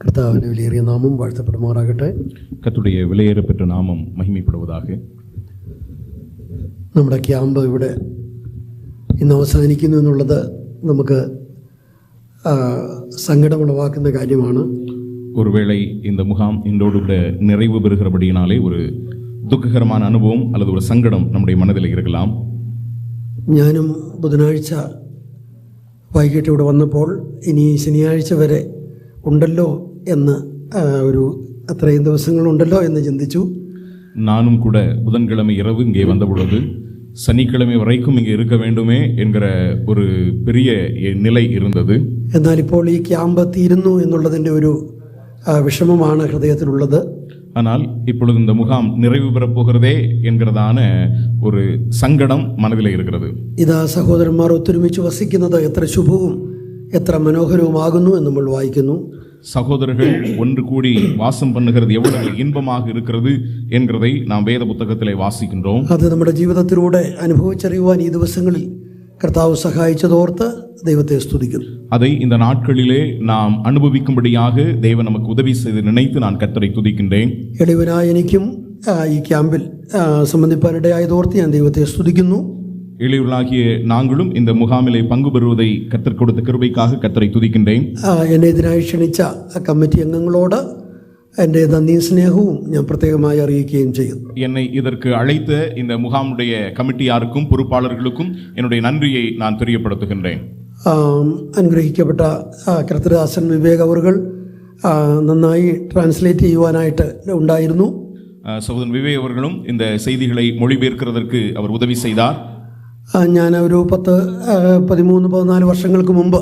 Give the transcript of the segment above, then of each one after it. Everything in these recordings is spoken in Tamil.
கர்த்தாவின் விலையேறிய நாமம் வாழ்த்தப்படுமாறாகട്ടെ. கர்த்தருடைய விலையேறப்பெற்ற நாமம் மகிமைப்படுவதாக. നമ്മുടെ ക്യാമ്പ് ഇവിടെ ഇന്ന് അവസാനിക്കുന്നു എന്നുള്ളത് നമുക്ക് സങ്കടമുളവാക്കുന്ന കാര്യമാണ്. ஒருவேளை இந்த முகாம் இன்றோடு கூட நிறைவு பெறுகிறபடியினாலே ஒரு துக்ககரமான அனுபவம் அல்லது ஒரு சங்கடம் நம்முடைய மனதில் இருக்கலாம். ഞാനും ബുധനാഴ്ച വൈകിട്ട് ഇവിടെ വന്നപ്പോൾ ഇനി ശനിയാഴ്ച വരെ ഉണ്ടല്ലോ എന്ന് ഒരു അത്രയും ദിവസങ്ങളുണ്ടല്ലോ എന്ന് ചിന്തിച്ചു. நானும் கூட புதன்கிழமை இரவு இங்கே வந்த பொழுது சனிக்கிழமை வரைக்கும் இங்கே இருக்க வேண்டுமே என்கிற ஒரு பெரிய நிலை இருந்தது. എന്നാൽ ഇപ്പോൾ ഈ ക്യാമ്പ് തീരുന്നു എന്നുള്ളതിൻ്റെ ഒരു വിഷമമാണ് ഹൃദയത്തിലുള്ളത്. ஆனால் இப்பொழுது இந்த முகாம் நிறைவு பெறப் போகிறதே என்கிறதான ஒரு சங்கடம் மனதில் இருக்கிறது. ഇതാ സഹോദരന്മാർ ഒത്തൊരുമിച്ച് വസിക്കുന്നത് എത്ര ശുഭവും എത്ര മനോഹരവുമാകുന്നു എന്ന് നമ്മൾ വായിക്കുന്നു. சகோதரர்கள் ஒன்று கூடி வாசம் பண்ணுகிறது எவ்வளவு இன்பமாக இருக்கிறது என்கிறதை நாம் வேத புத்தகத்திலே வாசிக்கின்றோம். അത് നമ്മുടെ ജീവിതത്തിലൂടെ അനുഭവിച്ചറിയുവാൻ ഈ ദിവസങ്ങളിൽ കർത്താവ് സഹായിച്ചതോർത്ത് ദൈവത്തെ സ്തുതിക്കുന്നു. அதை இந்த நாட்களிலே நாம் அனுபவிக்கும்படியாக தேவன் நமக்கு உதவி செய்து நினைத்து நான் கர்த்தரை துதிக்கின்றேன். എളിവനായ എനിക്കും ഈ ക്യാമ്പിൽ സംബന്ധിപ്പാനിടയായതോർത്ത് ഞാൻ ദൈവത്തെ സ്തുതിക്കുന്നു. எளியவர்களாகிய நாங்களும் இந்த முகாமிலே பங்கு பெறுவதை கர்த்தர் கொடுத்த கிருபைக்காக கர்த்தரை துதிக்கின்றேன். എന്നെ ഇതിനായി ക്ഷണിച്ച കമ്മിറ്റി അംഗങ്ങളോട് എൻ്റെ നന്ദിയും സ്നേഹവും ഞാൻ പ്രത്യേകമായി അറിയിക്കുകയും ചെയ്യുന്നു. என்னை இதற்கு அழைத்த இந்த முகாமுடைய கமிட்டியாருக்கும் பொறுப்பாளர்களுக்கும் என்னுடைய நன்றியை நான் தெரியப்படுத்துகின்றேன். അനുഗ്രഹിക്കപ്പെട്ട കർത്തൃദാസൻ വിവേക് അവர்கள் നന്നായി ട്രാൻസ്ലേറ്റ് ചെയ്യുവാനായിട്ട് ഉണ്ടായിരുന്നു. சகோதரன் விவேக் அவர்களும் இந்த செய்திகளை மொழிபெயர்க்கிறதற்கு அவர் உதவி செய்தார். ഞാൻ ഒരു 13-14 വർഷങ്ങൾക്ക് മുമ്പ്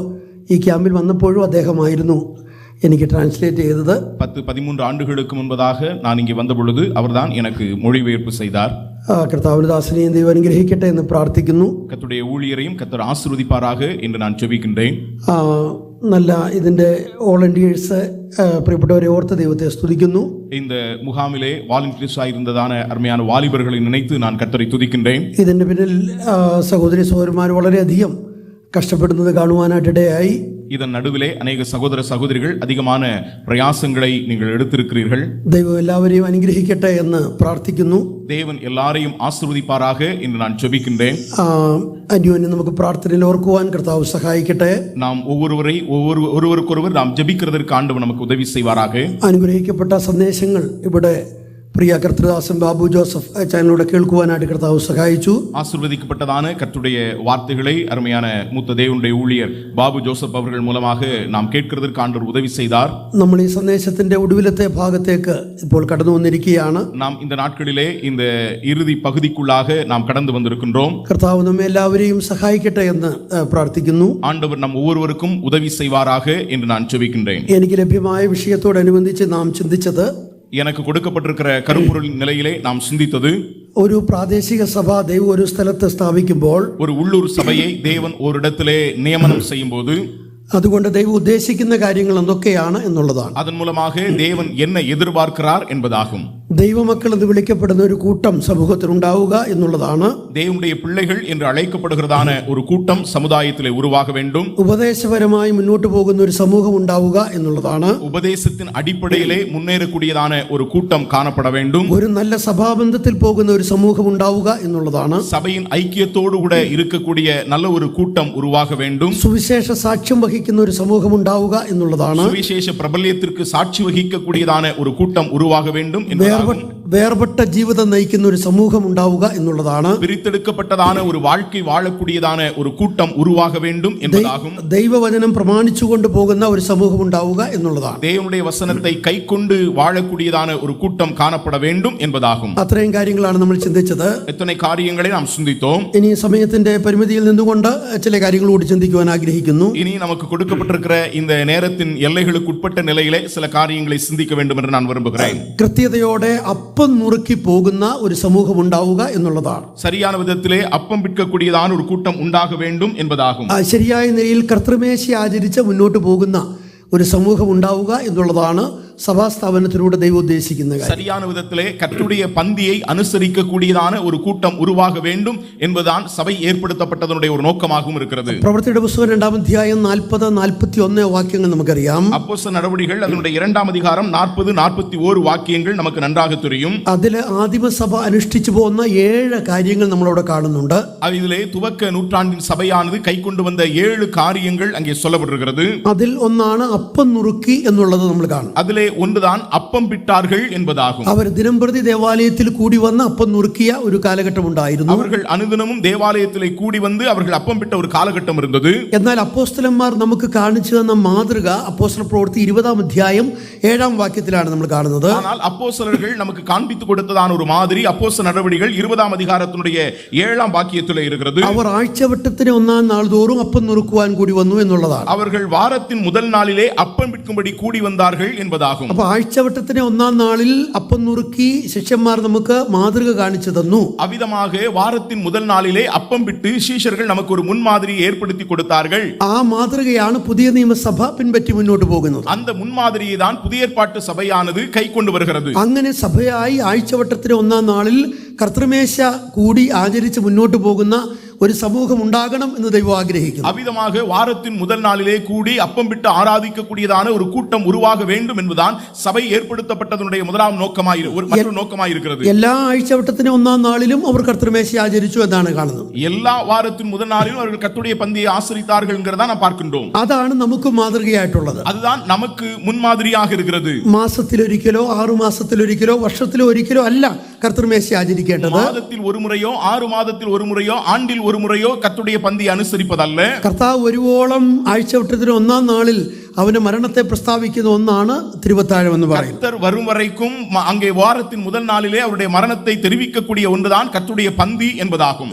ഈ ക്യാമ്പിൽ വന്നപ്പോഴും അദ്ദേഹമായിരുന്നു എനിക്ക് ട്രാൻസ്ലേറ്റ് ചെയ്തത്. 10-13 ஆண்டுகளுக்கு முன்பதாக நான் இங்கே வந்த பொழுது அவர்தான் எனக்கு மொழிபெயர்ப்பு செய்தார். കർത്താവിന്റെ ദാസനെയും ദൈവം അനുഗ്രഹിക്കട്ടെ എന്ന് പ്രാർത്ഥിക്കുന്നു. கர்த்தருடைய ஊழியரையும் கர்த்தர் ஆசீர்வதிப்பாராக என்று நான் ஜெபிக்கின்றேன். നല്ല ഇതിന്റെ വോളണ്ടിയേഴ്സ് പ്രിയപ്പെട്ടവരെ ഓർത്ത് ദൈവത്തെ സ്തുതിക്കുന്നു. இந்த முகாமிலே வாலண்டியர்ஸ் ஆயிருந்ததான அருமையான வாலிபர்களை நினைத்து நான் கர்த்தரை துதிக்கின்றேன். ഇതിന്റെ പിന്നിൽ സഹോദരി സഹോദരന്മാർ വളരെയധികം കഷ്ടപ്പെടുന്നത് കാണുവാനായിട്ടിടയായി. இதன் நடுவிலே அநேக சகோதர சகோதரிகள் அதிகமான பிரயாசங்களை நீங்கள் எடுத்திருக்கிறீர்கள். ദൈവം എല്ലാവരെയും അനുഗ്രഹിക്കട്ടെ എന്ന് പ്രാർത്ഥിക്കുന്നു. தேவன் எல்லாரையும் ஆசீர்வதிப்பாராக என்று நான் ஜெபிக்கின்றேன். അന്യോന്യം നമുക്ക് പ്രാർത്ഥനയിൽ ഓർക്കുവാൻ കർത്താവ് സഹായിക്കട്ടെ. நாம் ஒருவருக்கொருவர் நாம் ஜெபிக்கிறதற்கு ஆண்டவர் நமக்கு உதவி செய்வாராக. അനുഗ്രഹിക്കപ്പെട്ട സന്ദേശങ്ങൾ ഇവിടെ പ്രിയ കർത്തൃദാസൻ ബാബു ജോസഫ് ചാനലിലൂടെ കേൾക്കുവാനായിട്ട് കർത്താവ് സഹായിച്ചു. ஆசீர்வதிக்கப்பட்டதான கர்த்தருடைய வார்த்தைகளை அருமையான மூத்த தேவனுடைய ஊழியர் பாபு ஜோசப் அவர்கள் மூலமாக நாம் கேட்கிறதற்கு ஆண்டவர் உதவி செய்தார். നമ്മൾ ഈ സന്ദേശത്തിന്റെ ഒടുവിലത്തെ ഭാഗത്തേക്ക് ഇപ്പോൾ കടന്നു വന്നിരിക്കുകയാണ്. நாம் இந்த நாட்களிலே இந்த இறுதி பகுதிக்குள்ளாக நாம் கடந்து வந்திருக்கின்றோம். കർത്താവ് നമ്മെ എല്ലാവരെയും സഹായിക്കട്ടെ എന്ന് പ്രാർത്ഥിക്കുന്നു. ஆண்டவர் நம் ஒவ்வொருவருக்கும் உதவி செய்வாராக என்று நான் ஜெபிக்கின்றேன். എനിക്ക് ലഭ്യമായ വിഷയത്തോടനുബന്ധിച്ച് നാം ചിന്തിച്ചത്, எனக்கு கொடுக்கப்பட்டிருக்கிற கருப்பொருள் நிலையிலே நாம் சிந்தித்தது, ഒരു പ്രാദേശിക സഭ ദൈവം ഒരു സ്ഥലത്ത് സ്ഥാപിക്കുമ്പോൾ, ஒரு உள்ளூர் சபையை தேவன் ஒரு இடத்திலே நியமனம் செய்யும் போது അതുകൊണ്ട് ദൈവം ഉദ്ദേശിക്കുന്ന കാര്യങ്ങൾ എന്തൊക്കെയാണ് എന്നുള്ളതാണ്. அதன் மூலமாக தேவன் என்ன எதிர்பார்க்கிறார் என்பதாகும். ദൈവമക്കൾ എന്ന് വിളിക്കപ്പെടുന്ന ഒരു കൂട്ടം സമൂഹത്തിൽ ഉണ്ടാവുക എന്നുള്ളതാണ്. தேவனுடைய பிள்ளைகள் என்று அழைக்கப்படுகிறதான ஒரு கூட்டம் சமுதாயத்திலே உருவாக வேண்டும். ഉപദേശപരമായി മുന്നോട്ട് പോകുന്ന ഒരു സമൂഹം ഉണ്ടാവുക എന്നുള്ളതാണ്. உபதேசத்தின் அடிப்படையிலே முன்னேறக்கூடியதான ஒரு கூட்டம் காணப்பட வேண்டும். ഒരു നല്ല സഭാബന്ധത്തിൽ പോകുന്ന ഒരു സമൂഹം ഉണ്ടാവുക എന്നുള്ളതാണ്. சபையின் ஐக்கியத்தோடு கூட இருக்கக்கூடிய நல்ல ஒரு கூட்டம் உருவாக வேண்டும். സുവിശേഷ സാക്ഷ്യം വഹിക്കുന്ന ഒരു സമൂഹം ഉണ്ടാവുക എന്നുള്ളതാണ്. சுவிசேஷ பிரபல்யத்திற்கு சாட்சி வகிக்கக்கூடியதான ஒரு கூட்டம் உருவாக வேண்டும். വേർപെട്ട ജീവിതം നയിക്കുന്ന ഒരു സമൂഹം ഉണ്ടാവുക എന്നുള്ളതാണ്. பிரித்தெடுக்கப்பட்டதான ஒரு வாழ்க்கை வாழக்கூடியதான ஒரு கூட்டம் உருவாக வேண்டும் என்பதாகும். ദൈവവചനം പ്രമാണിച്ചുകൊണ്ട് പോകുന്ന ഒരു സമൂഹം ഉണ്ടാവുക എന്നുള്ളതാണ്. தேவனுடைய வசனத்தை கைக்கொண்டு வாழக்கூடியதான ஒரு கூட்டம் காணப்பட வேண்டும் என்பதாகும். അത്രയും കാര്യങ്ങളാണ് നമ്മൾ ചിന്തിച്ചത്. எத்தனை காரியங்களை நாம் சிந்தித்தோம். ഇനി സമയത്തിന്റെ പരിമിതിയിൽ നിന്നുകൊണ്ട് ചില കാര്യങ്ങൾ കൂടി ചിന്തിക്കുവാൻ ആഗ്രഹിക്കുന്നു. இனி நமக்கு கொடுக்கப்பட்டிருக்கிற இந்த நேரத்தின் எல்லைகளுக்கு உட்பட்ட நிலையிலே சில காரியங்களை சிந்திக்க வேண்டும் என்று நான் விரும்புகிறேன். കൃത്യതയോടെ അപ്പം നുറുക്കി പോകുന്ന ഒരു സമൂഹം ഉണ്ടാവുക എന്നുള്ളതാണ്. சரியான விதத்திலே அப்பம் விற்கக்கூடியதான ஒரு கூட்டம் உண்டாக வேண்டும் என்பதாகும். ശരിയായ നിലയിൽ കർത്തൃമേശ ആചരിച്ച് മുന്നോട്ട് പോകുന്ന ഒരു സമൂഹം ഉണ്ടാവുക എന്നുള്ളതാണ് സഭാസ്ഥാപനത്തിലൂടെ ദൈവം ഉദ്ദേശിക്കുന്ന കാര്യം. சரியான விதத்திலே கர்த்தருடைய பந்தியை அனுசரிக்க கூடியதான ஒரு கூட்டம் உருவாக வேண்டும் என்பதுதான் சபை ஏற்படுத்தப்பட்டதனுடைய ஒரு நோக்கமாகவும் இருக்கிறது. പ്രവൃത്തിയുടെ പുസ്തകം 2-ാം അധ്യായം 40-41 വാക്യങ്ങൾ നമുക്കറിയാം. அப்போஸ்தலர் நடவடிக்கைகள் அதனுடைய 2-ாம் அதிகாரம் 40-41 வாக்கியங்கள் நமக்கு நன்றாக தெரியும். അതിൽ ആദിമസഭ അനുഷ്ഠിച്ചു പോകുന്ന 7 കാര്യങ്ങൾ നമ്മളവിടെ കാണുന്നുണ്ട്. இதிலே துவக்க நூற்றாண்டின் சபையானது கை கொண்டு வந்த 7 காரியங்கள் அங்கே சொல்லப்பட்டிருக்கிறது. അതിൽ ഒന്നാണ് അപ്പം നുറുക്കി എന്നുള്ളത് നമ്മൾ കാണും. அதிலே ஒன்றுதான் அப்பம் பிட்டார்கள் என்பதாகும். അവർ ദിനംപ്രതി ദേവാലയത്തിൽ കൂടി വന്ന് അപ്പം നുറുക്കിയ ഒരു കാലഘട്ടം ഉണ്ടായിരുന്നു. அவர்கள் அனுதினமும் தேவாலயத்திலே கூடி வந்து அவர்கள் அப்பம் பிட்ட ஒரு காலகட்டம் இருந்தது. എന്നാൽ അപ്പോസ്തലന്മാർ നമുക്ക് കാണിച്ചു തന്ന മാതൃക അപ്പോസ്തല പ്രവൃത്തി 20-ാം അധ്യായം 7-ാം വാക്യത്തിലാണ് നമ്മൾ കാണുന്നത്. ஆனால் அப்போஸ்தலர்கள் நமக்கு காண்பித்து கொடுத்ததான ஒரு மாதிரி அப்போஸ்தல நடவடிக்கைகள் 20-ாம் அதிகாரத்தினுடைய 7-ாம் வாக்கியத்திலே இருக்கிறது. അവർ ആഴ്ചവട്ടത്തിന് 1-ാം നാൾ തോറും അപ്പം നുറുക്കുവാൻ കൂടി വന്നു എന്നുള്ളതാണ്. அவர்கள் வாரத்தின் முதல் நாளிலே அப்பம் பிற்கும்படி கூடி வந்தார்கள் என்பதாகும். അപ്പോൾ ആഴ്ചവട്ടത്തിന് 1-ാം നാളിൽ അപ്പം നുറുക്കി ശിഷ്യന്മാർ നമുക്ക് മാതൃക കാണിച്ചു തന്നു. அவ்விதமாக வாரத்தின் முதல் நாளிலே அப்பம் பிட்டு சீஷர்கள் நமக்கு ஒரு முன்மாதிரியை ஏற்படுத்தி கொடுத்தார்கள். ആ മാതൃകയാണ് പുതിയ നിയമസഭ പിൻപറ്റി മുന്നോട്ട് പോകുന്നത്. அந்த മുன்மாதிரியை தான் புதிய ஏற்பாட்டு சபையானது கை கொண்டு வருகிறது. അങ്ങനെ സഭയായി ആഴ്ചവട്ടത്തിന് 1-ാം നാളിൽ കർത്തൃമേശ കൂടി ആചരിച്ച് മുന്നോട്ട് പോകുന്ന ഒരു സമൂഹം ഉണ്ടാകണം എന്ന് ദൈവം ആഗ്രഹിക്കുന്നു. அவ்விதமாக வாரத்தின் முதல் நாளிலே கூடி அப்பம் பிட்டு ஆராதிக்கக்கூடியதான ஒரு கூட்டம் உருவாக வேண்டும் என்பதுதான் சபை ஏற்படுத்தப்பட்டதனுடைய முதலாம் மற்றொரு நோக்கமாயிருக்கிறது. എല്ലാ ആഴ്ചവട്ടത്തിന് 1-ാം നാളിലും അവർ കർത്തൃമേശ ആചരിച്ചു എന്നാണ് കാണുന്നത്. எல்லா வாரத்தின் முதல் நாளிலும் அவர்கள் கர்த்தருடைய பந்தியை ஆசரித்தார்கள் என்கிறதை நாம் பார்க்கின்றோம். അതാണ് നമുക്ക് മാതൃകയായിട്ടുള്ളത്. அதுதான் நமக்கு முன்மாதிரியாக இருக்கிறது. മാസത്തിലൊരിക്കലോ 6 മാസത്തിലൊരിക്കലോ വർഷത്തിലോ ഒരിക്കലോ അല്ല കർത്തൃമേശ ആചരിക്കേണ്ടത്. மாதத்தில் ஒரு முறையோ 6 மாதத்தில் ஒரு முறையோ ஆண்டில் ஒரு முறையோ கர்த்தருடைய பந்தியை அனுசரிப்பதல்ல. കർത്താവ് വരുവോളം ആഴ്ചവട്ടത്തിന് 1-ാം നാളിൽ അവന്റെ മരണത്തെ പ്രസ്താവിക്കുന്ന ഒന്നാണ് തിരുവത്താഴം എന്ന് പറയുന്നത്. கர்த்தர் வரும் வரைக்கும் அங்கே வாரத்தின் முதல் நாளிலே அவருடைய மரணத்தை தெரிவிக்கக்கூடிய ஒன்றுதான் கர்த்தருடைய பந்தி என்பதாகும்.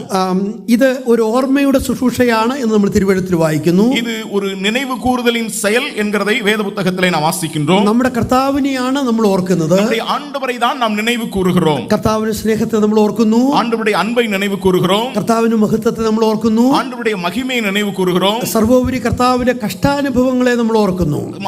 ഇത് ഒരു ഓർമ്മയുടെ ശുശ്രൂഷയാണ് എന്ന് നമ്മൾ തിരുവെഴുത്തിൽ വായിക്കുന്നു. இது ஒரு நினைவு கூறுதலின் செயல் என்கிறதை வேத புத்தகத்திலே நாம் வாசிக்கின்றோம். നമ്മുടെ കർത്താവിനെയാണ് നമ്മൾ ഓർക്കുന്നത്. நம்முடைய ஆண்டவரை தான் நாம் நினைவு கூறுகிறோம். കർത്താവിന്റെ സ്നേഹത്തെ നമ്മൾ ഓർക്കുന്നു. ஆண்டவருடைய அன்பை நினைவு கூறுகிறோம். കർത്താവിന്റെ മഹത്വത്തെ നമ്മൾ ഓർക്കുന്നു. ஆண்டவருடைய மகிமையை நினைவு கூறுகிறோம். സർവോപരി കർത്താവിന്റെ കഷ്ടാനുഭവങ്ങളെ നമ്മൾ ഓർക്കുന്നു.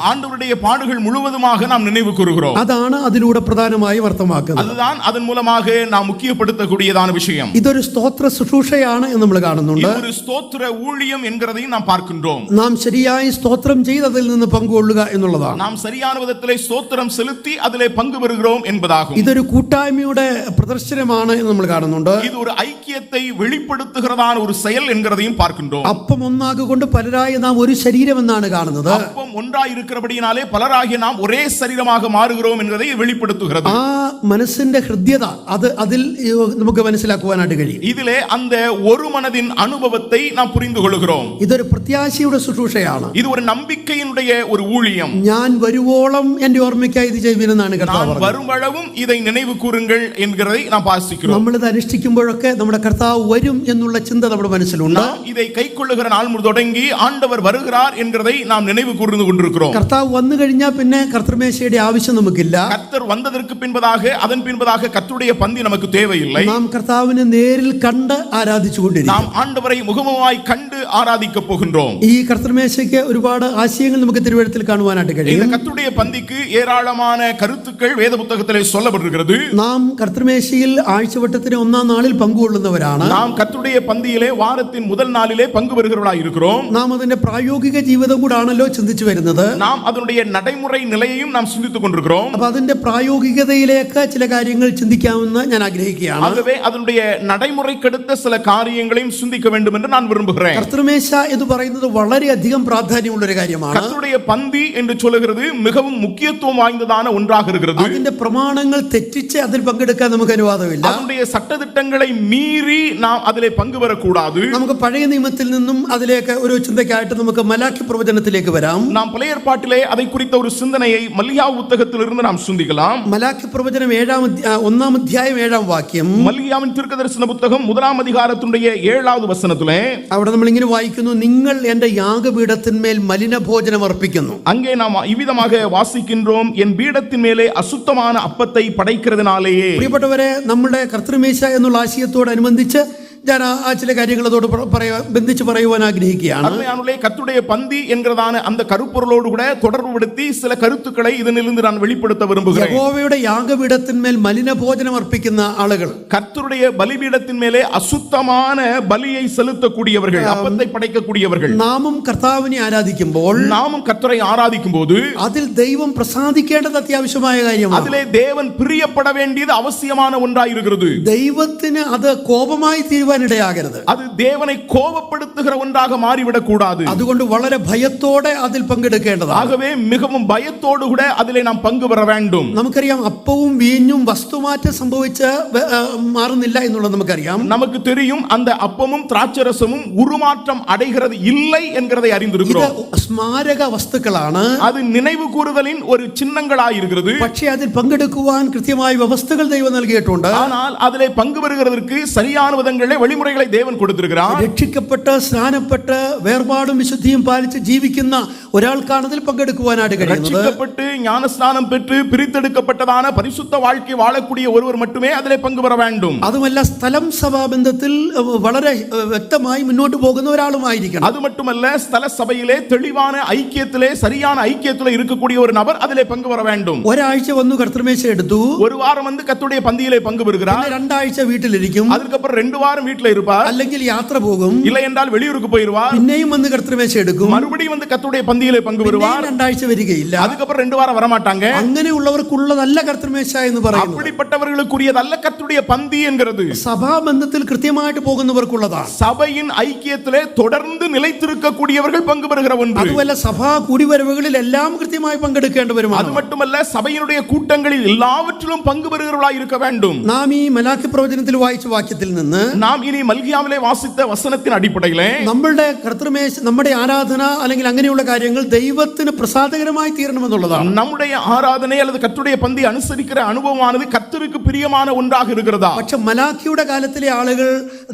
ஆண்டவருடைய பாடுகள் முழுவதுமாக நாம் நினைவு கூறுகிறோம். അതാണ് അതിലൂടെ പ്രധാനമായും അർത്ഥമാക്കുന്നത്. அதுதான் அதன் மூலமாக நாம் முக்கியப்படுத்தக்கூடியதான விஷயம். ഇതൊരു സ്തോത്ര ശുശ്രൂഷയാണ് എന്ന് നമ്മൾ കാണുന്നുണ്ട്. இது ஒரு ஸ்தோத்திர ஊழியம் என்கிறதையும் நாம் பார்க்கின்றோம். നാം ശരിയായി സ്തോത്രം ചെയ്ത് അതിൽ നിന്ന് പങ്കുകൊള്ളുക എന്നുള്ളതാണ്. நாம் சரியான விதத்திலே ஸ்தோத்திரம் செலுத்தி அதிலே பங்கு பெறுகிறோம் என்பதாகும். ഇതൊരു കൂട്ടായ്മയുടെ പ്രദർശനമാണ് എന്ന് നമ്മൾ കാണുന്നുണ്ട്. இது ஒரு ஐக்கியத்தை வெளிப்படுத்துகிறதான ஒரு செயல் என்கிறதையும் பார்க்கின்றோம். അപ്പം ഒന്നാകൊണ്ട് പലരായ നാം ഒരു ശരീരം എന്നാണ് കാണുന്നത്. அப்பம் ஒன்றாய் இருக்கிறபடியினாலே பலராகிய நாம் ஒரே சரீரமாக மாறுகிறோம் என்பதை வெளிப்படுத்துகிறது. ആ മനസ്സിന്റെ ഹൃദ്യത അതിൽ നമുക്ക് മനസ്സിലാക്കുവാനായിട്ട് കഴിയും. இதிலே அந்த ஒரு மனதின் அனுபவத்தை நாம் புரிந்து கொள்கிறோம். ഇതൊരു പ്രത്യാശയുടെ ശുശ്രൂഷയാണ്. இது ஒரு நம்பிக்கையினுடைய ஒரு ஊழியம். ഞാൻ വരുവോളം എന്റെ ഓർമ്മയ്ക്കായി ഇത് ചെയ്യുമെന്നാണ് കർത്താവ് நான் வருமளவும் இதை நினைவு கூறுங்கள் என்கிறதை நாம் வாசிக்கிறோம். നമ്മളിത് അനുഷ്ഠിക്കുമ്പോഴൊക്കെ നമ്മുടെ കർത്താവ് വരും എന്നുള്ള ചിന്ത നമ്മുടെ മനസ്സിലുണ്ട്. நாம் இதை கைக்கொள்ளுகிற நாள் முதல் தொடங்கி ஆண்டவர் வருகிறார் என்கிறதை நாம் நினைவு கூர்ந்து கொண்டிருக்கிறோம். കർത്താവ് വന്നു കഴിഞ്ഞാൽ പിന്നെ കർത്തൃമേശയുടെ ആവശ്യം നമുക്കില്ല. கர்த்தர் வந்ததற்கு பின்பதாக அதன் பின்பதாக கர்த்தருடைய பந்தி நமக்கு தேவையில்லை. നാം കർത്താവിനെ നേരിൽ കണ്ട് ആരാധിച്ചുകൊണ്ടിരിക്കും. நாம் ஆண்டவரை முகமுகமாய் கண்டு ஆராதிக்க போகின்றோம். ഈ കർത്തൃമേശയ്ക്ക് ഒരുപാട് ആശയങ്ങൾ നമുക്ക് തിരുവെഴുത്തിൽ കാണുവാനായിട്ട് இந்த കഴിയും. கர்த்தருடைய பந்திக்கு ஏராளமான கருத்துக்கள் வேத புத்தகத்திலே சொல்லப்பட்டிருக்கிறது. നാം കർത്തൃമേശയിൽ ആഴ്ചവട്ടത്തിന് 1-ാം നാളിൽ പങ്കുകൊള്ളുന്നവരാണ്. நாம் கர்த்தருடைய பந்தியிலே வாரத்தின் முதல் நாளிலே பங்கு பெறுகிறவர்களாய் இருக்கிறோம். നാം അതിന്റെ പ്രായോഗിക ജീവിതം കൂടാണല്ലോ ചിന്തിച്ചു വരുന്നത്. நாம் அதனுடைய நடைமுறை நிலையையும் நாம் சிந்தித்துக் கொண்டிருக்கிறோம். അപ്പൊ അതിന്റെ പ്രായോഗികതയിലേക്ക് ചില കാര്യങ്ങൾ ചിന്തിക്കാമെന്ന് ഞാൻ ആഗ്രഹിക്കുകയാണ്. ஆகவே அதனுடைய நடைமுறைக்கடுத்த சில காரியங்களையும் சிந்திக்க வேண்டும் என்று நான் விரும்புகிறேன். കർത്തൃമേശ എന്ന് പറയുന്നത് വളരെയധികം പ്രാധാന്യമുള്ള ഒരു കാര്യമാണ്. கர்த்தருடைய பந்தி என்று சொல்லுகிறது மிகவும் முக்கியத்துவம் வாய்ந்ததான ஒன்றாக இருக்கிறது. അതിന്റെ പ്രമാണങ്ങൾ തെറ്റിച്ച് അതിൽ പങ്കെടുക്കാൻ നമുക്ക് അനുവാദമില്ല. அதனுடைய சட்டதிட்டங்களை மீறி நாம் அதிலே பங்கு பெறக்கூடாது. നമുക്ക് പഴയ നിയമത്തിൽ നിന്നും അതിലേക്ക് ഒരു ചിന്തയ്ക്കായിട്ട് നമുക്ക് മലാക്കി പ്രവചനത്തിലേക്ക് വരാം. நாம் பழைய ஏற்பாட்டிலே அதை குறித்த ஒரு சிந்தனையை மல்கியா புத்தகத்திலிருந்து நாம் சிந்திக்கலாம். മലാക്കി പ്രവചനം 1-ാം അധ്യായം 7-ാം വാക്യം. மல்கியாவின் தீர்க்கதரிசன புத்தகம் 1-ாம் அதிகாரத்தினுடைய 7வது வசனத்திலே അവിടെ നമ്മൾ ഇങ്ങനെ വായിക്കുന്നു, നിങ്ങൾ എന്റെ യാഗപീഠത്തിന്മേൽ മലിനഭോജനം അർപ്പിക്കുന്നു. அங்கே நாம் இவ்விதமாக வாசிக்கின்றோம், என் பீடத்தின் மேலே அசுத்தமான அப்பத்தை படைக்கிறதுனாலேயே. പ്രിയപ്പെട്ടവരെ, നമ്മുടെ കർത്തൃമേശ എന്നുള്ള ആശയത്തോടനുബന്ധിച്ച് ഞാൻ ആ ചില കാര്യങ്ങൾ അതോട് ബന്ധിച്ച് പറയുവാൻ ആഗ്രഹിക്കുകയാണ്. அருமையானவர்களே, கர்த்தருடைய பந்தி என்கிறதான அந்த கருப்பொருளோடு கூட தொடர்புபடுத்தி சில கருத்துக்களை இதனிலிருந்து நான் வெளிப்படுத்த விரும்புகிறேன். യഹോവയുടെ യാഗപീഠത്തിന്മേൽ മലിനഭോജനം അർപ്പിക്കുന്ന ആളുകൾ, கர்த்தருடைய பலிபீடத்தின் மேலே அசுத்தமான பலியை செலுத்தக்கூடியவர்கள், அப்பத்தை படைக்கக்கூடியவர்கள், നാമും കർത്താവിനെ ആരാധിക്കുമ്പോൾ, நாமும் கர்த்தரை ஆராதிக்கும் போது അതിൽ ദൈവം പ്രസാദിക്കേണ്ടത് അത്യാവശ്യമായ കാര്യമാണ്. அதிலே தேவன் பிரியப்பட வேண்டியது அவசியமான ஒன்றாயிருக்கிறது. ദൈവത്തിന് അത് കോപമായി തീരുവാനിടയാകരുത്. அது தேவனை கோபப்படுத்துகிற ஒன்றாக மாறிவிடக் கூடாது. അതുകൊണ്ട് വളരെ ഭയത്തോടെ അതിൽ പങ്കെടുക്കേണ്ടതാണ്. ஆகவே மிகவும் பயத்தோடு கூட அதிலே நாம் பங்கு பெற வேண்டும். നമുക്കറിയാം, അപ്പവും വീഞ്ഞും വസ്തുമാറ്റം സംഭവിച്ച് മാറുന്നില്ല എന്നുള്ളത് നമുക്കറിയാം. நமக்கு தெரியும், அந்த அப்பமும் திராட்சரசமும் உருமாற்றம் அடைகிறது இல்லை என்கிறதை ഇത് அறிந்திருக்கிறோம். സ്മാരക വസ്തുക്കളാണ്. அது நினைவு கூறுதலின் ஒரு சின்னங்களாயிருக்கிறது. പക്ഷേ അതിൽ പങ്കെടുക്കുവാൻ കൃത്യമായ വ്യവസ്ഥകൾ ദൈവം നൽകിയിട്ടുണ്ട്. ஆனால் அதிலே பங்கு பெறுகிறதற்கு சரியான விதங்களிலே வழிமுறைகளை தேவன் கொடுத்திருக்கிறார். രക്ഷിക്കപ്പെട്ട് സ്നാനപ്പെട്ട് വേർപാടും വിശുദ്ധിയും പാലിച്ച് ജീവിക്കുന്ന ഒരാൾക്കാണ് അതിൽ പങ്കെടുക്കുവാനായിട്ട് കഴിയുന്നത്. ரட்சிக்கப்பட்டு ஞானஸ்நானம் பெற்று பிரித்தெடுக்கப்பட்டதான பரிசுத்த வாழ்க்கை வாழக்கூடிய ஒருவர் மட்டுமே அதிலே பங்கு பெற வேண்டும். അതുമല്ല, സ്ഥലം സഭാബന്ധത്തിൽ വളരെ വ്യക്തമായി മുന്നോട്ട് പോകുന്ന ഒരാളുമായിരിക്കണം. அது மட்டுமல்ல, ஸ்தல சபையிலே தெளிவான ஐக்கியத்திலே, சரியான ஐக்கியத்திலே இருக்கக்கூடிய ஒரு நபர் அதிலே பங்கு பெற வேண்டும். ഒരാഴ്ച വന്നു കർത്തൃമേശ എടുത്തു, ஒரு வாரம் வந்து கர்த்தருடைய பந்தியிலே பங்கு பெறுகிறார். രണ്ടാഴ്ച വീട്ടിലിരിക്കും, அதுக்கப்புறம் 2 வாரம் வீட்டில் இருப்பார். അല്ലെങ്കിൽ യാത്ര പോകും, இல்லை என்றால் வெளியூருக்கு போயிருவார். പിന്നെയും വന്ന് കർത്തൃമേശ എടുക്കും, மறுபடியும் வந்து கர்த்தருடைய பந்தியிலே பங்கு பெறுவார். രണ്ടാഴ്ച വരികയില്ല. அதுக்கப்புறம் 2 வாரம் வரமாட்டாங்க. അങ്ങനെയുള്ളവർക്കുള്ളതല്ല കർത്തൃമേശ എന്ന് പറയുന്നത്. அப்படிப்பட்டவர்களுக்குரியதல்ல கர்த்தருடைய பந்தி என்கிறது. സഭാബന്ധത്തിൽ കൃത്യമായിട്ട് പോകുന്നവർക്കുള്ളതാണ്. சபையின் ஐக்கியத்திலே தொடர்ந்து நிலைத்திருக்கக்கூடியவர்கள் பங்கு பெறுகிற ஒன்று. അതുമല്ല, സഭാ കൂടിവരവുകളിൽ എല്ലാം കൃത്യമായി പങ്കെടുക്കേണ്ടവരുമാണ്. அது மட்டுமல்ல, சபையினுடைய கூட்டங்களில் எல்லாவற்றிலும் பங்கு பெறுகிறவர்களாய் இருக்க வேண்டும். നാം ഈ മലാക്കി പ്രവചനത്തിൽ വായിച്ച വാക്യത്തിൽ നിന്ന് நாம் இனி மல்கியாவிலே வாசித்த வசனத்தின் அடிப்படையிலே നമ്മളുടെ കർത്തൃമേശ, നമ്മുടെ ആരാധന അല്ലെങ്കിൽ അങ്ങനെയുള്ള കാര്യങ്ങൾ ദൈവത്തിന് പ്രസാദകരമായി തീരണമെന്നുള്ളതാണ്. நம்முடைய ஆராதனை அல்லது கர்த்தருடைய பந்தி அனுசரிக்கிற அனுபவமானது கர்த்தருக்கு பிரியமான ஒன்றாக இருக்கிறதா? പക്ഷെ മലാക്കിയുടെ കാലത്തിലെ ആളുകൾ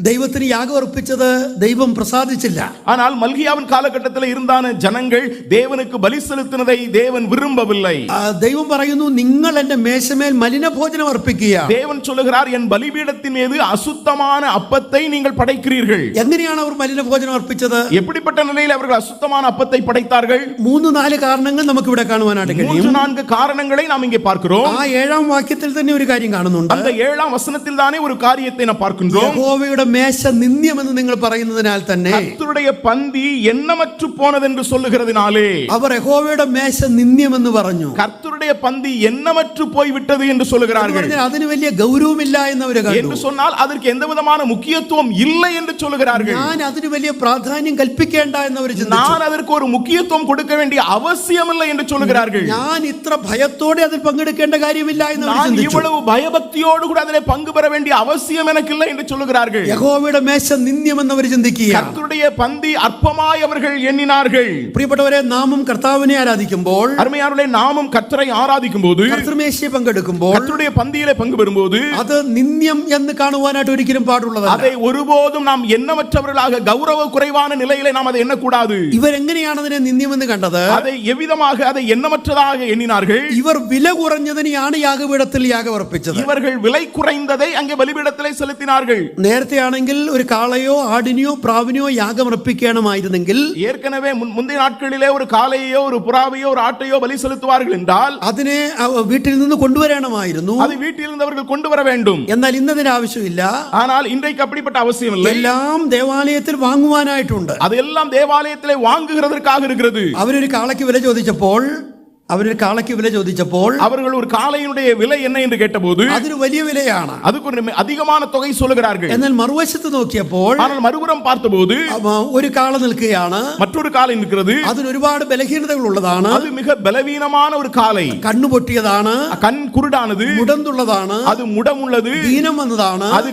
ദൈവത്തിന് യാഗം അർപ്പിച്ചത് ദൈവം പ്രസാദിച്ചില്ല. ஆனால் மல்கியாவின் காலகட்டத்தில் இருந்தான ஜனங்கள் தேவனுக்கு பலி செலுத்தினதை தேவன் விரும்பவில்லை. ദൈവം പറയുന്നു, നിങ്ങൾ എന്റെ മേശമേൽ മലിനഭോജനം അർപ്പിക്കുക. தேவன் சொல்லுகிறார், என் பலிபீடத்தின் மீது அசுத்தமான அப்பத்தை நீங்கள் படைக்கிறீர்கள். എങ്ങനെയാണ് അവർ മലിനഭോജനം അർപ്പിച്ചത്? எப்படிப்பட்ட நிலையில் அவர்கள் அசுத்தமான அப்பத்தை படைத்தார்கள்? 3-4 காரணങ്ങൾ നമുക്ക് ഇവിടെ കാണുവാനായിട്ട് കഴിയും. 3-4 காரணங்களை நாம் இங்கே பார்க்கிறோம். ആ 7-ാം വാക്യത്തിൽ തന്നെ ഒരു കാര്യം കാണുന്നുണ്ട്. அந்த 7-ஆம் வசனத்தில் தானே ஒரு காரியத்தை நாம் பார்க்கின்றோம். യഹോവയുടെ മേശ നിന്ദ്യമെന്ന് നിങ്ങൾ പറയുന്നതിനാൽ തന്നെ, கர்த்தருடைய பந்தி எண்ணமற்று போனது என்று சொல்லுகிறதினாலே, അവർ യഹോവയുടെ മേശ നിന്ദ്യമെന്ന് പറഞ്ഞു. கர்த்தருடைய பந்தி எண்ணமற்று போய் விட்டது என்று சொல்லுகிறார்கள். അതിന് വലിയ ഗൗരവമില്ല എന്നവര് என்று சொன்னால் அதற்கு எந்த விதமான முக்கியத்துவம் இல்லை என்று சொல்லுகிறார்கள். ഞാൻ അതിന് വലിയ പ്രാധാന്യം കൽപ്പിക്കേണ്ട എന്നവർ ചിന്തിച്ചു. நான் அதற்கு ஒரு முக்கியத்துவம் கொடுக்க வேண்டிய அவசியம் இல்லை என்று சொல்லுகிறார்கள். ഞാൻ ഇത്ര ഭയത്തോടെ അതിൽ പങ്കെടുക്കേണ്ട കാര്യമില്ല എന്നവർ நான் ചിന്തിച്ചു. இவ்வளவு பயபக்தியோடு கூட அதிலே பங்கு பெற வேண்டிய அவசியம் எனக்கு இல்லை என்று சொல்லுகிறார்கள். യഹോവയുടെ മേശ നിന്ദ്യമെന്നവർ ചിന്തിക്കുക. கர்த்தருடைய பந்தி அற்பமாய் அவர்கள் எண்ணினார்கள். പ്രിയപ്പെട്ടവരെ, നാമും കർത്താവിനെ ആരാധിക്കുമ്പോൾ, அருமையானவர்களே, நாமும் கர்த்தரை ஆராதிக்கும் போது, കർത്തൃമേശയെ പങ്കെടുക്കുമ്പോൾ, கர்த்தருடைய பந்தியிலே பங்கு பெறும்போது അത് നിന്ദ്യം എന്ന് കാണുവാനായിട്ട് ഒരിക്കലും പാടുള്ളതല്ല. அதை ஒருபோதும் நாம் எண்ணமற்றவர்களாக, கௌரவ குறைவான நிலையிலே நாம் அதை எண்ணக்கூடாது. ഇവരെങ്ങനെയാണ് അതിനെ നിന്ദ്യമെന്ന് കണ്ടത്? அதை எவ்விதமாக அதை எண்ணமற்றதாக எண்ணினார்கள். ഇവർ വില കുറഞ്ഞതിനെയാണ് യാഗപീഠത്തിൽ യാഗം അർപ്പിച്ചത്. இவர்கள் விலை குறைந்ததை அங்கே பலிபீடத்திலே செலுத்தினார்கள். നേരത്തെ ആണെങ്കിൽ ഒരു കാളയോ ആടിനെയോ പ്രാവിനെയോ യാഗം അർപ്പിക്കണമായിരുന്നെങ്കിൽ, ஏற்கனவே முந்தைய நாட்களிலே ஒரு காளையோ ஒரு புறாவையோ ஒரு ஆட்டையோ பலி செலுத்துவார்கள் என்றால் അതിനെ വീട്ടിൽ നിന്ന് കൊണ്ടുവരണമായിരുന്നു. அது வீட்டில் இருந்து அவர்கள் கொண்டு வர வேண்டும். എന്നാൽ ഇന്നതിന് ആവശ്യമില്ല. ஆனால் இன்றைக்கு அப்படிப்பட்ட அவசியம் இல்லை. എല്ലാം ദേവാലയത്തിൽ വാങ്ങുവാനായിട്ടുണ്ട്. அதெல்லாம் தேவாலயத்திலே வாங்குகிறதற்காக இருக்கிறது. അവരൊരു കാളയ്ക്ക് വില ചോദിച്ചപ്പോൾ அவர்கள் ஒரு காளையினுடைய விலை என்ன என்று கேட்டபோது അതിന് വലിയ വിലയാണ്. அதுக்கு ஒரு அதிகமான தொகை சொல்லுகிறார்கள். എന്നാൽ മറുവശത്ത് നോക്കിയപ്പോൾ, ஆனால் மறுபுறம் பார்த்தபோது ഒരു കാള നിൽക്കുകയാണ്, மற்றொரு காளை நிற்கிறது. അതിന് ഒരുപാട് ബലഹീനതകൾ ഉള്ളതാണ്. அது மிக பலவீனமான ஒரு காளை. കണ്ണു പൊട്ടിയതാണ്, கண் குருடானது, മുടന്തുള്ളതാണ്, அது முடம் உள்ளது, ദീനം വന്നതാണ്, அது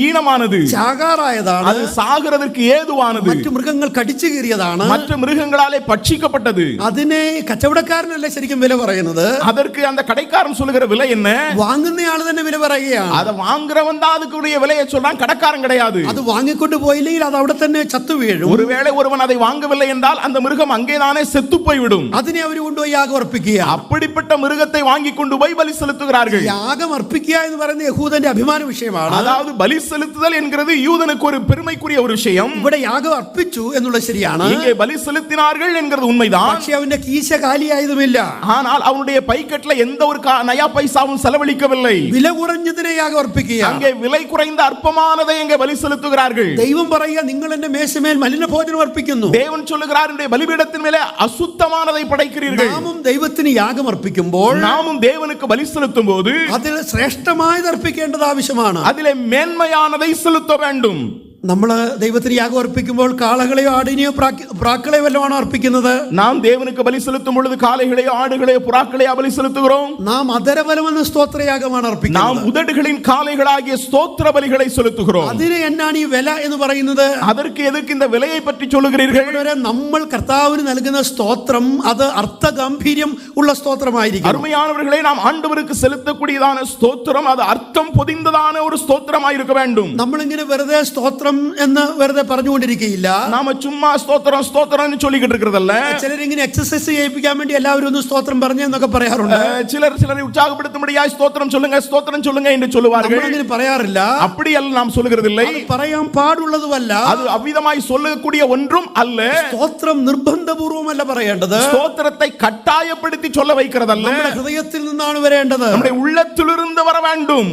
ஈனமானது, ചാകാറായതാണ്, அது சாகிறதற்கு ஏதுவானது, മറ്റു മൃഗങ്ങൾ കടിച്ചു കീറിയതാണ്. மற்ற மிருகங்களாலே பட்சிக்கப்பட்டது. അതിനെ കച്ചവടക്കാരനല്ല കടക്കാരനല്ല ശരിക്കും വില പറയുന്നത്. அதற்கு அந்த கடைக்காரன் சொல்லுகிற விலை என்ன? വാങ്ങുന്നയാൾ തന്നെ വില പറയുകയാണ്. அத வாங்குறவன் தான் அதுக்குரிய விலையை சொல்றான், கடைக்காரன் கிடையாது. അത് വാങ്ങിക്കൊണ്ട് പോയില്ലെങ്കിൽ അത് അവിടെ തന്നെ ചത്തു വീഴും. ஒருவேளை ஒருவன் அதை வாங்கவில்லை என்றால் அந்த மிருகம் அங்கேதானே செத்து போய்விடும். അതിനെ അവർ കൊണ്ടുപോയി യാഗം അർപ്പിക്കുക. அப்படிப்பட்ட மிருகத்தை வாங்கி கொண்டு போய் பலி செலுத்துகிறார்கள். യാഗം അർപ്പിക്കുക എന്ന് പറയുന്നത് യഹൂദന്റെ അഭിമാന വിഷയമാണ്. அதாவது பலி செலுத்துதல் என்கிறது யூதனுக்கு ஒரு பெருமைக்குரிய ஒரு விஷயம். ഇവിടെ യാഗം അർപ്പിച്ചു എന്നുള്ളത് ശരിയാണ്. இங்கே பலி செலுத்தினார்கள் என்கிறது உண்மைதான். പക്ഷേ അവന്റെ കീശ കാലിയായതുമില്ല. ஆனால் அவனுடைய பைக்கெட்ல எந்த ஒரு நயா பைசாவும் செலவழிக்கவில்லை. വില കുറഞ്ഞതിനെ യാഗം അർപ്പിക്കുക. அங்கே விலை குறைந்த அற்பமானதை எங்கே பலி செலுத்துகிறார்கள். ദൈവം പറയുക, നിങ്ങൾ എന്റെ മേശമേൽ മലിന ഭോജനം അർപ്പിക്കുന്നു. தேவன் சொல்லுகிறார், என்னுடைய பலிபீடத்தின் மேலே அசுத்தமானதை படைக்கிறீர்கள். നാമും ദൈവത്തിന് യാഗം അർപ്പിക്കുമ്പോൾ நாமும் தேவனுக்கு பலி செலுத்தும் போது അതിൽ ശ്രേഷ്ഠമായത് അർപ്പിക്കേണ്ടത് ആവശ്യമാണ്. அதிலே மேன்மையானதை செலுத்த வேண்டும். നമ്മൾ ദൈവത്തിന് യാഗം അർപ്പിക്കുമ്പോൾ കാളകളെയോ ആടിനെയോ പ്രാക്കളെയോ വല്ലതാണോ അർപ്പിക്കുന്നത്? நாம் தேவனுக்கு பலி செலுத்தும் பொழுது காளைகளையோ ஆடுகளையோ புறாக்களையோ பலி செலுத்துகிறோம். നാം അധരബലമെന്ന സ്തോത്രയാഗമാണ് நாம் അർപ്പിക്കുന്നത്. உதடுகளின் காளைகளாகிய ஸ்தோத்திர பலிகளை செலுத்துகிறோம். അതിന് എന്നാണ് ഈ വില എന്ന് പറയുന്നത്? அதற்கு எதுக்கு இந்த விலையை பற்றி சொல்லுகிறீர்கள்? നമ്മൾ കർത്താവിന് നൽകുന്ന സ്തോത്രം അത് അർത്ഥഗാംഭീര്യം ഉള്ള സ്തോത്രമായിരിക്കും. அருமையானவர்களே, நாம் ஆண்டவருக்கு செலுத்தக்கூடியதான ஸ்தோத்திரம் அது அர்த்தம் பொதிந்ததான ஒரு ஸ்தோத்திரமாய் இருக்க வேண்டும். നമ്മളിങ്ങനെ വെറുതെ സ്തോത്രം എന്ന് വെറുതെ പറഞ്ഞുകൊണ്ടിരിക്കുകയില്ല. நாம சும்மா ஸ்தோத்திரம் ஸ்தோத்திரம்னு சொல்லிக்கிட்டு இருக்கிறதல்ல. ചിലർ ഇങ്ങനെ എക്സസൈസ് ചെയ്യിപ്പിക്കാൻ വേണ്ടി എല്ലാവരും ഒന്ന് സ്തോത്രം പറഞ്ഞെന്നൊക്കെ പറയാറുണ്ട്. சிலரை உற்சாகப்படுத்தும்படியாய் ஸ்தோத்திரம் சொல்லுங்க ஸ்தோத்திரம் சொல்லுங்க என்று சொல்லுவார்கள். അങ്ങനെ പറയാറില്ല. அப்படி அல்ல நாம் சொல்லுகிறதில்லை. പറയാൻ പാടുള്ളതുമല്ല. அது அவ்விதமாய் சொல்லக்கூடிய ஒன்றும் அல்ல. സ്തോത്രം നിർബന്ധപൂർവമല്ല പറയേണ്ടത്. ஸ்தோத்திரத்தை கட்டாயப்படுத்தி சொல்ல வைக்கிறதல்ல. നമ്മുടെ ഹൃദയത്തിൽ നിന്നാണ് വരേണ്ടത്. நம்முடைய உள்ளத்திலிருந்து வர வேண்டும்.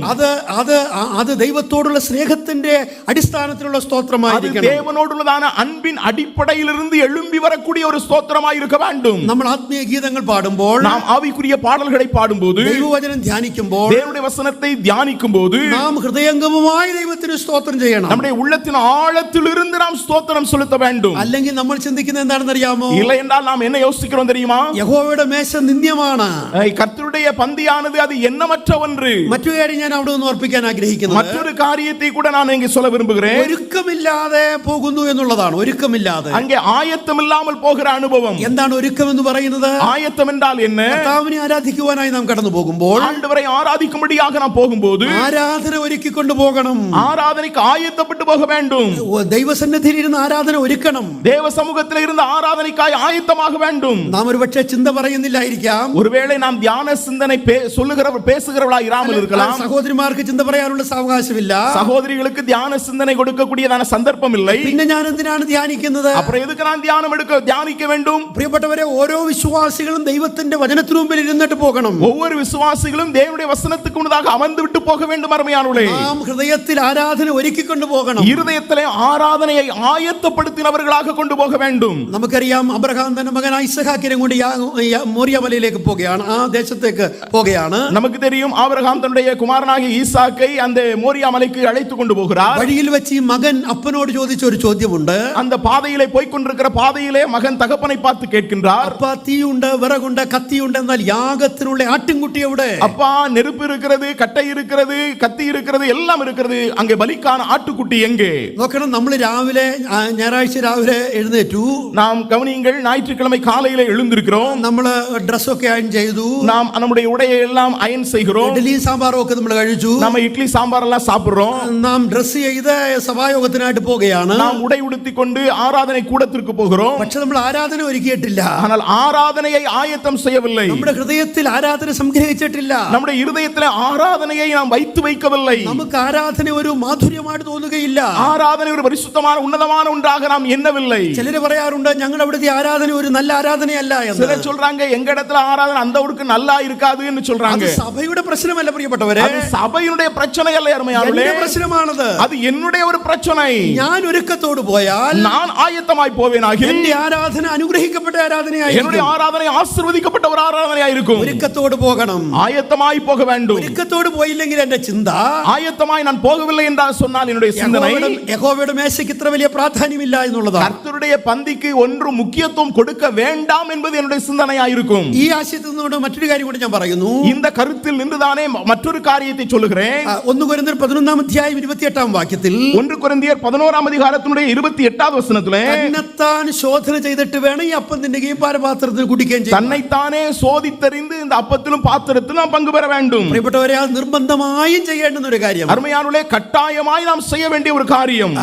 അത് ദൈവത്തോടുള്ള സ്നേഹത്തിന്റെ അടിസ്ഥാനത്തിലുള്ള സ്തോത്രമായിരിക്കണം. தேவனோடுள்ளதான அன்பின் அடிப்படையிலிருந்து எழும்பி வரக்கூடிய ஒரு ஸ்தோத்திரமாய் இருக்க வேண்டும். നമ്മൾ ആത്മീയ ഗീതങ്ങൾ പാടുമ്പോൾ, நாம் ஆவிக்குரிய பாடல்களை பாடும்போது, ദൈവവചനം ധ്യാനിക്കുമ്പോൾ, தேவனுடைய வசனத்தை தியானிக்கும்போது നാം ഹൃദയംഗമമായി ദൈവത്തിന് സ്തോത്രം ചെയ്യണം. நம்முடைய உள்ளத்தின் ஆழத்திலிருந்து நாம் ஸ்தோத்திரம் செலுத்த வேண்டும். അല്ലെങ്കിൽ നമ്മൾ ചിന്തിക്കുന്നത് എന്താണെന്ന് അറിയാമോ? இல்லை என்றால் நாம் என்ன யோசிக்கிறோம் தெரியுமா? യഹോവയുടെ മേശ നിന്ദ്യമാണ്, கர்த்தருடைய பந்தியானது அது எண்ணமற்ற ஒன்று. മറ്റൊരു കാര്യം ഞാൻ അവിടെ ഒന്ന് ഓർപ്പിക്കാൻ ആഗ്രഹിക്കുന്നു. மற்றொரு காரியத்தை கூட நான் இங்கே சொல்ல விரும்புகிறேன். ഒരുക്കമില്ലാതെ പോകുന്നു എന്നുള്ളതാണ്. ഒരുക്കമില്ലാതെ, அங்கே ஆயத்தம் இல்லாமல் போகிற அனுபவம். എന്താണ് ഒരുക്കം എന്ന് പറയുന്നത്? ஆயத்தம் என்றால் என்ன? കർത്താവിനെ ആരാധിക്കുവാനായി നാം കടന്നു പോകുമ്പോൾ, ஆண்டவரை ஆராதிக்கும்படியாக நாம் போகும்போது ആരാധന ഒരുക്കിക്കൊണ്ട് പോകണം. ஆராதனைக்கு ஆயத்தப்பட்டு போக வேண்டும். ദൈവസന്നിധിയിൽ ഇരുന്ന് ആരാധന ഒരുക്കണം. தேவ சமூகத்தில் இருந்து ஆராதனைக்காய் ஆயத்தமாக வேண்டும். നാം ഒരു പക്ഷേ ചിന്ത പറയുന്നില്ലായിരിക്കാം. ஒருவேளை நாம் தியான சிந்தனை பேசுகிறவர்களாய் இராமல் இருக்கலாம். സഹോദരിമാർക്ക് ചിന്ത പറയാനുള്ള അവകാശമില്ല. சகோதரிகளுக்கு தியான சிந்தனை கொடுக்கக்கூடியதான சந்தர்ப்பம் இல்லை. പിന്നെ ഞാൻ എന്തിനാണ് ധ്യാനിക്കുന്നത്? அப்புறம் எதுக்கு நான் தியானிக்க வேண்டும்? പ്രിയപ്പെട്ടവരെ, ഓരോ വിശ്വാസികളും ദൈവത്തിന്റെ വചനത്തിനു മുമ്പിൽ ഇരുന്നിട്ട് പോകണം. ஒவ்வொரு விசுவாசிகளும் தேவனுடைய வசனத்துக்கு முன்னதாக அமர்ந்து விட்டு போக வேண்டும். அருமையானவர்களே, നാം ഹൃദയത്തിൽ ആരാധന ഒരുക്കിക്കൊണ്ട് പോകണം. இருதயத்திலே ஆராதனையை ஆயத்தப்படுத்தினவர்களாக கொண்டு போக வேண்டும். നമുക്കറിയാം, അബ്രഹാം തന്റെ മകൻ ഐസഹാക്കിനെ കൊണ്ട് മോറിയ മലയിലേക്ക് പോകുകയാണ്, ആ ദേശത്തേക്ക് പോകുകയാണ്. நமக்கு தெரியும், ஆபிரகாம் தன்னுடைய குமாரனாகிய ஈசாக்கை அந்த மோரியா மலைக்கு அழைத்து கொண்டு போகிறார். വഴിയിൽ വെച്ച് ഈ മകൻ അപ്പനോട് ചോദിച്ച ഒരു ചോദ്യമുണ്ട്. அந்த பாதையிலே போய் கொண்டிருக்கிற பாதையிலே மகன் தகப்பனை பார்த்து கேட்கின்றார், அப்பா, തീയുണ്ട്, വിറകുണ്ട്, കത്തിയുണ്ട്, എന്നാൽ യാഗത്തിനുള്ള ആട്ടിൻകുട്ടി എവിടെ? அப்பா, நெருப்பு இருக்கிறது, கட்டை இருக்கிறது, கத்தி இருக்கிறது, எல்லாம் இருக்கிறது, அங்கே பலிக்கான ஆட்டுக்குட்டி எங்கே? നോക്കണം, നമ്മൾ രാവിലെ ഞായറാഴ്ച രാവിലെ എഴുന്നേറ്റു. நாம் கவனியுங்கள், ஞாயிற்றுக்கிழமை காலையிலே எழுந்திருக்கிறோம். നമ്മൾ ഡ്രസ്സൊക്കെ അയൺ ചെയ്തു. நாம் நம்முடைய உடையை எல்லாம் அயன் செய்கிறோம். ഇഡ്ഡലി സാമ്പാറും ഒക്കെ നമ്മൾ കഴിച്ചു. நம்ம இட்லி சாம்பார் எல்லாம் சாப்பிடுறோம். നാം ഡ്രസ് ചെയ്ത് സഭായോഗത്തിനായിട്ട് പോവുകയാണ്. நாம் உடை உடுத்திக் கொண்டு ஆராதனை கூடத்திற்கு போகிறோம். പക്ഷെ നമ്മൾ ആരാധന ഒരുക്കിയിട്ടില്ല. ஆனால் ஆராதனையை ஆயத்தம் செய்யவில்லை. നമ്മുടെ ഹൃദയത്തിൽ ആരാധന സംഗ്രഹിച്ചിട്ടില്ല. நம்முடைய இருதயத்திலே ஆராதனையை நாம் வைத்து வைக்கவில்லை. നമുക്ക് ആരാധന ഒരു മാധുര്യമായിട്ട് തോന്നുകയില്ല. ஆராதனை ஒரு பரிசுத்தமான உன்னதமான ஒன்றாக நாம் எண்ணவில்லை. ചിലർ പറയാറുണ്ട്, ഞങ്ങളുടെ അവിടുത്തെ ആരാധന ഒരു നല്ല ആരാധനയല്ല എന്ന്. சிலர் சொல்றாங்க, எங்க இடத்துல ஆராதனை அந்த ஊருக்கு நல்லா இருக்காதுன்னு சொல்றாங்க. അത് സഭയുടെ പ്രശ്നമല്ല പ്രിയപ്പെട്ടവരെ, அது சபையினுடைய பிரச்சனை அல்ல அருமையானவர்களே, എന്റെ പ്രശ്നമാണത്. அது என்னுடைய ஒரு பிரச்சனை. ഞാൻ ഒരുക്കത്തോട് പോയാൽ நான் ஆயத்தமாய் போவேனாகில் എന്റെ ആരാധന അനുഗ്രഹിക്കപ്പെട്ട என்னுடைய ആരാധനയായിരിക്കും. ஆராதனை ஆசீர்வதிக்கப்பட்ட ஒரு ஆராதனையாய் இருக்கும். ഒരുക്കത്തോട് പോകണം. ஆயத்தமாய் போக வேண்டும். ഒരുക്കത്തോട് പോയില്ലെങ്കിൽ എന്റെ ചിന്ത, ஆயத்தமாய் நான் போகவில்லை என்றால் சொன்னால் என்னுடைய சிந்தனை, യഹോവയുടെ മേശയ്ക്ക് ഇത്ര വലിയ പ്രാധാന്യമില്ല എന്നുള്ളതാണ്. கர்த்தருடைய பந்திக்கு ஒன்று முக்கியத்துவம் கொடுக்க வேண்டாம் என்பது என்னுடைய சிந்தனையாய் இருக்கும். ഈ ആശയത്തിൽ നിന്നുകൊണ്ട് മറ്റൊരു കാര്യം കൂടി ഞാൻ പറയുന്നു. இந்த கருத்தில் நின்றுதானே மற்றொரு காரியத்தை சொல்லுகிறேன். 1 കൊരിന്ത്യർ 11 അധ്യായം 28 വാക്യത്തിൽ 1 കൊരിന്ത്യർ 11 அதிகாரத்தினுடைய 28வது வசனத்திலே തന്നെത്താൻ ശോധന ചെയ്തിട്ട് വേണം ഈ അപ്പം തിന്നുകയും പാനപാത്രത്തിൽ കുടിക്കുകയും ചെയ്യാൻ. தன்னைத்தானே சோதித்தறிந்து இந்த அப்பத்திலும் பாத்திரத்திலும் நாம் பங்கு பெற வேண்டும். പ്രിയപ്പെട്ടവരെ, അത് നിർബന്ധമായും ചെയ്യേണ്ടുന്ന ഒരു കാര്യമാണ്. அருமையானவர்களே, கட்டாயமாய் நாம் செய்ய வேண்டிய ஒரு காரியம்.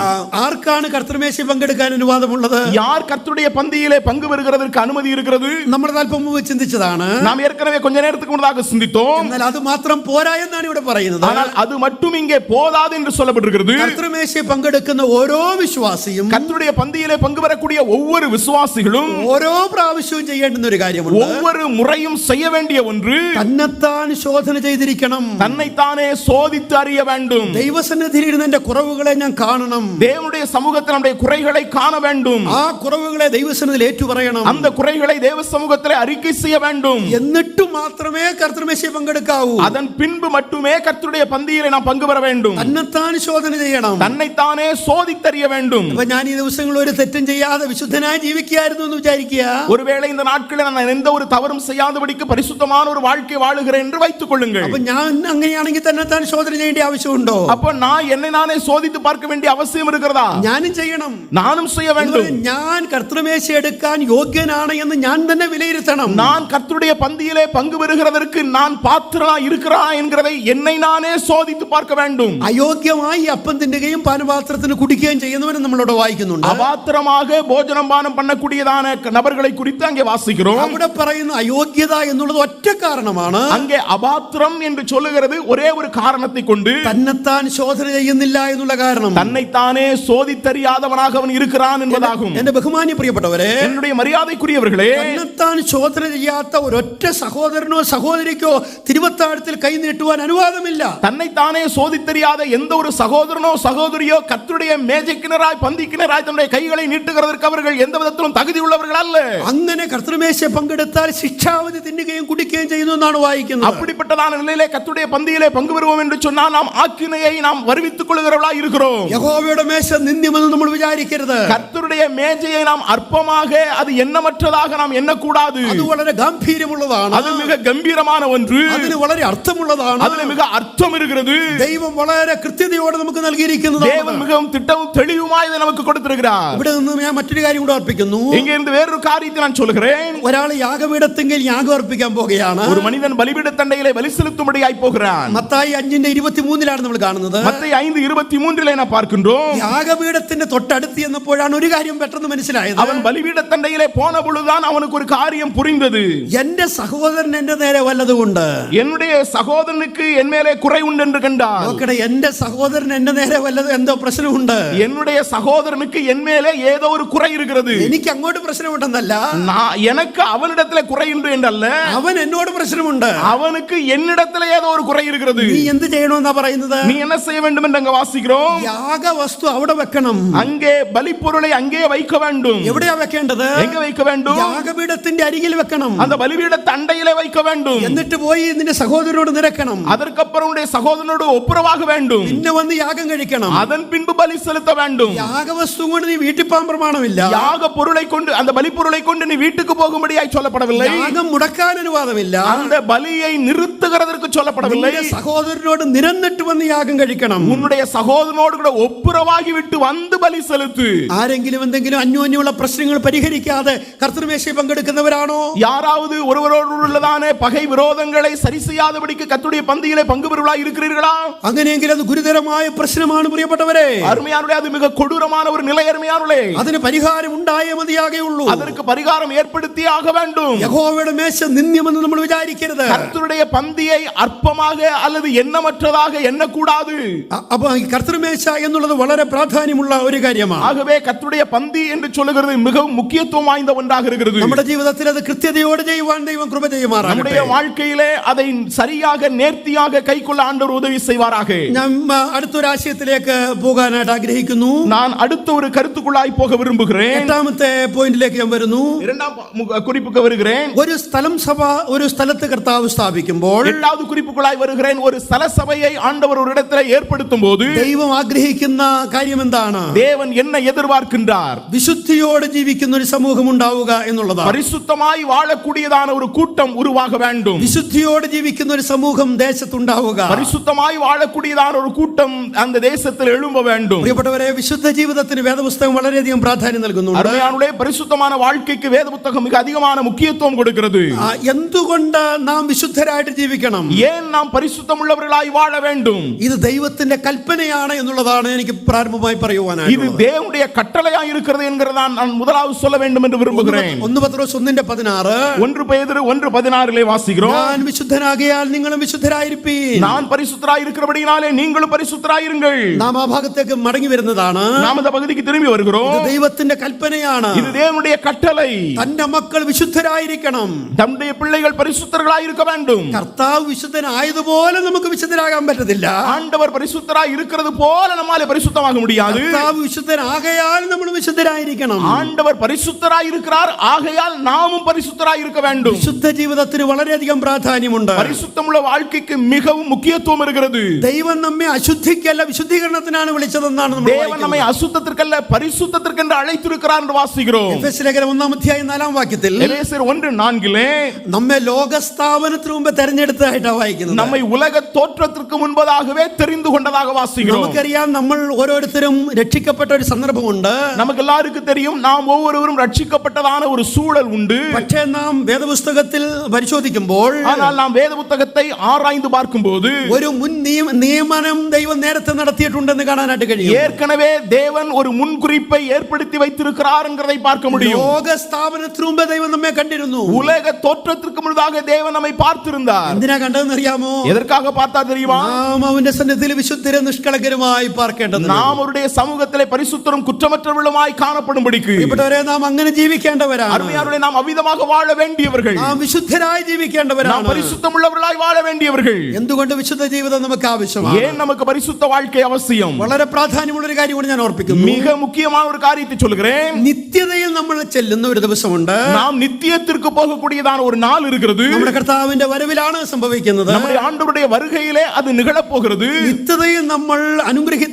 ആർക്കാണ് കർത്തൃമേശയിൽ പങ്കെടുക്കാൻ അനുവാദമുള്ളത്? யார் கர்த்தருடைய பந்தியிலே பங்கு பெறுகிறதற்கு அனுமதி இருக்கிறது? നമ്മൾ അല്പം മുമ്പ് ചിന്തിച്ചതാണ്. நாம் ஏற்கனவே கொஞ்ச நேரத்துக்கு முன்னதாக சிந்தித்தோம். എന്നാൽ അത് മാത്രം പോരാ എന്നാണ് ഇവിടെ പറയുന്നത്. ஆனால் அது மட்டும் இங்கே போதாது என்று சொல்லப்பட்டிருக்கிறது. കർത്തൃമേശയിൽ പങ്കെടുക്കുന്ന ഓരോ വിശ്വാസിയും கர்த்தருடைய பந்தியிலே பங்கு பெறக்கூடிய ஒவ்வொரு விசுவாசிகளும் ഓരോ പ്രാവശ്യവും ചെയ്യേണ്ടുന്ന ഒരു കാര്യമുണ്ട്. ஒவ்வொரு முறையும் செய்ய வேண்டிய ஒன்று, തന്നെത്താൻ ശോധന ചെയ്തിരിക്കണം. தன்னைத்தானே சோதித்து அறிய வேண்டும். ദൈവസന്നിധിയിൽ ഇരുന്ന് എന്റെ കുറവുകളെ ഞാൻ കാണണം. தேவனுடைய சமூகத்தில் நம்முடைய குறைகளை காண வேண்டும். ആ കുറവുകളെ ദൈവസന്നിധിയിൽ ഏറ്റുപറയണം. அந்த குறைகளை தேவ சமூகத்திலே அறிக்கை செய்ய வேண்டும். എന്നിട്ട് മാത്രമേ കർത്തൃമേശയിൽ പങ്കെടുക്കാവൂ. அதன் பின்பு மட்டுமே கர்த்தருடைய பந்தியிலே நாம் பங்கு பெற வேண்டும். തന്നെത്താൻ ശോധന ചെയ്യണം. தன்னைத்தானே சோதித்தறிய வேண்டும். അപ്പൊ ഞാൻ ഈ ദിവസങ്ങളിൽ ഒരു തെറ്റും ചെയ്യാതെ വിശുദ്ധനായി ജീവിക്കായിരുന്നു എന്ന് വിചാരിക്കുക. ஒருவேளை இந்த நாட்களில் நான் எந்த ஒரு தவறும் செய்யாதபடிக்கு பரிசுத்தமான ஒரு வாழ்க்கை வாழுகிறேன் என்று வைத்துக் கொள்ளுங்கள். അപ്പൊ ഞാൻ അങ്ങനെയാണെങ്കിൽ തന്നെത്താൻ ശോധന ചെയ്യേണ്ട ആവശ്യമുണ്ടോ? அப்ப நான் என்னை நானே சோதித்து பார்க்க வேண்டிய அவசியம் இருக்கிறதா? ഞാനും ചെയ്യണം. நானும் செய்ய வேண்டும். ഞാൻ കർത്തൃമേശ എടുക്കാൻ യോഗ്യനാണ് എന്ന് ഞാൻ തന്നെ വിലയിരുത്തണം. நான் கர்த்தருடைய பந்தியிலே பங்கு பெறுகிறதற்கு நான் பாத்திரனா இருக்கிறா என்கிறதை என்னை நானே சோதித்து பார்க்க வேண்டும். അയോഗ്യമായി അപ്പം തിന്നുകയും പാനപാത്രത്തിന് കുടിക്കുകയും ചെയ്യുന്നവരും നമ്മളോട് വായിക്കുന്നുണ്ട്. அபாத்திரமாக போஜனம் பானம் பண்ணக்கூடியதான நபர்களை குறித்து அங்கே வாசிக்கிறோம். അവിടെ പറയുന്ന അയോഗ്യത എന്നുള്ളത് ഒറ്റ കാരണമാണ്. அங்கே அபாத்திரம் என்று சொல்லுகிறது ஒரே ஒரு காரணத்தை கொண்டு, തന്നെത്താൻ ശോധന ചെയ്യുന്നില്ല എന്നുള്ള കാരണം, தன்னைத்தானே சோதித்தறியாதவனாக அவன் இருக்கிறான் என்பதாகும். എന്റെ ബഹുമാന്യ പ്രിയപ്പെട്ടവരെ, என்னுடைய மரியாதைக்குரியவர்களே, തന്നെത്താൻ ശോധന ചെയ്യാത്ത ഒരൊറ്റ സഹോദരനോ സഹോദരിക്കോ തിരുവത്താഴത്തിൽ കൈ നീട്ടുവാൻ അനുവാദമില്ല. தன்னைத்தானே சோதித்தறியாத எந்த ஒரு சகோதரனோ சகோதரியோ கர்த்தருடைய மேஜைக்கினராய் பந்திக்கினராய் தன்னுடைய கைகளை நீட்டுகிறதற்கு அவர்கள் எந்த விதத்திலும் தகுதி உள்ளவர்கள் அல்ல. അങ്ങനെ കർത്തൃമേശ പങ്കെടുത്താൽ ശിക്ഷാവധി തിന്നുകയും കുടിക്കുകയും ചെയ്യുന്നു എന്നാണ് വായിക്കുന്നത്. அப்படிப்பட்டதான நிலையிலே கர்த்தருடைய பந்தியிலே பங்கு பெறுவோம் என்று சொன்னால் நாம் ஆக்கினையை நாம் வருவித்துக் கொள்கிறவர்களாய் இருக்கிறோம். യഹോവയുടെ മേശ നിന്ദ്യമെന്ന് നമ്മൾ വിചാരിക്കരുത്. கர்த்தருடைய மேஜையை நாம் அற்பமாக, அது எண்ணமற்றதாக நாம் எண்ணக்கூடாது. அது വളരെ ഗംഭീരമുള്ളതാണ്. அது மிக கம்பீரமான ஒன்று. അതിന് വളരെ അർത്ഥമുള്ളതാണ്. அதில் மிக அர்த்தம் இருக்கிறது. ദൈവം വളരെ കൃത്യതയോടെ നമുക്ക് നൽകിയിരിക്കുന്നതാണ്. தேவன் மிகவும் திட்டமும் தெளிவுமாய் இதை நமக்கு கொடுத்திருக்கிறார். ഇവിടെ നിന്ന് ഞാൻ മറ്റൊരു കാര്യം കൂടെ അർപ്പിക്കുന്നു. இங்கே இருந்து வேறொரு காரியத்தை நான் சொல்கிறேன். ഒരാൾ യാഗപീഠത്തെങ്കിൽ യാഗം അർപ്പിക്കാൻ പോകുകയാണ്. ஒரு மனிதன் பலிபீடத்தண்டையிலே பலி செலுத்தும்படியாய் போகிறான். മത്തായി 5:23 നമ്മൾ കാണുന്നത്. மத்தேயு 5:23 நாம் பார்க்கின்றோம். യാഗപീഠത്തിന്റെ തൊട്ടടുത്ത് എന്നപ്പോഴാണ് ഒരു കാര്യം പെട്ടെന്ന് മനസ്സിലായത്. அவன் பலிபீடத்தண்டையிலே போன பொழுதுதான் அவனுக்கு ஒரு காரியம் புரிந்தது. എന്റെ സഹോദരൻ എന്റെ നേരെ വല്ലതുകൊണ്ട്, என்னுடைய சகோதரனுக்கு என் மேலே குறை உண்டு என்று கண்டான். നോക്കട്ടെ, എന്റെ സഹോദരൻ എന്റെ നേരെ വല്ലതും എന്തോ പ്രശ്നമുണ്ട്. என்னுடைய சகோதரனுக்கு என் மேலே ஏதோ ஒரு குறை இருக்கிறது. എനിക്ക് അങ്ങോട്ട് പ്രശ്നമുണ്ടെന്നല്ല, எனக்கு அவனிடத்திலே குறை உண்டு என்றல்ல, അവൻ എന്നോട് പ്രശ്നമുണ്ട്. அவனுக்கு என்னிடத்திலே ஏதோ ஒரு குறை இருக்கிறது. നീ എന്ത് ചെയ്യണമെന്നാ പറയുന്നത്? நீ என்ன செய்ய வேண்டும் என்று அங்க வாசிக்கிறோம். യാഗവസ്തു അവിടെ വെക്കണം. அங்கே பலிப்பொருளை அங்கே வைக்க வேண்டும். എവിടെയാ വെക്കേണ്ടത്? எங்க வைக்க வேண்டும்? യാഗപീഠത്തിന്റെ അരികിൽ വെക്കണം. அந்த பலிபீட தண்டையிலே வைக்க வேண்டும். എന്നിട്ട് പോയി നിന്റെ സഹോദരനോട് നിരക്കണം. அதற்கப்புறம் உடைய சகோதரனோடு ஒப்புரவாக வேண்டும். പിന്നെ വന്ന് യാഗം കഴിക്കണം. அதன் பின்பு பலி செலுத்த வேண்டும். യാഗവസ്തു കൊണ്ട് നീ വീട്ടിൽ പോകാൻ പ്രമാണമില്ല. யாக பொருளை கொண்டு, அந்த பலி பொருளை கொண்டு நீ வீட்டுக்கு போகும்படியாய் சொல்லப்படவில்லை. യാഗം മുടക്കാൻ അനുവാദമില്ല. அந்த பலியை நிறுத்துகிறதற்கு சொல்லப்படவில்லை. സഹോദരനോട് നിരന്നിട്ട് വന്ന് യാഗം കഴിക്കണം. உன்னுடைய சகோதரனோடு கூட ஒப்புரவாகி விட்டு வந்து பலி செலுத்து. ആരെങ്കിലും എന്തെങ്കിലും അന്യോന്യമുള്ള പ്രശ്നങ്ങൾ പരിഹരിക്കാതെ കർത്തൃമേശയിൽ പങ്കെടുക്കുന്നവരാണോ? யாராவது ஒருவரோடு உள்ளதான பகை விரோதங்களை சரி செய்யாதபடிக்கு கர்த்தருடைய பந்தியிலே பங்கு பெறுவர்களாய் இருக்கிறீர்களா? അങ്ങനെയെങ്കിൽ അത് ഗുരുതരമായ പ്രശ്നമാണ് പ്രിയപ്പെട്ടവരെ. அருமையானவர்களே, அது மிக கொடூரமான ஒரு நிலை. அருமையானவர்களே, അതിന് പരിഹാരം ഉണ്ടായേ മതിയാകെയുള്ളൂ. அதற்கு பரிகாரம் ஏற்படுத்தி ஆக வேண்டும். യഹോവയുടെ മേശ നിന്ദ്യമെന്ന് നമ്മൾ വിചാരിക്കരുത്. கர்த்தருடைய பந்தியை அற்பமாக அல்லது எண்ணமற்றதாக எண்ணக்கூடாது. അപ്പോൾ ഈ കർത്തൃമേശ എന്നുള്ളത് വളരെ പ്രാധാന്യമുള്ള ഒരു കാര്യമാണ്. ஆகவே கர்த்தருடைய பந்தி என்று சொல்லுகிறது மிகவும் முக்கியத்துவம் வாய்ந்த ஒன்றாக இருக்கிறது. നമ്മുടെ ജീവിതത്തിൽ അത് കൃത്യതയോടെ ചെയ്യുവാൻ ദൈവം കൃപ ചെയ്യുമാറാകട്ടെ. நம்முடைய வாழ்க்கையிலே அதை அதை சரியாக நேர்த்தியாக கைக்கொள்ள ஆண்டவர் உதவி செய்வாராக. ഞാൻ അടുത്തൊരു ആശയത്തിലേക്ക് പോകാനായിട്ട് ആഗ്രഹിക്കുന്നു. நான் அடுத்த ஒரு கருத்துக்குள்ளாய் போக விரும்புகிறேன். എട്ടാമത്തെ പോയിന്റിലേക്ക് ഞാൻ വരുന്നു. இரண்டாம் குறிப்புக்கு வருகிறேன். ഒരു സ്ഥലം സഭ ഒരു സ്ഥലത്ത് കർത്താവ് സ്ഥാപിക്കുമ്പോൾ, இரண்டாவது குறிப்புக்குள்ளாய் வருகிறேன். ஒரு ஸ்தல சபையை ஆண்டவர் ஒரு இடத்திலே ஏற்படுத்தும் போது ദൈവം ആഗ്രഹിക്കുന്ന കാര്യം എന്താണ്? தேவன் என்ன எதிர்பார்க்கின்றார்? വിശുദ്ധിയോടെ ജീവിക്കുന്ന ഒരു സമൂഹം ഉണ്ടാവുക എന്നുള്ളതാണ്. பரிசுத்தமாய் வாழக்கூடியதான ஒரு கூட்டம் உருவாக வேண்டும். വിശുദ്ധിയോടെ ജീവിക്കുന്ന ഒരു സമൂഹം ദേശത്തുണ്ടാവുക. பரிசுத்தமாய் வாழக்கூடியதான ஒரு கூட்டம் அந்த தேசத்தில் எழும்ப வேண்டும். പ്രിയപ്പെട്ടവരെ, വിശുദ്ധ ജീവിതത്തിന് വേദപുസ്തകം വളരെയധികം പ്രാധാന്യം നൽകുന്നുണ്ട്. அருமையானவர்களே, பரிசுத்தமான வாழ்க்கைக்கு வேத புத்தகம் மிக அதிகமான முக்கியத்துவம் கொடுக்கிறது. എന്തുകൊണ്ട് നാം വിശുദ്ധരായിട്ട് ജീവിക്കണം? ஏன் நாம் பரிசுத்தம் உள்ளவர்களாய் வாழ வேண்டும்? ഇത് ദൈവത്തിന്റെ കൽപ്പനയാണ് എന്നുള്ളതാണ് എനിക്ക് പ്രാരംഭമായി പറയുവാനായി. இது தேவனுடைய கட்டளையாய் இருக்கிறது என்கிறதான் நான் முதலாவது சொல்ல வேண்டும் என்று விரும்புகிறேன். 1 പത്രോസ് 1:16 1 பேதுரு 1:16 வாசிக்கிறோம். ഞാൻ വിശുദ്ധനാകിയാൽ നിങ്ങളും വിശുദ്ധരായിരിപ്പീൻ. நான் பரிசுத்தராய் இருக்கிறபடியாலே நீங்களும் பரிசுத்தராயிருங்கள். നാം ആ ഭാഗത്തേക്ക് മടങ്ങി വരുന്നതാണ്. நாம் அந்த பகுதிக்கு திரும்பி வருகிறோம். ഇത് ദൈവത്തിന്റെ കൽപ്പനയാണ്. இது தேவனுடைய கட்டளை. തന്റെ മക്കൾ വിശുദ്ധരായിരിക്കണം. தம்முடைய பிள்ளைகள் பரிசுத்தர்களாய் இருக்க வேண்டும். കർത്താവ് വിശുദ്ധനായതുപോലെ നമുക്ക് വിശുദ്ധരാകാൻ പറ്റത്തില്ല. ஆண்டவர் பரிசுத்தராய் இருக்கிறது போல நம்மாலே பரிசுத்தமாக முடியாது. കർത്താവ് വിശുദ്ധനാകയാൽ നമ്മൾ വിശുദ്ധരായിരിക്കണം. ஆண்டவர் பரிசுத்தராய் இருக்கிறார், ஆகையால் நாமும் பரிசுத்தராய் இருக்க வேண்டும். വിശുദ്ധ ജീവിതത്തിന് വളരെയധികം പ്രാധാന്യമുണ്ട്. பரிசுத்தமுள்ள வாழ்க்கைக்கு மிகவும் முக்கியத்துவம் இருக்கிறது. ദൈവം നമ്മെ അശുദ്ധിക്കല്ല വിശുദ്ധീകരണത്തിനാണ് വിളിച്ചതെന്നാണ് നമ്മൾ தேவன் நம்மை அசுத்தத்திற்கல்ல பரிசுத்தத்திற்கு என்று அழைத்திருக்கிறார் என்று வாசிக்கிறோம். എഫെസ്യ ലേഖനം 1:4 വാക്യത്തിൽ எபேசியர் 1:4 നമ്മെ ലോകസ്ഥാപനത്തിന് മുമ്പ് തെരഞ്ഞെടുത്തതായിട്ടാണ് വായിക്കുന്നത്. நம்மை உலக தோற்றத்திற்கு முன்பதாகவே தெரிந்து கொண்டதாக வாசிக்கிறோம். നമുക്കറിയാം, നമ്മൾ ഓരോരുത്തരും രക്ഷിക്കപ്പെട്ട ഒരു സന്ദർഭമുണ്ട്. நமக்கு எல்லாருக்கும் தெரியும், நாம் ஒவ்வொருவரும் ரட்சிக்கப்பட்டதான ஒரு சூழல் உண்டு. പക്ഷേ നാം വേദപുസ്തകത്തിൽ പരിശോധിക്കുമ്പോൾ, ஆனால் நாம் வேத புத்தகத்தை ஆராய்ந்து பார்க்கும்போது ഒരു മുൻ നിയമനം ദൈവം നേരത്തെ നടത്തിയിട്ടുണ്ടെന്ന് കാണാനായിട്ട് കഴിയും. ஏற்கனவே தேவன் ஒரு முன்குறிப்பை ஏற்படுத்தி வைத்திருக்கிறார் என்கிறதை பார்க்க முடியும். ലോകസ്ഥാപനത്തിന് മുമ്പ് ദൈവം നമ്മെ കണ്ടിരുന്നു. உலக தோற்றத்திற்கு முன்னதாக தேவன் நம்மை பார்த்திருந்தார். എന്തിനാ കണ്ടതെന്ന് അറിയാമോ? எதற்காக பார்த்தார் தெரியுமா? നാം അവന്റെ സന്നിധിയിൽ വിശുദ്ധരും നിഷ്കളങ്കരുമായി പാർക്കേണ്ടത്. நாம் அவருடைய சமூகத்திலே பரிசுத்தரும் குற்றமற்றவர்களுமாய் காணப்படும்படிக்கு. പ്രിയപ്പെട്ടവരെ, നാം അങ്ങനെ ജീവിക്കേണ്ടവരാണ്. அருமையானவர்களே, நாம் அவ்விதமாக வாழ வேண்டியவர்கள். നാം വിശുദ്ധരായി ജീവിക്കേണ്ടവരാണ്. நாம் பரிசுத்தமுள்ளவர்களாய் வாழ வேண்டியவர்கள். എന്തുകൊണ്ട് വിശുദ്ധ ജീവിതം നമുക്ക് ആവശ്യമാണ്? ஏன் நமக்கு பரிசுத்த வாழ்க்கை அவசியம்? വളരെ പ്രാധാന്യമുള്ള ഒരു കാര്യം കൂടി ഞാൻ ഓർപ്പിക്കുന്നു. மிக முக்கியமான ஒரு காரியத்தை சொல்கிறேன். നിത്യതയിൽ നമ്മൾ ചെല്ലുന്ന ഒരു ദിവസമുണ്ട്. நாம் நித்தியத்திற்கு போகக்கூடியதான ஒரு நாள் இருக்கிறது. നമ്മുടെ കർത്താവിന്റെ വരവിലാണ് സംഭവിക്കുന്നത്. நம்முடைய ஆண்டவருடைய வருகையிலே அது நிகழப் போகிறது. നിത്യതയിൽ നമ്മൾ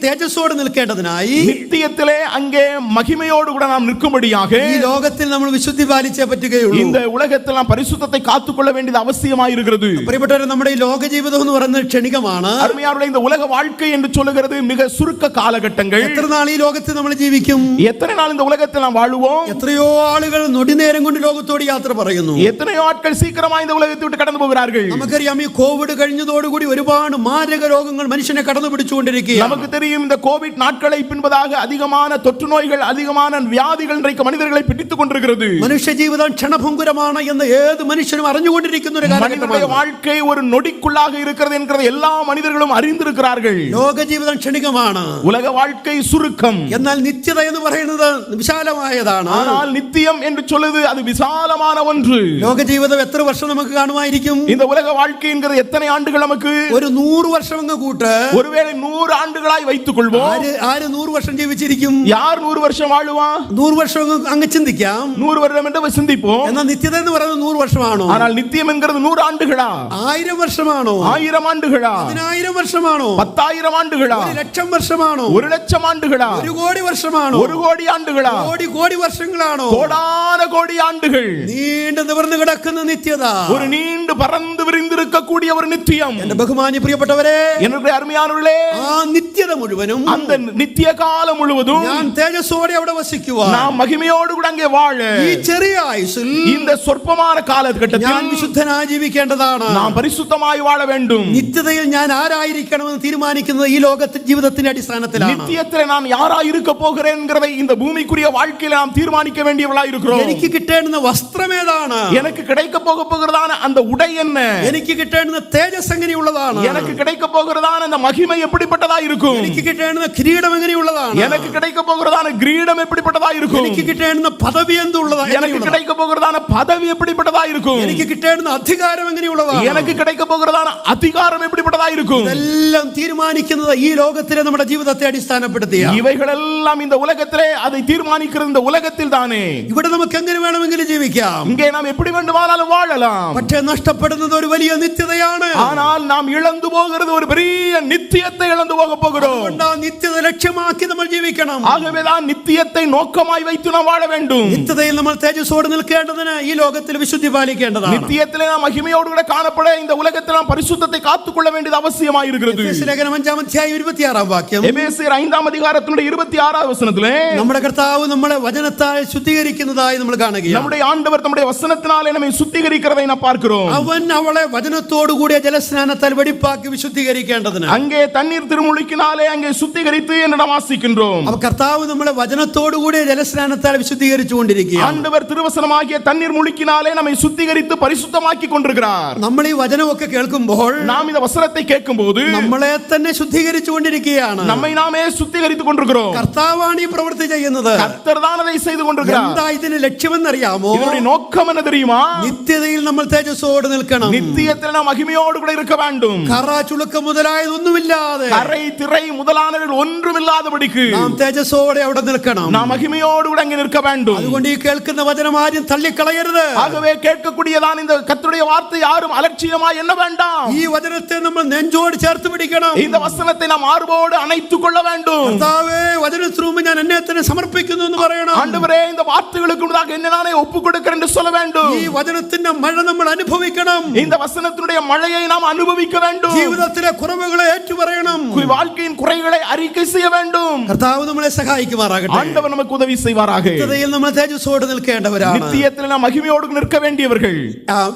തേജസ്സോടെ നിൽക്കേണ്ടതിനായി நித்தியத்திலே அங்கே மகிமையோடு கூட நாம் நிற்கும்படியாக ഈ ലോകത്തിൽ നമ്മൾ വിശുദ്ധി പാലിച്ചേ പറ്റുകയുള്ളൂ. இந்த உலகத்தில் நாம் பரிசுத்தத்தை காத்துக்கொள்ள வேண்டியது அவசியமாய் இருக்கிறது. പ്രിയപ്പെട്ടവരെ, നമ്മുടെ ഈ ലോക ജീവിതം എന്ന് പറയുന്നത് ക്ഷണികമാണ്. அருமையானவர்களே, இந்த உலக வாழ்க்கை என்று சொல்லுகிறது மிக சுருக்க காலகட்டங்கள். എത്ര നാൾ ഈ ലോകത്തിൽ നമ്മൾ ജീവിക്കും? எத்தனை நாள் இந்த உலகத்தில் நாம் வாழுவோம்? എത്രയോ ആളുകൾ നൊടിനേരം കൊണ്ട് ലോകത്തോട് യാത്ര പറയുന്നു. எத்தனையோ ஆட்கள் சீக்கிரமா இந்த உலகத்தை விட்டு கடந்து போகிறார்கள். നമുക്കറിയാം, ഈ കോവിഡ് കഴിഞ്ഞതോടുകൂടി ഒരുപാട് മാരക രോഗങ്ങൾ മനുഷ്യനെ കടന്നു പിടിച്ചുകൊണ്ടിരിക്കുകയാണ്. நமக்கு தெரியும், இந்த கோவிட் நாட்களை பின்பதாக அதிகமான தொற்று நோய்கள், அதிகமான வியாதிகள் இன்றைக்கு மனிதர்களை பிடித்துக் கொண்டிருக்கிறது. മനുഷ്യ ജീവിതം ക്ഷണഭംഗുരമാണ് എന്ന് ഏത് മനുഷ്യനും അറിഞ്ഞുകൊണ്ടിരിക്കുന്ന ഒരു மனிதனுடைய வாழ்க்கை ஒரு நொடிக்குள்ளாக இருக்கிறது என்கிறது எல்லா மனிதர்களும் அறிந்திருக்கிறார்கள். ലോക ജീവിതം ക്ഷണികമാണ്. உலக வாழ்க்கை சுருக்கம். എന്നാൽ നിത്യത എന്ന് പറയുന്നത് വിശാലമായതാണ്. ஆனால் நித்தியம் என்று சொல்லுது அது விசாலமான ஒன்று. ലോക ജീവിതം എത്ര വർഷം നമുക്ക് കാണുമായിരിക്കും? இந்த உலக வாழ்க்கை என்கிறது எத்தனை ஆண்டுகள் நமக்கு? ഒരു 100 വർഷം അങ്ങ് കൂട്ട്. ஒருவேளை 100 ஆண்டுகளாய் வைத்துக் கொள்வோம். ആര് 100 വർഷം ജീവിച്ചിരിക്കും? யார் 100 வருஷம் வாழுவா? 100 വർഷം അങ്ങ് ചിന്തിക്കാം. 100 வருடம் என்று சிந்திப்போம். എന്നാൽ നിത്യത എന്ന് പറയുന്നത് 100 വർഷമാണോ? ஆனால் நித்தியம் என்கிறது 100 ஆண்டுகளா? 1000 വർഷമാണോ? 1000 ஆண்டுகளா? 10000 വർഷമാണോ? 10000 ஆண்டுகளா? 1,00,000 വർഷമാണോ? 1,00,000 ஆண்டுகளா? 1 കോടി വർഷമാണോ? 1 கோடி ஆண்டுகளா? കോടി വർഷങ്ങളാണോ? கோடான கோடி ஆண்டுகள். നീണ്ടു നിവർന്നു കിടക്കുന്ന നിത്യത. ஒரு நீண்டு பறந்து விரிந்திருக்கக்கூடிய ஒரு நித்தியம். എന്റെ ബഹുമാന്യ പ്രിയപ്പെട്ടവരെ, என்னுடைய அருமையானவர்களே, ആ നിത്യത മുഴുവനും, அந்த நித்திய காலம் முழுவதும் ഞാൻ തേജസ്സോടെ അവിടെ വസിക്കുവാൻ, நாம் மகிமையோடு கூட அங்கே வாழ ഈ ചെറിയ ആയുസ്സിൽ இந்த சொற்பமான காலகட்டத்தில் ഞാൻ വിശുദ്ധനായി ജീവിക്കേണ്ടതാണ്. நாம் பரிசுத்தமாய் வாழ வேண்டும். നിത്യതയിൽ ഞാൻ ആരായിരിക്കണമെന്ന് തീരുമാനിക്കുന്നത് ഈ ലോകത്തെ ജീവിതത്തിന്റെ അടിസ്ഥാനത്തിലാണ്. நித்தியத்தில் நான் யாராய் இருக்க போகிறேன் என்கிறதை இந்த பூமிக்குரிய வாழ்க்கையில வாழ்க்கையில நாம் தீர்மானிக்க வேண்டியவர்களாய் இருக்கிறோம். എനിക്ക് കിട്ടേണ്ടുന്ന വസ്ത്രം ഏതാണ്? எனக்கு கிடைக்க போகிறதான அந்த உடை என்ன? എനിക്ക് കിട്ടേണ്ടുന്ന തേജസ് എങ്ങനെയുള്ളതാണ്? எனக்கு கிடைக்க போகிறதான அந்த மகிமை எப்படிப்பட்டதா இருக்கும்? എനിക്ക് കിട്ടേണ്ടുന്ന കിരീടം എങ്ങനെയുള്ളതാണ്? எனக்கு கிடைக்க போகிறதான கிரீடம் எப்படிப்பட்டதா இருக்கும்? എനിക്ക് കിട്ടേണ്ടുന്ന പദവി എന്തുള്ളതാണ്? எனக்கு கிடைக்க போகிறதான பதவி எப்படிப்பட்டதா இருக்கும்? എനിക്ക് കിട്ടേണ്ടുന്ന അധികാരം എങ്ങനെയുള്ളതാണ്? எனக்கு கிடைக்க போகிறதான அதிகாரம் எப்படிப்பட்டதா இருக்கும்? ഇതെല്ലാം തീരുമാനിക്കുന്നത് ഈ ലോകത്തിലെ നമ്മുടെ ജീവിതത്തെ അടിസ്ഥാനപ്പെടുത്തിയാണ്. இவைகளெல்லாம் இந்த உலகத்திலே அதை தீர்மானிக்கிறது இந்த உலகத்தில் தானே. ഇവിടെ നമുക്ക് എങ്ങനെ വേണമെങ്കിലും ജീവിക്കാം. இங்கே நாம் எப்படி வேண்டுமானாலும் வாழலாம். പക്ഷേ നഷ്ടപ്പെടുന്നത് ഒരു വലിയ നിത്യതയാണ്. ஆனால் நாம் இழந்து போகிறது ஒரு பெரிய நித்தியத்தை இழந்து போக போகிறோம். അതുകൊണ്ട് ആ നിത്യത ലക്ഷ്യമാക്കി നമ്മൾ ജീവിക്കണം. ஆகவேதான் நித்தியத்தை நோக்கமாய் வைத்து நாம் வாழ வேண்டும். നിത്യതയിൽ നമ്മൾ തേജസ്സോടെ നിൽക്കേണ്ടതിന് ഈ ലോകത്തിൽ വിശുദ്ധി പാലിക്കേണ്ടതാണ്. நித்தியத்திலே நாம் மகிமையோடு கூட காணப்பட இந்த உலகத்தில் நாம் பரிசுத்தத்தை காத்துக்கொள்ள வேண்டியது அவசியமாய் இருக்கிறது. ലേഖനം 5-ാം അധ്യായം 26-ാം വാക്യം. എഫേസ്യർ 5-ാം അധ്യായത്തിന്റെ 26-ാം വചനത്തിലെ നമ്മുടെ കർത്താവ് നമ്മളെ വചനത്താൽ ശുദ്ധീകരിക്കുന്നതായി നമ്മൾ കാണുകയാണ്. நம்முடைய ஆண்டவர் நம்முடைய வசனத்தினாலே நம்மை சுத்திகரிக்கிறதை நாம் பார்க்கிறோம். അവൻ അവളെ വചനത്തോടു കൂടിയ ജലസ്നാനത്താൽ വെടിപ്പാക്കി വിശുദ്ധീകരിക്കേണ്ടതിന് அங்கே தண்ணீர் திருமுழுக்கினாலே அங்கே சுத்திகரித்து என்று நாம் வாசிக்கின்றோம். അവ കർത്താവ് നമ്മളെ വചനത്തോടു കൂടിയ ജലസ്നാനത്താൽ വിശുദ്ധീകരിച്ചുകൊണ്ടിരിക്കുകയാണ്. ஆண்டவர் திருவசனமாகிய தண்ணீர் முழுக்கினாலே நம்மை சுத்திகரித்து பரிசுத்தமாக்கி கொண்டிருக்கிறார். നമ്മൾ ഈ വചനമൊക്കെ കേൾക്കുമ്പോൾ நாம் இந்த வசனத்தை கேட்கும்போது നമ്മളെ തന്നെ ശുദ്ധീകരിച്ചുകൊണ്ടിരിക്കുകയാണ്. நம்மை நாமே சுத்திகரித்துக் கொண்டிருக்கிறோம். കർത്താവാണ് ഈ പ്രവൃത്തി ചെയ്യുന്നത്. கர்த்தர் தான் அதை செய்து கொண்டிருக்கிறார். എന്താ ഇതിന്റെ ലക്ഷ്യമെന്നറിയാമോ? இதனுடைய நோக்கம் என்ன தெரியுமா? നിത്യതയിൽ നമ്മൾ തേജസ്സോടെ നിൽക്കണം. நித்தியத்தில் நாம் மகிமையோடு கூட இருக்க வேண்டும். കറ ചുളുക്കം മുതലായതൊന്നുമില്ലാതെ கரை திரை முதலானவர்கள் ஒன்றுமில்லாதபடிக்கு നാം തേജസ്സോടെ അവിടെ നിൽക്കണം. நாம் மகிமையோடு கூட அங்கே நிற்க வேண்டும். അതുകൊണ്ട് ഈ കേൾക്കുന്ന വചനം ആരും തള്ളിക്കളയരുത്. ஆகவே கேட்கக்கூடியதான் இந்த கர்த்தருடைய வார்த்தை யாரும் அலட்சியமாய் எண்ண வேண்டாம். ഈ വചനത്തെ നമ്മൾ നെഞ്ചോട് ചേർത്ത് പിടിക്കണം. இந்த வசனத்தை நாம் மார்போடு அணைத்துக் கொள்ள வேண்டும். കർത്താവേ, വചനത്തിനു മുമ്പ് ഞാൻ എന്നെ തന്നെ സമർപ്പിക്കുന്നു എന്ന് പറയണം. ஆண்டவரே, இந்த வார்த்தைகளுக்கு முன்னதாக என்னை நானே ஒப்புக் கொடுக்கிறேன் என்று சொல்ல வேண்டும். ഈ വചനത്തിന്റെ മഴ നമ്മൾ അനുഭവിക്കണം. இந்த வசனத்தினுடைய மழையை நாம் அனுபவிக்க வேண்டும். ജീവിതത്തിലെ കുറവുകളെ ഏറ്റുപറയണം. வாழ்க்கையின் குறைகளை அறிக்கை செய்ய வேண்டும். കർത്താവ് നമ്മളെ സഹായിക്കുമാറാകട്ടെ. ஆண்டவர் நமக்கு உதவி செய்வாராக. നിത്യതയിൽ നമ്മൾ തേജസ്സോടെ നിൽക്കേണ്ടവരാണ്. நித்தியத்தில் நாம் மகிமையோடு நிற்க வேண்டியவர்கள்.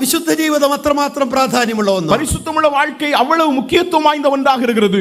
വിശുദ്ധ ജീവിതം അത്രമാത്രം പ്രാധാന്യമുള്ള ഒന്ന്. பரிசுத்தமுள்ள வாழ்க்கை அவ்வளவு முக்கியத்துவம் வாய்ந்த ஒன்றாக இருக்கிறது.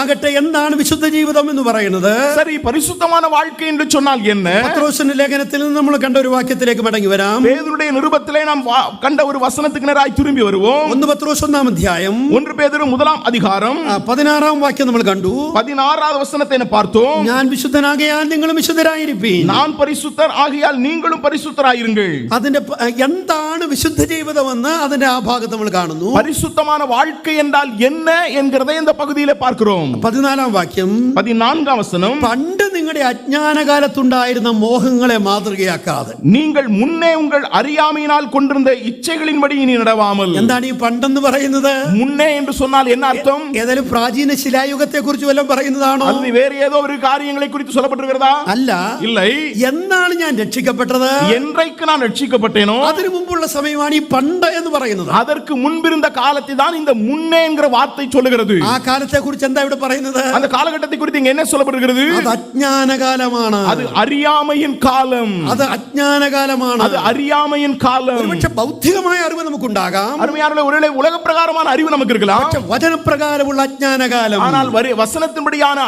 ആകട്ടെ, എന്താണ് വിശുദ്ധ ജീവിതം എന്ന് പറയുന്നത്? சரி, பரிசுத்தமான வாழ்க்கை என்று சொன்னால் என்ன? പത്രോസിന്റെ ലേഖനത്തിൽ നിന്ന് നമ്മൾ കണ്ട ഒരു വാക്യത്തിലേക്ക് മടങ്ങി വരാം. பேதுருடைய நிருபத்திலே நாம் கண்ட ஒரு வசனத்துக்கு நேராய் திரும்பி வருவோம். 1 പത്രോസ് 1-ാം അധ്യായം 1 பேதுரு 1-ാം அதிகாரம் 16-ാം വാക്യം നമ്മൾ കണ്ടു. 16வது வசனத்தை பார்த்தோம். ഞാൻ വിശുദ്ധനാകയാൽ നിങ്ങളും വിശുദ്ധരായിരിപ്പീൻ. நான் பரிசுத்தர் ஆகையால் நீங்களும் பரிசுத்தராயிருங்கள். അതിന്റെ എന്താണ് വിശുദ്ധ ജീവിതമെന്ന് അതിന്റെ ആ ഭാഗത്ത് നമ്മൾ കാണുന്നു. பரிசுத்தமான வாழ்க்கை என்றால் என்ன என்கிறதை இந்த பகுதியிலே பார்க்கிறோம். 14-ാം വാക്യം. 14ാം வசனம். പണ്ട് നിങ്ങളുടെ അജ്ഞാനകാലത്തുണ്ടായിരുന്ന മോഹങ്ങളെ മാതൃകയാക്കാതെ. நீங்கள் முன்னே உங்கள் அறியாமையினால் கொண்டிருந்த இச்சைகளின்படி இனி நடவாமல். എന്താണ് ഈ പണ്ടെന്ന് പറയുന്നത്? முன்னே என்று சொன்னால் என்ன அர்த்தம்? ഏതായാലും പ്രാചീന ശിലായുഗത്തെ കുറിച്ച് വല്ലതും പറയുന്നതാണോ? அது வேறு ஏதோ ஒரு காரியங்களை குறித்து சொல்லப்பட்டிருக்கிறதா? അല്ല. இல்லை. എന്നാണ് ഞാൻ രക്ഷിക്കപ്പെട്ടത്? என்றைக்கு நான் ரட்சிக்கப்பட்டேனோ അതിനു മുമ്പുള്ള സമയമാണ് ഈ പണ്ട് എന്ന് പറയുന്നത്. அதற்கு முன்பிருந்த காலத்தை தான் இந்த முன்னே என்கிற வார்த்தை சொல்லுகிறது. ആ കാലത്തെ കുറിച്ച് എന്താ ഇവിടെ പറയുന്നത്? அந்த காலகட்டத்தை குறித்து இங்க என்ன சொல்லப்படுகிறது? അത് അജ്ഞാനകാലമാണ്. அது அறியாமையின் காலம். അത് അജ്ഞാനകാലമാണ്. அது அறியாமையின் காலம். ഒരുപക്ഷെ ഭൗതികമായ അറിവ് നമുക്കുണ്ടാകാം. அருமையானவர்களே, ஒருவேளை உலக பிரகாரமான அறிவு நமக்கு இருக்கலாம். പക്ഷെ വചനപ്രകാരമുള്ള അജ്ഞാനകാലം. ஆனால் வசனத்தின்படியான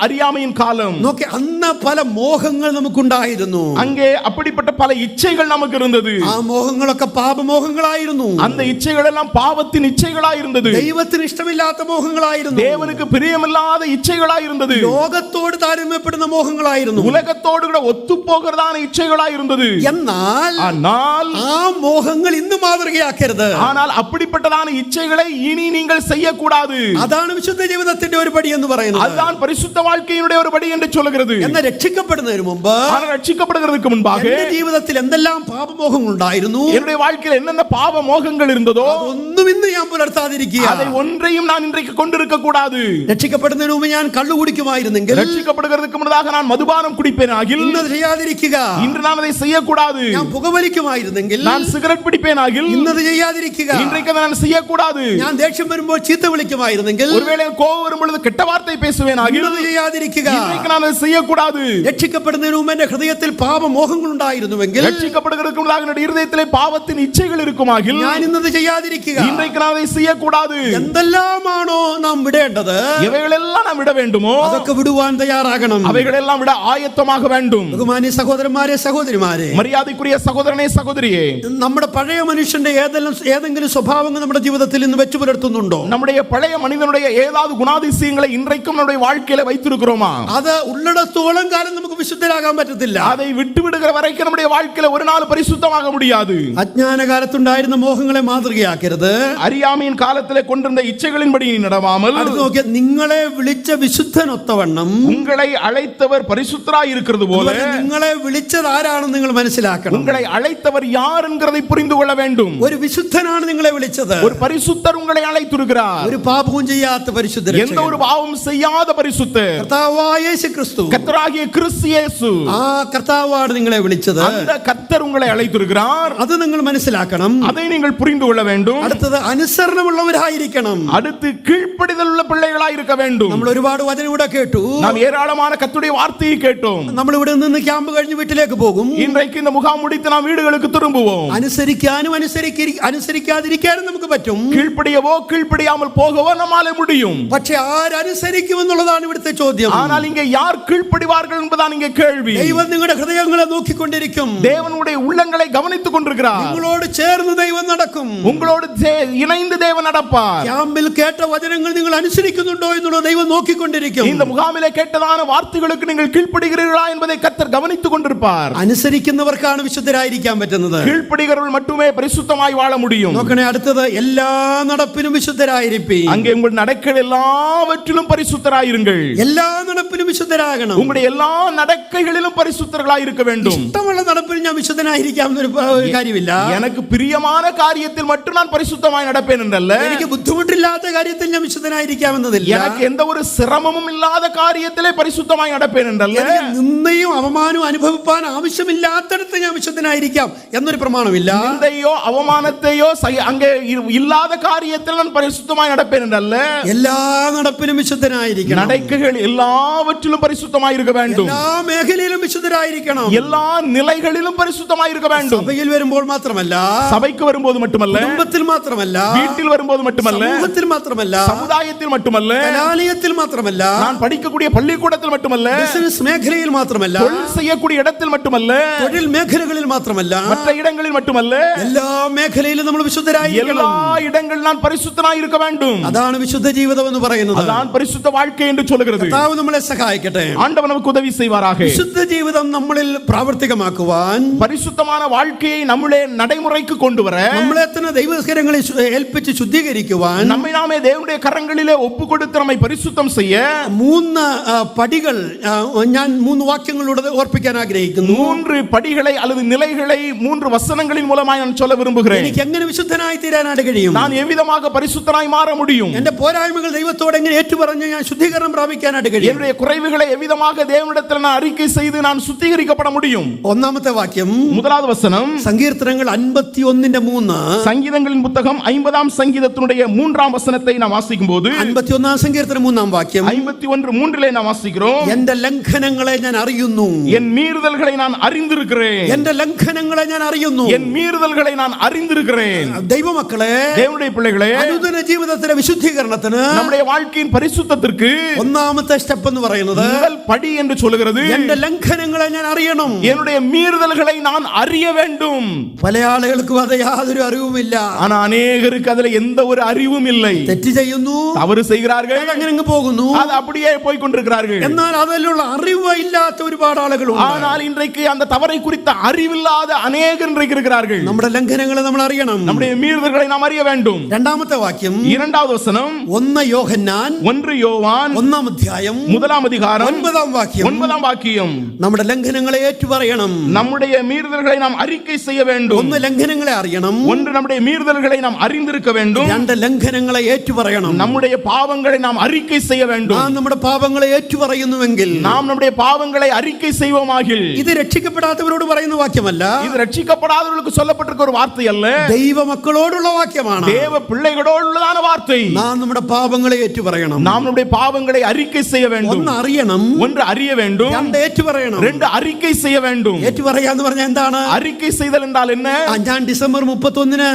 அறியாமையின் காலம். നോക്കി, അന്ന് പല മോഹങ്ങൾ നമുക്കുണ്ടായിരുന്നു. அங்கே அப்படிப்பட்ட பல இச்சைகள் நமக்கு இருந்தது. ആ മോഹങ്ങളൊക്കെ പാപമോഹങ്ങളായിരുന്നു. அந்த இச்சைகள் எல்லாம் பாவத்தின் இச்சைகளாய் இருந்தது. ദൈവത്തിന് ഇഷ്ടമില്ലാത്ത മോഹങ്ങളായിരുന്നു. தேவனுக்கு பிரியமில்லாத இச்சைகளாய் இருந்தது. ലോകത്തോട് താരതമ്യപ്പെടുന്ന മോഹങ്ങളായിരുന്നു. உலகத்தோடு கூட ஒத்து போகிறதான இச்சைகளாய் இருந்தது. എന്നാൽ ആ മോഹങ്ങൾ ഇന്ന് മാതൃകയാക്കരുത്. ஆனால் அப்படிப்பட்டதான இச்சைகளை இனி நீங்கள் செய்யக்கூடாது. അതാണ് വിശുദ്ധ ജീവിതത്തിന്റെ ഒരു പടി എന്ന് പറയുന്നത്. அதுதான் பரிசுத்த வாழ்க்கையினுடைய ஒரு படி என்று சொல்கிறது. എന്നാൽ രക്ഷിക്കപ്പെടുന്നതിന് മുമ്പ്, ரட்சிக்கப்படுகிறதுக்கு முன்பாக എന്റെ ജീവിതത്തിൽ എന്തെല്ലാം പാപമോഹങ്ങൾ ഉണ്ടായിരുന്നു, என்னுடைய வாழ்க்கையில் என்னென்ன பாவ மோகங்கள் இருந்ததோ ഒന്നും ഇന്ന് ഞാൻ പുലർത്താതിരിക്കുക. அதை ஒன்றையும் நான் இன்றைக்கு கொண்டிருக்க கூடாது. രക്ഷിക്കപ്പെടുന്നതിന് മുമ്പ് ഞാൻ കള്ളു കുടിക്കുമായിരുന്നെങ്കിൽ, ரட்சிக்கப்படுகிறதுக்கு முன்னதாக நான் மதுபானம் குடிப்பேனாகில் ഇന്ന് ചെയ്യാതിരിക്കുക. இன்று நான் அதை செய்யக்கூடாது. ഞാൻ പുകവലിക്കുമായിരുന്നെങ്കിൽ, நான் சிகரெட் பிடிப்பேனாகில் ഇന്നത് ചെയ്യാതിരിക്കുക. இன்றைக்கு நான் செய்யக்கூடாது. ഞാൻ ദേഷ്യം വരുമ്പോൾ ചീത്ത വിളിക്കുമായിരുന്നെങ്കിൽ, ஒருவேளை கோபம் வரும் பொழுது கெட்ட வார்த்தை பேசுவேனாகில் ഇന്നത് ചെയ്യാതിരിക്കുക. இன்றைக்கு நான் அதை செய்யக்கூடாது. രക്ഷിക്കപ്പെടുന്നതിന് മുമ്പ് എന്റെ ഹൃദയത്തിൽ പാപമോഹങ്ങൾ ഉണ്ടായിരുന്നുവെങ്കിൽ, ரட்சிக்கப்படுகிறதுக்கு முன்னதாக என்னுடைய இதயத்திலே பாவத்தின் இச்சைகள் இருக்குமாகில் ഞാൻ ഇന്നത് ചെയ്യാതിരിക്കുക. இன்றைக்கு நான் அதை செய்யக்கூடாது. എന്തെല്ലാമാണോ നാം വിടേണ്ടത്, இவைகளெல்லாம் நாம் விட வேண்டுமோ അതൊക്കെ വിടുവാൻ തയ്യാറാകണം. அவைகளெல்லாம் விட ஆயத்தமாக வேண்டும். ബഹുമാന്യ സഹോദരന്മാരെ സഹോദരിമാരെ, மரியாதைக்குரிய சகோதரனே சகோதரியே, നമ്മുടെ പഴയ മനുഷ്യന്റെ ഏതെങ്കിലും സ്വഭാവങ്ങൾ നമ്മുടെ ജീവിതത്തിൽ ഇന്ന് വെച്ചു പുലർത്തുന്നുണ്ടോ? நம்முடைய பழைய மனிதனுடைய ஏதாவது குணாதிசயங்களை இன்றைக்கும் நம்முடைய வாழ்க்கையில வைத்திருக்கிறோமா? അത് ഉള്ളിടത്തോളം കാലം നമുക്ക് വിശുദ്ധരാകാൻ പറ്റത്തില്ല. அதை விட்டு விடுகிற வரைக்கும் நம்முடைய வாழ்க்கையில ஒரு நாள் பரிசுத்தமாக முடியாது. അജ്ഞാന കാലത്തുണ്ടായിരുന്ന മോഹങ്ങളെ മാതൃകയാക്കരുത്. அறியாமையின் காலத்திலே கொண்டிருந்த இச்சைகளின்படி நடவாமல், അടുத்து നോക്കിയ നിങ്ങളെ വിളിച്ച വിശുദ്ധനൊത്തവണ്ണം, உங்களை அழைத்தவர் பரிசுத்தராய் இருக்கிறது போல, നിങ്ങളെ വിളിച്ചത് ആരാണെന്ന് നിങ്ങൾ മനസ്സിലാക്കണം. உங்களை அழைத்தவர் யார் என்கிறதை புரிந்து கொள்ள வேண்டும். ഒരു വിശുദ്ധനാണ് നിങ്ങളെ വിളിച്ചത്. ஒரு பரிசுத்தர் உங்களை அழைத்திருக்கிறார். ഒരു പാപവും ചെയ്യാത്ത പരിശുദ്ധൻ, எந்த ஒரு பாவம் செய்யாத பரிசுத்தர், കർത്താവായ യേശു ക്രിസ്തു, கர்த்தராகிய கிறிஸ்து இயேசு, ആ കർത്താവാണ് നിങ്ങളെ വിളിച്ചത്. அந்த கர்த்தர் உங்களை அழைத்திருக்கிறார். അത് നിങ്ങൾ മനസ്സിലാക്കണം. அதை நீங்கள் புரிந்து கொள்ள வேண்டும். അടുത്തത് അനുസരണമുള്ളവരായിരിക്കണം. அடுத்து கீழ்ப்படிதல் உள்ள பிள்ளைகளாய் இருக்க வேண்டும். നമ്മൾ ഒരുപാട് വചനം ഇവിടെ കേട്ടു. நாம் ஏராளமான கர்த்தருடைய வார்த்தையை கேட்டோம். നമ്മൾ ഇവിടെ നിന്ന് ക്യാമ്പ് കഴിഞ്ഞ് വീട്ടിലേക്ക് പോകും. இன்றைக்கு இந்த முகாம் முடித்து நாம் வீடுகளுக்கு திரும்புவோம். അനുസരിക്കാനും അനുസരിക്കാതിരിക്കാനും നമുക്ക് പറ്റും. கீழ்ப்படியவோ கீழ்ப்படியாமல் போகவோ நம்மால முடியும். പക്ഷെ ആരനുസരിക്കുമെന്നുള്ളതാണ് ഇവിടുത്തെ ചോദ്യം. ஆனால் இங்கே யார் கீழ்ப்படிவார்கள் என்பதான் இங்கே கேள்வி. ദൈവം നിങ്ങളുടെ ഹൃദയങ്ങളെ നോക്കിക്കൊണ്ടിരിക്കും. தேவனுடைய உள்ளங்களை கவனித்துக் கொண்டிருக்கிறார். നിങ്ങളോട് ചേർന്ന് ദൈവം നടക്കും. உங்களோடு இணைந்து தேவன் நடப்பார். ക്യാമ്പിൽ കേട്ട വചനങ്ങൾ നിങ്ങൾ അനുസരിക്കുന്നുണ്ടോ എന്നുള്ളത് ദൈവം നോക്കിക്കൊണ്ടിരിക്കും. இந்த முகாமிலே கேட்டதான வார்த்தைகளுக்கு நீங்கள் கீழ்ப்படிகிறீர்களா என்பதை கர்த்தர் கவனித்துக் கொண்டிருப்பார். അനുസരിക്കുന്നവർക്കാണ് വിശുദ്ധരായിരിക്കാൻ പറ്റുന്നത്. கீழ்ப்படிகிறவர்கள் மட்டுமே பரிசுத்தமாய் வாழ முடியும். നോക്കണേ, അടുത്തത് എല്ലാ നടപ്പിനും വിശുദ്ധരായിരിക്കും. அங்கே உங்கள் நடக்கைகள் எல்லாவற்றிலும் பரிசுத்தராயிருங்கள். എല്ലാ നടപ്പിനും വിശുദ്ധരാകണം. உங்களுடைய எல்லா நடக்கைகளிலும் பரிசுத்தர்களாய் இருக்க வேண்டும். ഇഷ്ടമുള്ള നടപ്പിൽ ഞാൻ വിശുദ്ധനായിരിക്കാം എന്നൊരു കാര്യമില്ല. எனக்கு பிரியமான காரியத்தில் மட்டும் நான் பரிசுத்தமாய் நடப்பேன் என்றல்ல, എനിക്ക് ബുദ്ധിമുട്ടില്ലാത്ത കാര്യത്തിൽ ഞാൻ വിശുദ്ധനായിരിക്കാം എന്നതില്ല. எனக்கு எந்த ஒரு சிரமமும் இல்லாத காரியத்திலே பரிசுத்தமாய் நடப்பேன் என்றல்ல, എനിക്ക് നിന്ദയും അവമാനവും അനുഭവിപ്പാൻ ആവശ്യമില്ലാത്തടത്ത് ഞാൻ വിശുദ്ധനായിരിക്കാം എന്നൊരു പ്രമാണമില്ല. நிந்தையோ அவமானத்தையோ அங்கே இல்லாத காரியத்தில் நான் பரிசுத்தமாய் நடப்பேன் என்றல்ல, എല്ലാ നടപ്പിനും വിശുദ്ധനായിരിക്കണം. நடக்கைகள் எல்லாவற்றிலும் பரிசுத்தமாய் இருக்க வேண்டும். എല്ലാ മേഖലയിലും വിശുദ്ധരായിരിക്കണം. எல்லா நிலைகளிலும் பரிசுத்தமாய் இருக்க வேண்டும். സഭയിൽ വരുമ്പോൾ മാത്രമല്ല, சபைக்கு வரும்போது மட்டுமல்ல, കുടുംബത്തിൽ മാത്രമല്ല, வீட்டில் வரும்போது மட்டுமல்ல, സമൂഹത്തിൽ മാത്രമല്ല, சமுதாயத்தில் மட்டுமல்ல, കലാലയത്തിൽ മാത്രമല്ല, நான் படிக்கக்கூடிய பள்ளிக்கூடத்தில் மட்டுமல்ல, ബിസിനസ് മേഖലയിൽ മാത്രമല്ല, தொழில் செய்யக்கூடிய இடத்தில் மட்டுமல்ல, തൊഴിൽ മേഖലകളിൽ മാത്രമല്ല, மற்ற இடங்களில் மட்டுமல்ல, എല്ലാ മേഖലയിലും നമ്മൾ വിശുദ്ധരായിരിക്കണം. எல்லா இடங்களில் நான் பரிசுத்தனாய் இருக்க வேண்டும். അതാണ് വിശുദ്ധ ജീവിതം എന്ന് പറയുന്നത്. அதான் பரிசுத்த வாழ்க்கை என்று சொல்கிறது. കർത്താവ് നമ്മളെ സഹായിക്കട്ടെ. ஆண்டவர் நமக்கு உதவி செய்வாராக. വിശുദ്ധ ജീവിതം നമ്മളിൽ പ്രാവർത്തികമാക്കുവാൻ, பரிசுத்தமான வாழ்க்கையை நம்மளே நடைமுறைக்கு கொண்டு வர, നമ്മളെ തന്നെ ദൈവകരങ്ങളിൽ ഏൽപ്പിച്ച് ശുദ്ധീകരിക്കുവാൻ, நம்மை நாமே தேவனுடைய கரங்களிலே ஒப்பு கொடுத்து நம்மை பரிசுத்தம் செய்ய 3 പടികൾ ഞാൻ 3 വാക്യങ്ങളിലൂടെ ഓർപ്പിക്കാൻ ആഗ്രഹിക്കുന്നു. 3 படிகளை அல்லது நிலைகளை 3 வசனங்களின் மூலமாய் நான் சொல்ல விரும்புகிறேன். എനിക്ക് എങ്ങനെ വിശുദ്ധനായി തീരാനായിട്ട് കഴിയും? நான் எவ்விதமாக பரிசுத்தனாய் மாற முடியும்? എന്റെ പോരായ്മകൾ ദൈവത്തോട് എങ്ങനെ ഏറ്റുപറഞ്ഞ് ഞാൻ ശുദ്ധീകരണം പ്രാപിക്കാനായിട്ട് കഴിയും? என்னுடைய குறைவுகளை எவ்விதமாக தேவனிடத்தில் நான் அறிக்கை செய்து நான் சுத்திகரிக்கப்பட முடியும்? ഒന്നാമത്തെ വാക്യം, முதலாவது வசனம், സങ്കീർത്തനങ്ങൾ 51:3. சங்கீதங்களின் புத்தகம் 50ஆம் சங்கீதத்தினுடைய 3ஆம் வசனத்தை நாம் வாசிக்கும் போது, 51 സങ്കീർത്തനം 3 വാക്യം, 51:3 நாம் வாசிக்கிறோம். എന്റെ ലംഘനങ്ങളെ ഞാൻ അറിയുന്നു, என் மீறுதல்களை நான் அறிந்திருக்கிறேன். എന്റെ ലംഘനങ്ങളെ ഞാൻ അറിയുന്നു. என் மீறுதல்களை நான் அறிந்திருக்கிறேன். ദൈവമക്കളെ, தேவனுடைய பிள்ளைகளே, അനുദിന ജീവിതത്തിലെ വിശുദ്ധീകരണത്തിന് நம்முடைய வாழ்க்கையின் பரிசுத்தத்திற்கு ഒന്നാമത്തെ സ്റ്റെപ്പ് എന്ന് പറയുന്നത് முதல் படி என்று சொல்கிறது, എന്റെ ലംഘനങ്ങളെ ഞാൻ അറിയണം. என்னுடைய மீறுதல்களை நான் அறிய வேண்டும். പല ആളുകൾക്കും അത് യാതൊരു അറിവുമില്ല. ஆனா அநேகருக்கு அதுல எந்த ஒரு அறிவும் இல்லை. തെറ്റ് ചെയ്യുന്നു, தவறு செய்கிறார்கள், അങ്ങനെ അങ്ങ് പോകുന്നു. அது அப்படியே போய் கொண்டிருக்கிறார்கள். എന്നാൽ അതിലുള്ള അറിവ് ഇല്ലാത്ത ഒരുപാട് ആളുകളുണ്ട്. ஆனால் இன்றைக்கு அந்த தவறை குறித்த அறிவில்லாத அநேகர் இன்றைக்கு இருக்கிறார்கள். നമ്മുടെ ലംഘനങ്ങളെ നമ്മൾ അറിയണം. நம்முடைய மீறுதல்களை நாம் அறிய வேண்டும். രണ്ടാമത്തെ വാക്യം, 2வது வசனம், 1 യോഹന്നാൻ 1 யோவான் 1 അധ്യായം 1ஆம் அதிகாரம் 9 വാക്യം, 9ஆம் வாக்கியம், നമ്മുടെ ലംഘനങ്ങളെ ഏറ്റുപറയണം. நம்முடைய மீறுதல்களை நாம் அறிக்கை செய்ய வேண்டும். 1 ലംഘനങ്ങളെ അറിയണം, 1 நம்முடைய மீறுதல்களை நாம் அறிந்திருக்க வேண்டும். 2 ലംഘനങ്ങളെ ഏറ്റുപറയണം. நம்முடைய பாவங்களை நாம் அறிக்கை செய்ய வேண்டும். നാം നമ്മുടെ പാപങ്ങളെ ഏറ്റുപറയുന്നുവെങ്കിൽ, நாம் நம்முடைய பாவங்களை அறிக்கை செய்வோமாகில், ഇത് രക്ഷിക്കപ്പെടാത്തവരോട് പറയുന്ന വാക്യമല്ല, இது ரட்சிக்கப்படாதவர்களுக்கு சொல்லப்பட்டிருக்க ஒரு வார்த்தை அல்ல, ദൈവമക്കളോടുള്ള വാക്യമാണ്. தேவ பிள்ளைகளோடுள்ளதான வார்த்தை. നാം നമ്മുടെ പാപങ്ങളെ ഏറ്റുപറയണം. நாம் நம்முடைய பாவங்களை அறிக்கை செய்ய வேண்டும். 1 അറിയണം, 1 அறிய வேண்டும், 2 ഏറ്റുപറയണം. 2 அறிக்கை செய்ய வேண்டும். ഏറ്റുപറയാന്ന് പറഞ്ഞാൽ എന്താണ്? அறிக்கை செய்தல் என்றால் என்ன? ഞാൻ ഡിസംബർ 31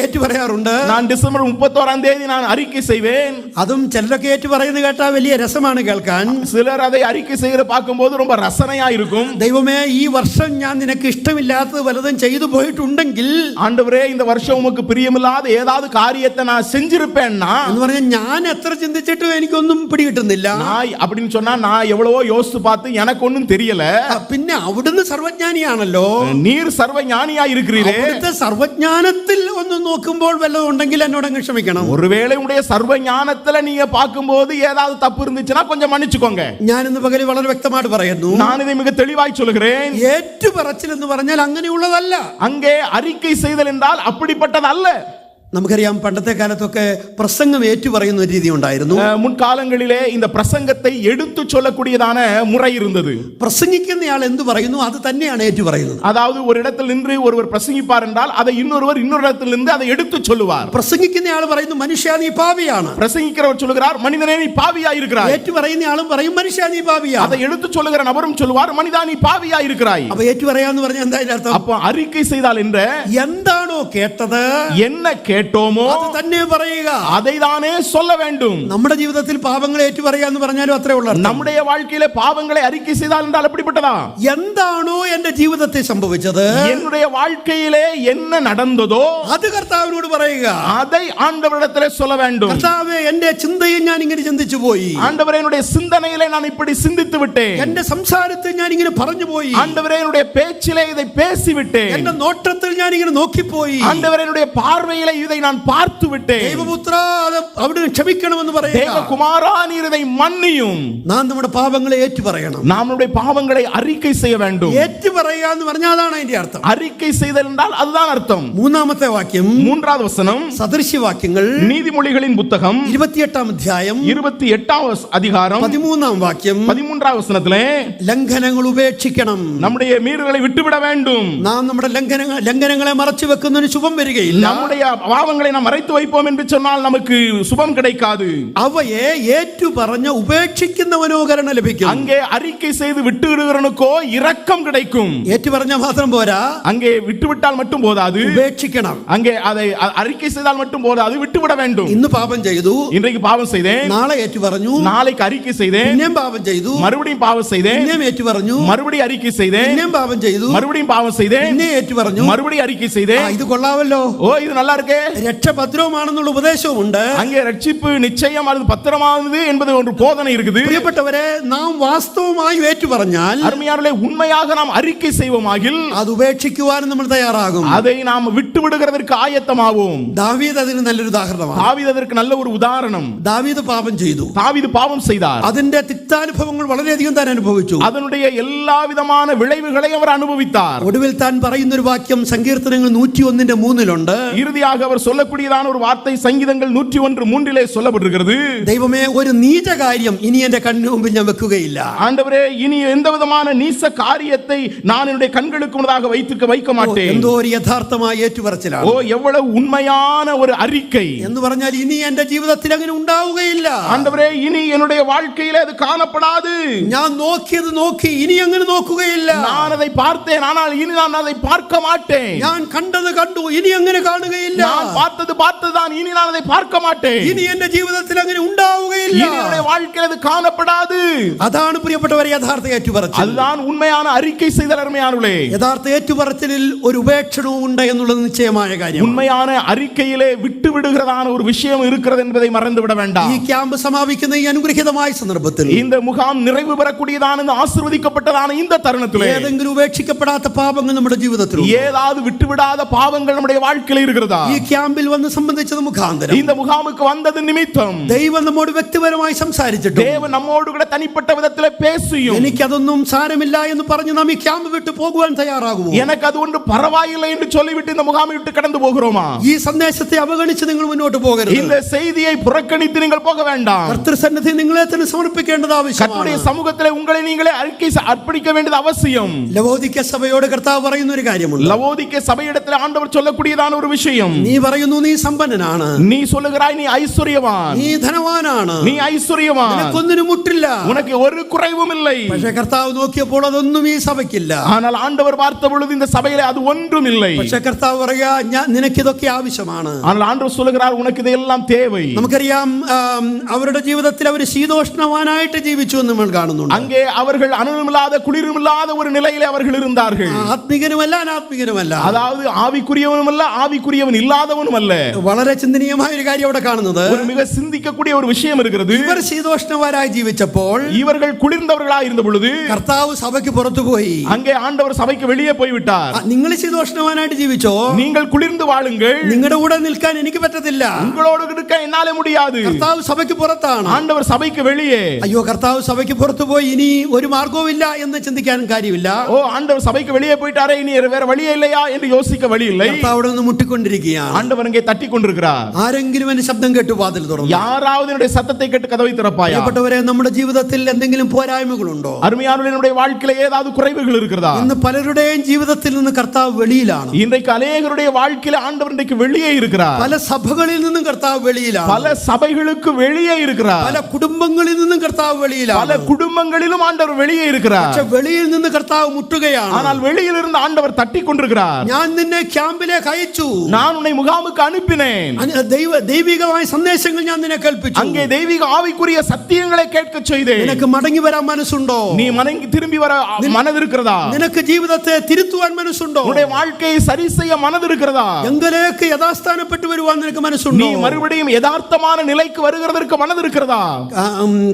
ഏറ്റുപറയാറുണ്ട്. நான் டிசம்பர் 31ஆம் தேதி நான் அறிக்கை செய்வேன். അതും ചിലരൊക്കെ ഏറ്റുപറയുന്നത് കേട്ടാൽ വലിയ രസമാണ് കേൾക്കാൻ. சிலர் அதை அறிக்கை செய்கிற பார்க்கும்போது ரொம்ப ரசனையா இருக்கும். ദൈവമേ ഈ വർഷം ഞാൻ നിനക്ക് ഇഷ്ടമില്ലാത്തത് വല്ലതും ചെയ്തു പോയിട്ടുണ്ടെങ്കിൽ ஆண்டவரே இந்த வருஷம் உமக்கு பிரியமில்லாத ஏதாவது காரியத்தை நான் செஞ்சிருப்பேன்னா എന്ന് പറഞ്ഞാൽ ഞാൻ എത്ര ചിന്തിച്ചിട്ടും എനിക്കൊന്നും പിടികിട്ടുന്നില്ല. நான் அப்படின்னு சொன்னா நான் எவ்வளவோ யோசித்து பார்த்து எனக்கு ஒன்றும் தெரியல. പിന്നെ അവിടുന്ന് സർവജ്ഞാനിയാണല്ലോ. நீர் சர்வ ஞானியா இருக்கிறீரே. അവിടുത്തെ സർവജ്ഞാനത്തിൽ ഒന്ന് നോക്കുമ്പോൾ വല്ലതും ഉണ്ടെങ്കിൽ എന്നോട് അങ്ങ് ക്ഷമിക്കണം. ஒருவேளை உடைய சர்வ ஞானத்துல நீங்க பார்க்கும்போது ஏதாவது தப்பு இருந்துச்சுன்னா கொஞ்சம் மன்னிச்சுக்கோங்க. ഞാൻ ഇന്ന് പകൽ വളരെ വ്യക്തമായിട്ട് പറയുന്നു. நான் இதை மிக தெளிவாய் சொல்கிறேன். ഏറ്റുപറച്ചിൽ എന്ന് പറഞ്ഞാൽ അങ്ങനെയുള്ളതല്ല. அங்கே அறிக்கை செய்தல் என்றால் அப்படிப்பட்டது அல்ல. നമുക്കറിയാം പണ്ടത്തെ കാലത്തൊക്കെ പ്രസംഗം ഏറ്റുപറയുന്ന ഒരു രീതി ഉണ്ടായിരുന്നു. മുൻകാലങ്ങളിലെ இந்த பிரசங்கத்தை எடுத்து சொல்லக்கூடியதான முறை இருந்தது. പ്രസംഗിക്കുന്നയാൾ എന്ത് പറയുന്നു അത് തന്നെയാണ് ഏറ്റുപറയുന്നത്. அதாவது ஒரு இடத்தில் நின்று ஒருவர் பிரசங்கிப்பார் என்றால் அதை இன்னொருவர் இன்னொரு இடத்தில் நின்று அதை எடுத்து சொல்லுவார். പ്രസംഗിക്കുന്നയാൾ പറയുന്നു മനുഷ്യ നീ പാപിയാണ്. பிரசங்கிக்கிறவர் சொல்லுகிறார் மனிதனே நீ பாவியாய் இருக்கிறாய். ഏറ്റുപറയുന്നയാളും പറയും മനുഷ്യ നീ പാപിയാണ്. அதை எடுத்து சொல்லுகிற நபரும் சொல்லுவார் மனிதா நீ பாவியாய் இருக்கிறாய். அப்ப ഏറ്റുപറയാന്ന് പറഞ്ഞാൽ എന്താ അർത്ഥം? அப்ப அறிக்கை செய்தால் என்ற എന്താണോ കേട്ടത് என்ன கேட்டோமோ അത് തന്നെ പറയുക. அதை தானே சொல்ல வேண்டும். നമ്മുടെ ജീവിതത്തിൽ പാപങ്ങളെ ഏറ്റുപറയാന്ന് പറഞ്ഞാലും അത്രേ ഉള്ളൂ. நம்முடைய வாழ்க்கையிலே பாவங்களை அறிக்கை செய்தால் என்றால் எப்படிப்பட்டதா? എന്താണോ എന്റെ ജീവിതത്തിൽ സംഭവിച്ചത്, என்னுடைய வாழ்க்கையிலே என்ன நடந்ததோ അത് കർത്താവിനോട് പറയുക. அதை ஆண்டவரிடத்திலே சொல்ல வேண்டும். കർത്താവേ എന്റെ ചിന്തയിൽ ഞാൻ ഇങ്ങനെ ചിന്തിച്ചു പോയി. ஆண்டவரே என்னுடைய சிந்தனையிலே நான் இப்படி சிந்தித்து விட்டேன். എന്റെ സംസാരത്തിൽ ഞാൻ ഇങ്ങനെ പറഞ്ഞു പോയി. ஆண்டவரே என்னுடைய பேச்சிலே இதை பேசி விட்டேன். എന്റെ നോട്ടത്തിൽ ഞാൻ ഇങ്ങനെ നോക്കിപ്പോയി. ஆண்டவரே என்னுடைய பார்வையிலே இதை நான் பார்த்து விட்டேன். ദൈവപുത്ര അവിടുന്ന് ക്ഷമിക്കണമെന്ന് പറയുക. தேவகுமாரா நீர் இதை மன்னியும். നാം നമ്മുടെ പാപങ്ങളെ ഏറ്റുപറയണം. நம்முடைய பாவங்களை அறிக்கை செய்ய வேண்டும். ഏറ്റുപറയുക എന്ന് പറഞ്ഞാൽ അതാണ് അതിന്റെ അർത്ഥം. அறிக்கை செய்தல் என்றால் அதுதான் அர்த்தம். മൂന്നാമത്തെ വാക്യം, மூன்றாவது வசனம், സദൃശ്യവാക്യങ്ങൾ நீதிமொழிகளின் புத்தகம் 28-ാം അധ്യായം 28வது அதிகாரம் 13-ാം വാക്യം, 13வது வசனத்திலே ലംഘനങ്ങൾ ഉപേക്ഷിക്കണം. நம்முடைய மீறுதலை விட்டுவிட வேண்டும். നാം നമ്മുടെ ലംഘനങ്ങളെ മറച്ചു വെക്കുന്നതിന് ശുഭം വരികയില്ല. நம்முடைய பாவங்களை நாம் மறைத்து வைப்போம் என்று சொன்னால் நமக்கு சுபம் கிடைக்காது. അവയെ ഏറ്റുപറഞ്ഞ ഉപേക്ഷിക്കുന്നവനോ കരുണ ലഭിക്കും. அங்கே அறிக்கை செய்து விட்டுவிடுகிறவனுக்கோ இரக்கம் கிடைக்கும். ഏറ്റുപറഞ്ഞ മാത്രം പോരാ, அங்கே விட்டுவிட்டால் மட்டும் போதாது, ഉപേക്ഷിക്കണം. அங்கே அதை அறிக்கை செய்தால் மட்டும் போதாது, விட்டுவிட வேண்டும். ഇന്ന് പാപം ചെയ്തു, இன்றைக்கு பாவம் செய்தேன், നാളെ ഏറ്റുപറഞ്ഞു, நாளைக்கு அறிக்கை செய்தேன், പിന്നെയും പാപം ചെയ്തു, மறுபடியும் பாவம் செய்தேன், പിന്നെയും ഏറ്റുപറഞ്ഞു, மறுபடியும் அறிக்கை செய்தேன், പിന്നെയും പാപം ചെയ്തു, மறுபடியும் பாவம் செய்தேன், പിന്നെയും ഏറ്റുപറഞ്ഞു, மறுபடியும் அறிக்கை செய்தேன். ഇത് കൊള്ളാമല്ലോ, ஓ இது நல்லா இருக்கே, രക്ഷ ഭദ്രവുമാണെന്നുള്ള ഉപദേശവും ഉണ്ട്. அங்கே ரட்சிப்பு நிச்சயம் அது பத்திரமானது என்பது ஒரு போதனை இருக்குது. പ്രിയപ്പെട്ടവരെ, നാം വാസ്തവമായി ഏറ്റുപറഞ്ഞാൽ, அருமையானவர்களே, உண்மையாக நாம் அறிக்கை செய்வோமாகில் അത് ഉപേക്ഷിക്കുവാനും നമ്മൾ തയ്യാറാകും. அதை நாம் விட்டு விடுகிறதற்கு ஆயத்தமாவோம். ദാവീദ് അതിന് നല്ലൊരു ഉദാഹരണമാണ്. தாவீது அதற்கு நல்ல ஒரு உதாரணம். ദാവീദ് പാപം ചെയ്തു, தாவீது பாவம் செய்தார். അതിന്റെ തിക്താനുഭവങ്ങൾ വളരെയധികം താൻ അനുഭവിച്ചു. அதனுடைய எல்லா விதமான விளைவுகளை அவர் அனுபவித்தார். ഒടുവിൽ താൻ പറയുന്ന ഒരു വാക്യം സങ്കീർത്തനങ്ങൾ 101:3 இறுதியாக அவர் சொல்லக்கூடியதான ஒரு வார்த்தை சங்கீதங்கள் 101:3 சொல்லப்பட்டிருக்கிறது. ദൈവമേ, ഒരു നീച കാര്യം ഇനി എന്റെ കണ്ണിന് മുമ്പിൽ ഞാൻ വെക്കുകയില്ല. ஆண்டவரே, இனி எந்த விதமான நீச காரியத்தை நான் என்னுடைய கண்களுக்கு முன்னதாக வைக்க மாட்டேன். എന്തോ ഒരു യഥാർത്ഥമായ ഏറ്റുപറച്ചിലാണ്. ஓ எவ்வளவு உண்மையான ஒரு அறிக்கை എന്ന് പറഞ്ഞാൽ ഇനി എന്റെ ജീവിതത്തിൽ അങ്ങനെ ഉണ്ടാവുകയില്ല. ஆண்டவரே, இனி என்னுடைய வாழ்க்கையிலே அது காணப்படாது. ഞാൻ നോക്കിയത് നോക്കി ഇനി അങ്ങനെ നോക്കുകയില്ല. நான் அதை பார்த்தேன், ஆனால் இனி நான் அதை பார்க்க மாட்டேன். ഞാൻ കണ്ടത് കണ്ടു, ഇനി അങ്ങനെ കാണുകയില്ല. நான் பார்த்ததுதான், இனி நான் அதை பார்க்க மாட்டேன். ഇനി എന്റെ ജീവിതത്തിൽ അങ്ങനെ ഉണ്ടാവുകയില്ല. இனி என்னுடைய வாழ்க்கையில் அது காணப்படாது. അതാണ് പ്രിയപ്പെട്ടവരെ യഥാർത്ഥ ഏറ്റുപറച്ചിൽ. அதுதான் உண்மையான அறிக்கை செய்தல். அருமையானவர்களே, യഥാർത്ഥ ഏറ്റുപറച്ചിലിൽ ഒരു ഉപേക്ഷണവും ഉണ്ട് എന്നുള്ളത് നിശ്ചയമായ കാര്യം. உண்மையான அறிக்கையிலே விட்டு விடுகிறதான ஒரு விஷயம் இருக்கிறது என்பதை மறந்து விட வேண்டாம். ഈ ക്യാമ്പ് സമാപിക്കുന്ന ഈ അനുഗ്രഹീതമായ സന്ദർഭത്തിൽ, இந்த முகாம் நிறைவு பெறக்கூடியதான இந்த ஆசீர்வதிக்கப்பட்டதான இந்த தருணத்திலே ഏതെങ്കിലും ഉപേക്ഷിക്കപ്പെടാത്ത പാപങ്ങൾ നമ്മുടെ ജീവിതത്തിൽ, ஏதாவது விட்டுவிடாத பாவங்கள் நம்முடைய வாழ்க்கையில் இருக்கிறதா? ഈ ക്യാമ്പിൽ വന്ന് സംബന്ധിച്ചത് മുഖാന്തരം இந்த முகாமுக்கு வந்தது நிமித்தம் ദൈവം നമ്മോട് വ്യക്തിപരമായി സംസാരിച്ചിട്ട്, தேவன் நம்மோடு கூட தனிப்பட்ட விதத்திலே பேசியும், എനിക്കതൊന്നും സാരമില്ല എന്ന് പറഞ്ഞ് നാം ഈ ക്യാമ്പ് വിട്ടു പോകുവാൻ തയ്യാറാകുമോ? எனக்கு அது ஒன்று பரவாயில்லை என்று சொல்லிவிட்டு இந்த முகாமை விட்டு கடந்து போகிறோமா? ഈ സന്ദേശത്തെ അവഗണിച്ച് നിങ്ങൾ മുന്നോട്ട് പോകരുത്. இந்த செய்தியை புறக்கணித்து நீங்கள் போக வேண்டாம். കർത്തൃസന്നിധി നിങ്ങളെ തന്നെ സമർപ്പിക്കേണ്ടത് ആവശ്യമാണ്. கர்த்தருடைய சமூகத்திலே உங்களை நீங்களே அர்ப்பணிக்க வேண்டியது அவசியம். ലവോദിക്ക സഭയോട് കർത്താവ് പറയുന്ന ഒരു കാര്യമുണ്ട്. லவோதிக்கே சபையிடத்தில் ஆண்டவர் சொல்லக்கூடியதான ஒரு விஷயம், നീ പറയുന്നു നീ സമ്പന്നനാണ്, நீ சொல்லுகிறாய் நீ ஐஸ்வர்யவான், നീ ധനവാനാണ്, நீ ஐஸ்வர்யவான், നിനക്കൊന്നിനും മുട്ടില്ല. உனக்கு ஒரு குறைவும் இல்லை. പക്ഷെ കർത്താവ് നോക്കിയപ്പോൾ അതൊന്നും ഈ സഭയ്ക്കില്ല. ஆனால் ஆண்டவர் பார்த்த பொழுது இந்த சபையிலே அது ஒன்றும் இல்லை. പക്ഷെ കർത്താവ് പറയാ നിനക്കിതൊക്കെ ആവശ്യമാണ്. ஆனால் ஆண்டவர் சொல்லுகிறார் உனக்கு ഇതെല്ലാം தேவை. നമുക്കറിയാം അവരുടെ ജീവിതത്തിൽ അവർ ശീതോഷ്ണവാനായിട്ട് ജീവിച്ചു എന്ന് നമ്മൾ കാണുന്നുണ്ട്. அங்கே அவர்கள் அனலுமில்லாத குளிருமில்லாத ஒரு நிலையிலே அவர்கள் இருந்தார்கள். ആത്മീകനുമല്ല അനാത്മീകനുമല്ല, அதாவது ஆவிக்குரியவனுமல்ல ஆவிக்குரியவன் இல்லாதவனும் அல்ல. വളരെ ചിന്തനീയമായ ഒരു കാര്യം അവിടെ കാണുന്നത്, ஒரு மிக சிந்திக்கக்கூடிய ஒரு விஷயம் இருக்கிறது. ഇവർ ശീതോഷ്ണവാനായി ജീവിച്ചപ്പോൾ இவர்கள் குளிர்ந்தவர்களாக இருந்த பொழுது കർത്താവ് സഭയ്ക്ക് പുറത്തു പോയി. அங்கே ஆண்டவர் சபைக்கு வெளியே போய்விட்டார். നിങ്ങൾ ശീതോഷ്ണവാനായിട്ട് ജീവിച്ചോ, நீங்கள் குளிர்ந்து வாழுங்கள், നിങ്ങളുടെ കൂടെ നിൽക്കാൻ എനിക്ക് പറ്റത്തില്ല, உங்களோடு இருக்க என்னாலே முடியாது. കർത്താവ് സഭയ്ക്ക് പുറത്താണ്, ஆண்டவர் சபைக்கு வெளியே. അയ്യോ കർത്താവ് സഭയ്ക്ക് പുറത്തു പോയി ഇനി ഒരു മാർഗവും ഇല്ല എന്ന് ചിന്തിക്കാനും കാര്യമില്ല. ஓ ஆண்டவர் சபைக்கு வெளியே போயிட்டாரே இனி வேற வழியே இல்லையா என்று யோசிக்க வழி இல்லை. കർത്താവ് അവിടെ നിന്ന് മുട്ടിക്കൊണ്ടിരിക്കുകയാണ്. ஆண்டவர் அங்கே தட்டி கொண்டிருக்கிறார். ആരെങ്കിലും എന്റെ ശബ്ദം കേട്ടു വാതിൽ തുറന്നു. யாராவது என்னுடைய சத்தத்தை கேட்டு கதவை திறப்பாயா? പ്രിയപ്പെട്ടവരെ, നമ്മുടെ ജീവിതത്തിൽ എന്തെങ്കിലും പോരായ്മകളുണ്ടോ? அருமையானவர்களே, நம்முடைய வாழ்க்கையில ஏதாவது குறைவுகள் இருக்கிறதா? ഇന്ന് പലരുടെയും ജീവിതത്തിൽ നിന്ന് കർത്താവ് വെളിയിലാണ്. இன்றைக்கு அநேகருடைய வாழ்க்கையில ஆண்டவர் இன்றைக்கு வெளியே இருக்கிறார். പല സഭകളിൽ നിന്നും കർത്താവ് വെളിയിലാണ്. பல சபைகளுக்கு வெளியே இருக்கிறார். പല കുടുംബങ്ങളിൽ നിന്നും കർത്താവ് വെളിയിലാണ്. பல குடும்பங்களிலும் ஆண்டவர் வெளியே இருக்கிறார். പക്ഷെ വെളിയിൽ നിന്ന് കർത്താവ് മുട്ടുകയാണ്. ஆனால் வெளியில் இருந்து ஆண்டவர் தட்டி கொண்டிருக்கிறார். ഞാൻ നിന്നെ ക്യാമ്പിലേക്ക് അയച്ചു, நான் உன்னை முகாமுக்கு அனுப்பினேன், ദൈവികമായ സന്ദേശങ്ങൾ ഞാൻ നിന്നെ കേൾപ്പിച്ചു, அங்கே தெய்வீக ஆவிக்குரிய சத்தியங்களை கேட்க செய்தேன். നിനക്ക് മടങ്ങി വരാൻ മനസ്സുണ്ടോ? நீ மடங்கி திரும்பி வர மனது இருக்கிறதா? നിനക്ക് ജീവിതത്തെ തിരുത്തുവാൻ മനസ്സുണ്ടോ? உன்னுடைய வாழ்க்கையை சரி செய்ய மனது இருக்கிறதா? എങ്കിലേക്ക് യഥാസ്ഥാനപ്പെട്ടു വരുവാൻ നിനക്ക് മനസ്സുണ്ടോ? நீ மறுபடியும் யதார்த்தமான நிலைக்கு வருகிறதற்கு மனது இருக்கிறதா?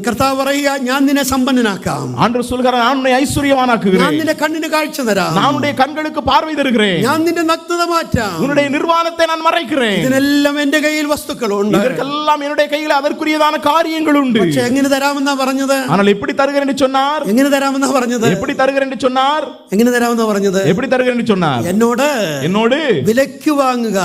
കർത്താവ് പറയുക, ഞാൻ നിന്നെ സമ്പന്നനാക്കാം, ஆண்டவர் சொல்கிறார், நான் உன்னை ஐஸ்வர்யவானாக்குகிறேன், ഞാൻ നിന്റെ കണ്ണിന് കാഴ്ച തരാം, நான் உன்னுடைய கண்களுக்கு பார்வை தருகிறேன், ഞാൻ നിന്റെ നഗ്നത മാറ്റാം, உன்னுடைய நிர்வாணத்தை நான் மறைக்கிறேன். ഇതിനെല്ലാം എന്റെ കയ്യിൽ വസ്തുക്കളുണ്ട്, இதற்கெல்லாம் என்னுடைய கையில் அதற்குரியதான காரியங்கள் உண்டு. പക്ഷെ എങ്ങനെ തരാമെന്നാ പറഞ്ഞത്? ஆனால் எப்படி தருகிறேன் என்று சொன்னார்? എങ്ങനെ തരാമെന്നാ പറഞ്ഞത്? எப்படி தருகிறேன் என்று சொன்னார்? എങ്ങനെ തരാമെന്നാ പറഞ്ഞത്? எப்படி தருகிறேன் என்று சொன்னார்? എന്നോട് വിലയ്ക്ക് വാങ്ങുക,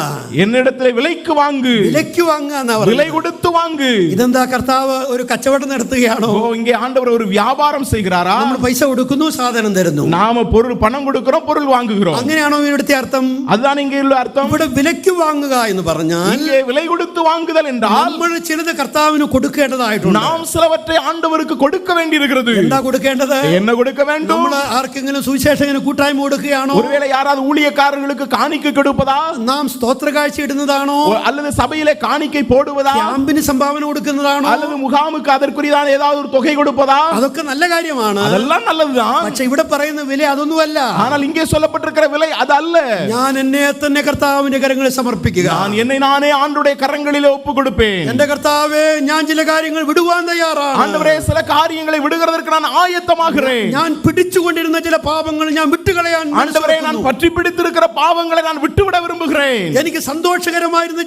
என்னிடத்தில் விலைக்கு வாங்கு, വിലയ്ക്ക് വാങ്ങുക എന്നാ விலை പറഞ്ഞത്. கொடுத்து വാங்கு. ഇതെന്താ, കർത്താവ് ഒരു കച്ചവടം നടത്തുകയാണോ? ஓ, இங்கே ஆண்டவர் ஒரு வியாபாரம் செய்கிறாரா? നമ്മൾ പൈസ കൊടുക്കുന്നു, സാധനം തരുന്നു, நாம பணம் கொடுக்கிறோம், பொருள் வாங்குகிறோம். അങ്ങനെയാണോ ഇവിടുത്തെ അർത്ഥം? அதுதான் இங்கே உள்ள அர்த்தம். ഇവിടെ വിലയ്ക്ക് വാങ്ങുക എന്ന് പറഞ്ഞാൽ இங்கே விலை கொடுத்து வாங்குதல் என்றால் നമ്മൾ ചിലത് കർത്താവിന് കൊടുക്കേണ്ടതായിട്ടുണ്ട്. நாம் சிலவற்றை ஆண்டவருக்கு கொடுக்க வேண்டியிருக்கிறது. എന്താ കൊടുക്കേണ്ടത്? என்ன கொடுக்க வேண்டும்? നമ്മൾ ആർക്കെങ്കിലും സുവിശേഷകന് കൂട്ടായ്മ കൊടുക്കുകയാണോ? ஒருவேளை யாராவது ஊழியக்காரர்களுக்கு காணிக்கை கொடுப்பதா? നാം സ്തോത്ര കാഴ്ച ഇടുന്നതാണോ? அல்லது சபையிலே காணிக்கை போடுவதா? ക്യാമ്പിന് സംഭാവന കൊടുക്കുന്നതാണോ? அல்லது முகாமுக்கு அதற்குரியதான ஏதாவது ஒரு தொகை கொடுப்பதா? അതൊക്കെ നല്ല കാര്യമാണ്, அதெல்லாம் நல்லதுதான். പക്ഷെ ഇവിടെ പറയുന്ന വില അതൊന്നുമല്ല. ஆனால் இங்கே சொல்லப்பட்டிருக்கிற விலை அது அல்ல. ഞാൻ എന്നെ തന്നെ കർത്താവിന്റെ കരങ്ങളിൽ സമർപ്പിക്കുക, நான் என்னை நானே ஆண்டவருடைய கரங்களிலே ஒப்பு கொடுப்பேன். എന്റെ കർത്താവേ, ഞാൻ ചില കാര്യങ്ങൾ വിടുവാൻ തയ്യാറാണ്. ஆண்டவரே, சில காரியங்களை விடுகிறதற்கு நான் ஆயத்தமாகிறேன். ഞാൻ പിടിച്ചുകൊണ്ടിരുന്ന ചില പാപങ്ങൾ ഞാൻ വിട്ടുകളയാൻ ஆண்டவரே, நான் பற்றி பிடித்திருக்கிற பாவங்களை நான் விட்டுவிட விரும்புகிறேன். എനിക്ക് സന്തോഷകരമായിരുന്ന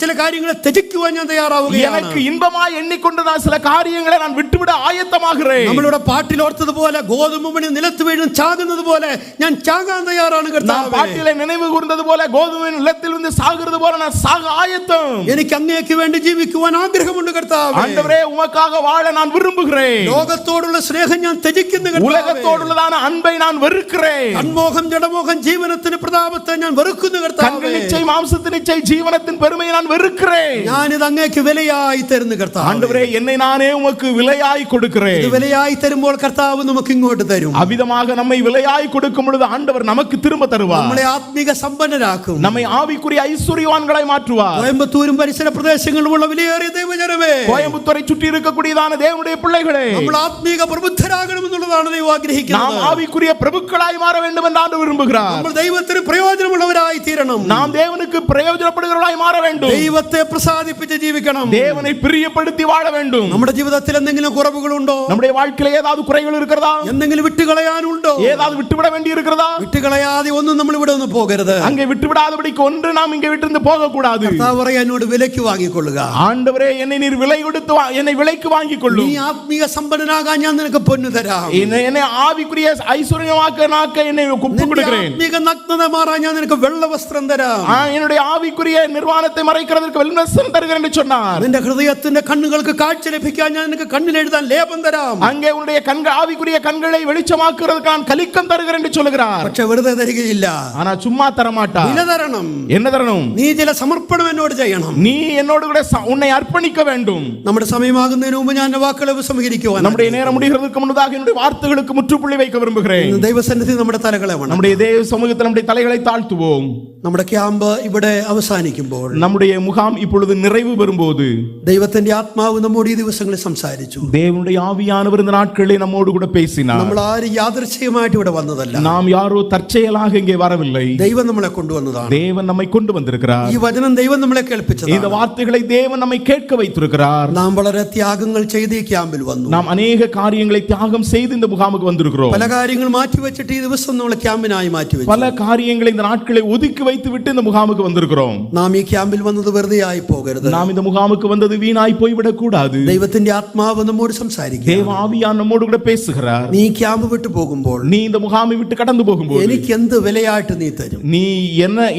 ചില കാര്യങ്ങളെ ത്യജിക്കുവാൻ ഞാൻ തയ്യാറാവുകയാണ്. எனக்கு இன்பமாய் எண்ணிக்கொண்டு நான் சில காரியங்களை நான் விட்டுவிட ஆயத்தமாகிறேன். നമ്മളുടെ പാട്ടിൽ ഓർത്തതുപോലെ ഗോതമ്പ് മണി നിലത്ത് വീഴും ചാകുന്നത് പോലെ ഞാൻ ചാകാൻ തയ്യാറാണ് நான் കർത്താവേ. பாட்டிலே நினைவு கூர்ந்தது போல கோதுமை நிலத்தில் வந்து சாகிறது போல நான் சாக ஆயத்தம். എനിക്ക് അങ്ങേക്ക് വേണ്ടി ജീവിക്കുവാൻ ആഗ്രഹമുണ്ട് കർത്താവേ. ஆண்டவரே, உமக்காக வாழ நான் விரும்புகிறேன். ലോകത്തോടുള്ള സ്നേഹം ഞാൻ ത്യജിക്കുന്നു കർത്താവേ. உலகத்தோடுள்ளதான அன்பை நான் வெறுக்கிறேன். കൺമോഹം ജഡമോഹം ജീവനത്തിന്റെ പ്രതാപത്തെ ഞാൻ വെറുക്കുന്നു കർത്താവേ. கண்கள் நிச்சை மாம்சத்தின் நிச்சை ஜீவனத்தின் பெருமையை நான் வெறுக்கிறேன். ഞാനിത് അങ്ങേക്ക് വിലയായി തരുന്നു കർത്താവേ. ஆண்டவரே, என்னை நானே உமக்கு விலையாய் கொடுக்கிறேன். ഇത് വിലയായി തരുമ്പോൾ കർത്താവ് നമുക്ക് ഇങ്ങോട്ട് തരും. அவ்விதமாக நம்மை விலையாய் கொடுக்கும் பொழுது ஆண்டவர் நமக்கு திரும்ப தருவார். നമ്മളെ ആത്മീക സമ്പന്നരാക്കും, நம்மை ஆவிக்குரிய ஐஸ்வர்யவான்களாய் மாற்றுவார். കോയമ്പത്തൂരും പരിസര പ്രദേശങ്ങളിലുള്ള വിലയേറിയ ദൈവജനമേ, கோயம்புத்தூரை சுற்றி இருக்கக்கூடியதான தேவனுடைய பிள்ளைகளே, നമ്മൾ ആത്മീക പ്രബുദ്ധരാകണമെന്നുള്ളതാണ് ദൈവം நாம் ആഗ്രഹിക്കുന്നത്. ஆவிக்குரிய பிரபுக்களாய் மாற வேண்டும் என்று ஆண்டவர் விரும்புகிறார். നമ്മൾ ദൈവത്തിന് പ്രയോജനമുള്ളവരായി തീരണം. நாம் தேவனுக்கு பிரயோஜனப்படுகிறவர்களாய் மாற வேண்டும். ദൈവത്തെ പ്രസാദിപ്പിച്ച് ജീവിക്കണം. தேவனை பிரியப்படுத்தி வாழ வேண்டும். നമ്മുടെ ജീവിതത്തിൽ എന്തെങ്കിലും കുറവുകളുണ്ടോ? நம்முடைய வாழ்க்கையில ஏதாவது குறைகள் இருக்கிறதா? എന്തെങ്കിലും വിട്ടുകളയാനുണ്ടോ? ஏதாவது விட்டுவிட வேண்டி இருக்கிறதா? വിട്ടുകളയാതെ ഒന്നും നമ്മൾ ഇവിടെ ഒന്ന് പോകരുത്. அங்கே விட்டுவிடாதபடிக்கு ஒன்று நாம் இங்கே விட்டு போக கூடாது. കർത്താവ് പറയാ, എന്നോട് വിലയ്ക്ക് വാങ്ങിക്കൊള്ളുക. ஆண்டவரே, என்னை நீர் விலை கொடுத்து என்னை விலைக்கு வாங்கிக் கொள்ளும். നീ ആത്മീക സമ്പന്നനാകാൻ ഞാൻ നിനക്ക് പൊന്നു തരാം. என்னை ஆவிக்குரிய ஐஸ்வர்யமாக்க என்னை ஒப்புக் கொடுக்கிறேன். ആത്മീക നഗ്നത മാറാൻ ഞാൻ നിനക്ക് വെള്ള വസ്ത്രം തരാം. என்னுடைய ஆவிக்குரிய நிர்வாணத்தை மறைக்கிறதற்கு வெல்வஸ்திரம் தருகிறேன் என்று சொன்னார். നിന്റെ ഹൃദയത്തിന്റെ കണ്ണുകൾക്ക് കാഴ്ച ലഭിക്കാൻ ഞാൻ നിനക്ക് കണ്ണിൽ എഴുതാൻ ലേപം തരാം. அங்கே உன்னுடைய கண்கள் ஆவிக்குரிய கண்களை வெளிச்சமாக்குறதுக்கு நான் கலிக்கம் தருகிறேன் என்று சொல்கிறார். പക്ഷെ വെറുതെ തരികയില്ല, ஆனா சும்மா தர மாட்டார். വില തരണം. என்ன தரணும்? வேணும். നീ ചില സമർപ്പണം എന്നോട് ചെയ്യണം. நீ என்னோடு கூட உன்னை அர்ப்பணிக்க வேண்டும். നമ്മുടെ സമയമാകുന്നതിന് മുമ്പ് ഞാൻ വാക്കുകളെ ഉപസംഹരിക്കുവാൻ, நம்முடைய நேரம் முடிகிறதுக்கு முன்னதாக என்னுடைய வார்த்தைகளுக்கு முற்றுப்புள்ளி வைக்க விரும்புகிறேன். ദൈവസന്നിധി നമ്മുടെ തലകളെ വണങ്ങും. நம்முடைய தேவ சமூகத்தில் நம்முடைய தலைகளை தாழ்த்துவோம். നമ്മുടെ ക്യാമ്പ് ഇവിടെ അവസാനിക്കുമ്പോൾ, நம்முடைய முகாம் இப்பொழுது நிறைவு பெறும்போது, ദൈവത്തിന്റെ ആത്മാവ് നമ്മോട് ഈ ദിവസങ്ങളിൽ സംസാരിച്ചു. தேவனுடைய ஆவியானவர் இந்த நாட்களில் நம்மோடு கூட பேசினார். നമ്മൾ ആരും യാദൃച്ഛികമായിട്ട് ഇവിടെ വന്നതല്ല. நாம் யாரோ தற்செயலாக இங்கே வரவில்லை. ദൈവം നമ്മളെ കൊണ്ടുവന്നതാണ്. தேவன் நம்மை கொண்டு வந்திருக்கிறார். ഈ വചനം ദൈവം നമ്മളെ കേൾപ്പിച്ചതാണ്. இந்த வார்த்தைகளை தேவன் நம்மை கேட்க வைத்திருக்கிறார். നാം വളരെ ത്യാഗങ്ങൾ ചെയ്ത് ഈ ക്യാമ്പിൽ വന്നു. நாம் அநேக காரியங்களை தியாகம் செய்து இந்த முகாமுக்கு வந்திருக்கிறோம். പല കാര്യങ്ങൾ മാറ്റിവെച്ചിട്ട് ഈ ദിവസം നമ്മൾ ക്യാമ്പിനായി മാറ്റിവെച്ചു. பல காரியங்களை இந்த நாட்களை ஒதுக்கி வைத்து விட்டு இந்த முகாமுக்கு வந்திருக்கிறோம். നാം ഈ ക്യാമ്പിൽ വന്നത് വെറുതെ ആയി പോകരുത്. நாம் இந்த முகாமுக்கு வந்தது வீணாய் போய்விடக் கூடாது. ദൈവത്തിന്റെ ആത്മാവ് നമ്മോട് സംസാരിക്കും. தேவ ஆவியானவர் நம்மோடு கூட பேசுகிறார். നീ ക്യാമ്പ് വിട്ടു പോകുമ്പോൾ, நீ இந்த முகாமை விட்டு கடந்து போகும்போது, എനിക്ക് എന്ത് വിലയായിട്ട് നീ തരും? நீ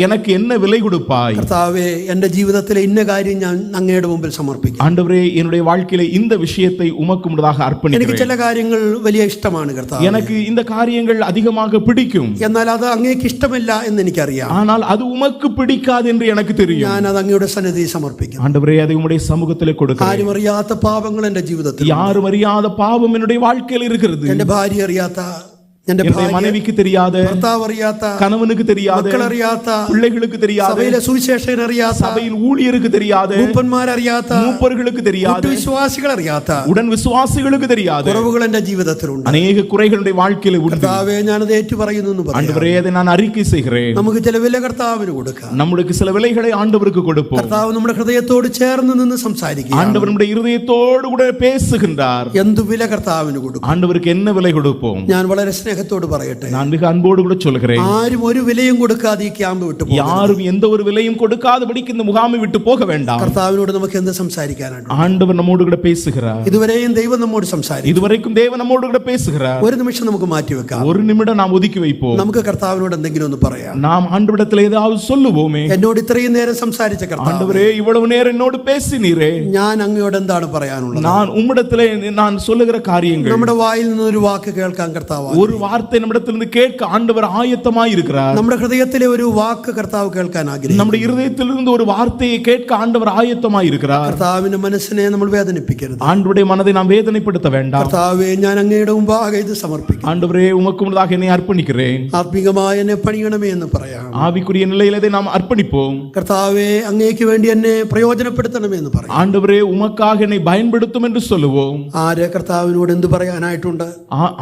எனக்கு என்ன விலை கொடுப்பாய்? കർത്താവേ, എന്റെ ജീവിതത്തിലെ ഇന്ന കാര്യം ഞാൻ അങ്ങയുടെ മുമ്പിൽ സമർപ്പിക്കും. ஆண்டவரே, என்னுடைய வாழ்க்கையில இந்த விஷயத்தை உமக்கு முன்னதாக എനിക്ക് அர்ப்பணிக்கிறேன். ചില കാര്യങ്ങൾ വലിയ ഇഷ്ടമാണ് കർത്താവേ. எனக்கு இந்த காரியங்கள் அதிகமாக பிடிக்கும். എന്നാൽ അത് അങ്ങേക്ക് ഇഷ്ടമില്ല എന്ന് എനിക്കറിയാം. ஆனால் அது உமக்கு பிடிக்காது என்று எனக்கு தெரியும். ഞാൻ അത് അങ്ങയുടെ സന്നിധിയിൽ സമർപ്പിക്കും. ஆண்டவரே, அதை உம்முடைய சமூகத்திலே கொடுக்கிறேன். ആരും അറിയാത്ത പാപങ്ങൾ എന്റെ ജീവിതത്തിൽ, யாரும் அறியாத பாவம் என்னுடைய வாழ்க்கையில் இருக்கிறது. എന്റെ ഭാര്യ അറിയാത്ത, എന്റെ மனைவிக்கு தெரியாத, ഭർത്താവ് അറിയാത്ത, கணவனுக்கு தெரியாத, മക്കൾ അറിയാത്ത, பிள்ளைகளுக்கு தெரியாத, സഭയിലെ സുവിശേഷകൻ അറിയാത്ത, சபையில் ஊழியருக்கு தெரியாத, മൂപ്പന്മാരറിയാത്ത, மூப்பர்களுக்கு தெரியாத, വിശ്വാസികൾ അറിയാത്ത, உடன் விசுவாசிகளுக்கு தெரியாத കുറവുകൾ എന്റെ ജീവിതത്തിലുണ്ട്. அநேக குறைகளுடைய வாழ்க்கையில் உண்டு. കർത്താവേ, ഞാനത് ഏറ്റുപറയുന്നു എന്ന് പറയാം. ஆண்டவரே, அதை நான் அறிக்கை செய்கிறேன். നമുക്ക് ചില വില കർത്താവിന് കൊടുക്കാം. நம்மளுக்கு சில விலைகளை ஆண்டவருக்கு கொடுப்போம். കർത്താവ് നമ്മുടെ ഹൃദയത്തോട് ചേർന്ന് നിന്ന് സംസാരിക്കുക. ஆண்டவர் நம்முடைய இருதயத்தோடு கூட பேசுகின்றார். എന്തു വില കർത്താവിന് കൊടുക്കും? ஆண்டவருக்கு என்ன விலை கொடுப்போம்? ഞാൻ വളരെ സ്നേഹത്തോട് പറയട്ടെ, நான் மிக அன்போடு கூட சொல்கிறேன். ആരും ഒരു വിലയും കൊടുക്കാതെ ഈ ക്യാമ്പ് വിട്ടു പോകരുത്. யாரும் எந்த ஒரு விலையும் கொடுக்காதபடிக்கு இந்த முகாமை விட்டு போக வேண்டாம். കർത്താവിനോട് നമുക്ക് എന്ത് സംസാരിക്കാനാണ്? ஆண்டவர் நம்மோடு கூட பேசுகிறார். ഇതുവരെയും ദൈവം നമ്മോട് സംസാരിക്കും. இதுவரைக்கும் தேவன் நம்மோடு கூட பேசுகிறார். ഒരു നിമിഷം നമുക്ക് മാറ്റിവെക്കാം. ஒரு நிமிடம் நாம் ஒதுக்கி வைப்போம். നമുക്ക് കർത്താവിനോട് എന്തെങ്കിലും ഒന്ന് പറയാം. நாம் ஆண்டவரிடத்தில் ஏதாவது சொல்லுவோமே. എന്നോട് ഇത്രയും നേരം സംസാരിച്ച കർത്താവ്, ஆண்டவரே, இவ்வளவு நேரம் என்னோடு பேசினீரே, ഞാൻ അങ്ങയോട് എന്താണ് പറയാനുള്ളത്? நான் உம்மிடத்திலே நான் சொல்லுகிற காரியங்கள், നമ്മുടെ வாയിൽ നിന്ന് ഒരു വാക്ക് കേൾക്കാൻ കർത്താവ്, ஒரு வார்த்தை நம்மிடத்திலிருந்து கேட்க ஆண்டவர் ஆயத்தமாய் இருக்கிறார். നമ്മുടെ ഹൃദയത്തിലെ ഒരു വാക്ക് കർത്താവ് കേൾക്കാൻ ആഗ്രഹിക്കുന്നു. நம்முடைய இருதயத்திலிருந்து ஒரு வார்த்தையை கேட்க ஆண்டவர் ஆயத்தமாய் இருக்கிறார். കർത്താവിന്റെ മനസ്സിനെ നമ്മൾ വേദനിപ്പിക്കരുത്. ஆண்டவருடைய மனதை நாம் வேதனைப்படுத்த வேண்டாம். കർത്താവേ, ഞാൻ അങ്ങയുടെ മുമ്പാകെ ഇത് സമർപ്പിക്കും. ஆண்டவரே, உமக்கு முன்னதாக என்னை அர்ப்பணிக்கிறேன். ആത്മീകമായി എന്നെ പണിയണമേ എന്ന് പറയാം. ஆவிக்குரிய நிலையில் இதை நாம் அர்ப்பணிப்போம். കർത്താവേ, അങ്ങേക്ക് വേണ്ടി എന്നെ പ്രയോജനപ്പെടുത്തണമേ എന്ന് പറയാം. ஆண்டவரே, உமக்காக என்னை பயன்படுத்தும் என்று சொல்லுவோம். ആര് കർത്താവിനോട് എന്ത് പറയാനായിട്ടുണ്ട്?